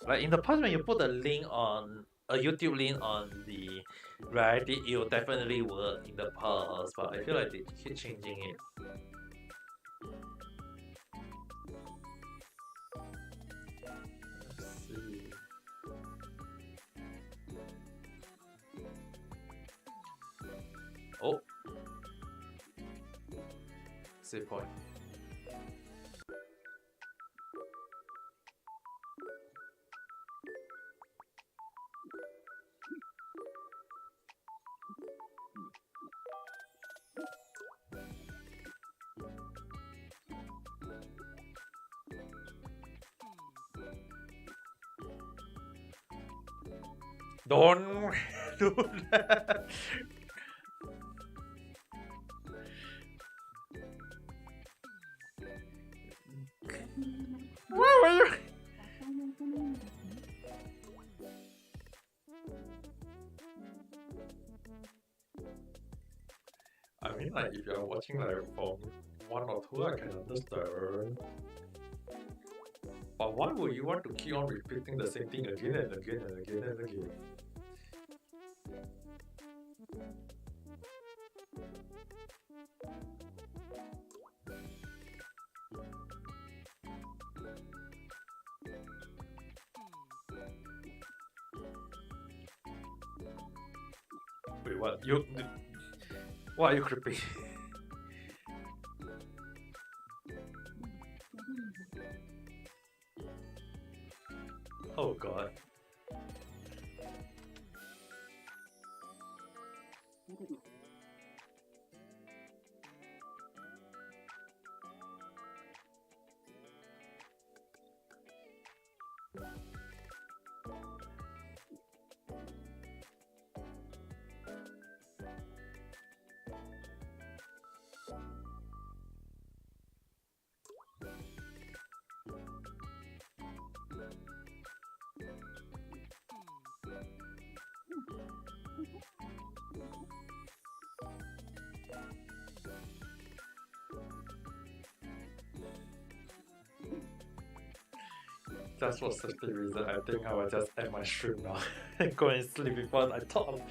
Like in the past, when you put a link on a YouTube link on the Reddit, it will definitely work in the past. But I feel like they keep changing it. Let's see. Oh, save point. Don't do that. Why were you? I mean, like, if you're watching like from 1 or 2, I can understand. But why would you want to keep on repeating the same thing again and again and again and again? Wait, what? Why are you creepy? Oh god. Just for safety reason, I think I will just end my stream now and go and sleep before I talk.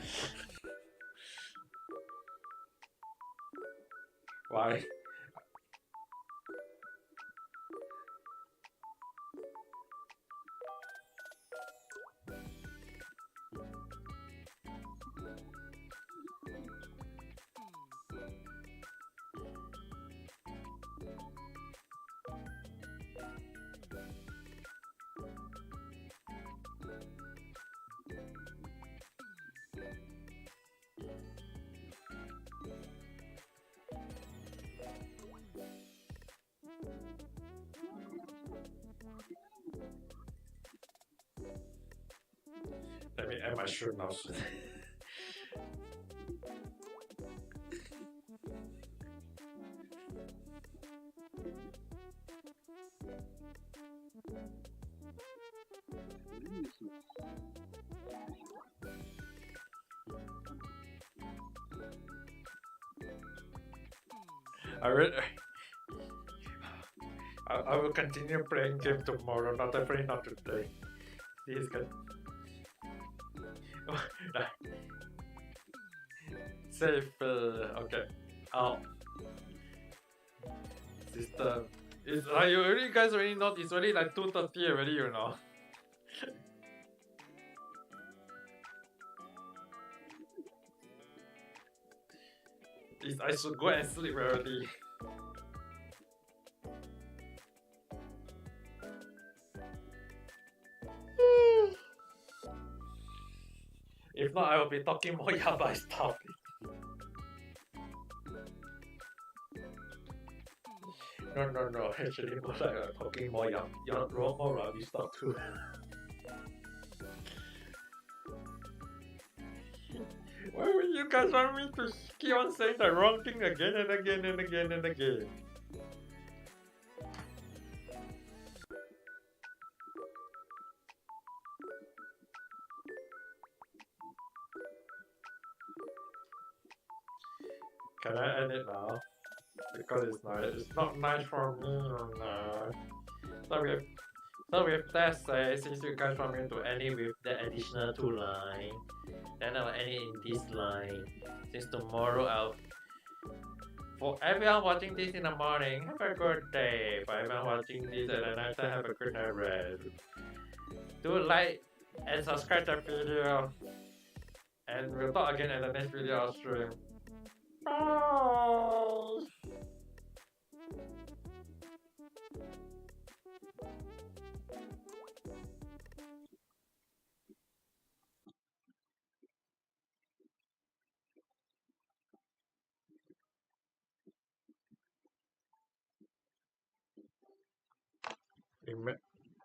Why? my shirt now soon. I will, I will continue playing game tomorrow, not definitely not today. This is good. Safe, okay. Oh, system. It's like you already guys already know it's already like 2:30 already, you know. I should go and sleep already. If not, I will be talking more yaba stuff. No. Actually, more like talking more more rubbish stuff too. Why would you guys want me to keep on saying the wrong thing again and again and again and again? Can I end it now? Because it's not nice for me or not. So with that said, since you guys want me to end it with the additional 2 line, then I'll end it in this line. Since tomorrow for everyone watching this in the morning, have a good day. For everyone watching this at the night time, have a good night rest. Do like and subscribe the video. And we'll talk again in the next video or stream. Bye!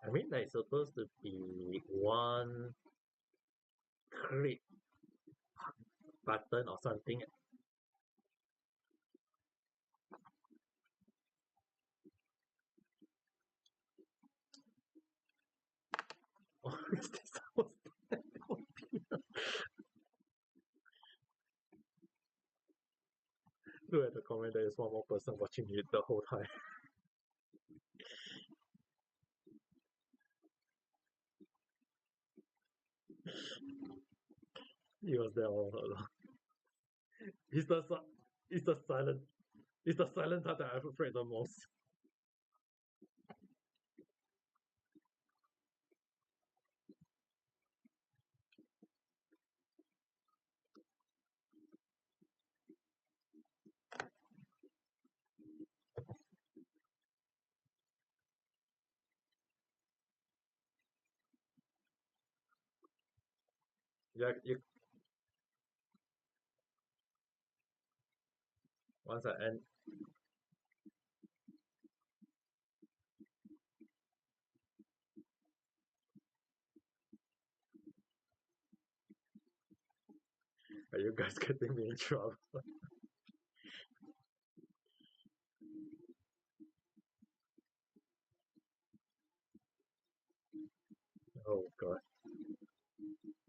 I mean, like, supposed to be one click button or something. Or is this supposed to be? Look at the comment, there is one more person watching it the whole time. He was there all along. It's the silent. It's the silent part that I'm afraid the most. Yeah, once I end. Are you guys getting me in trouble? Oh god.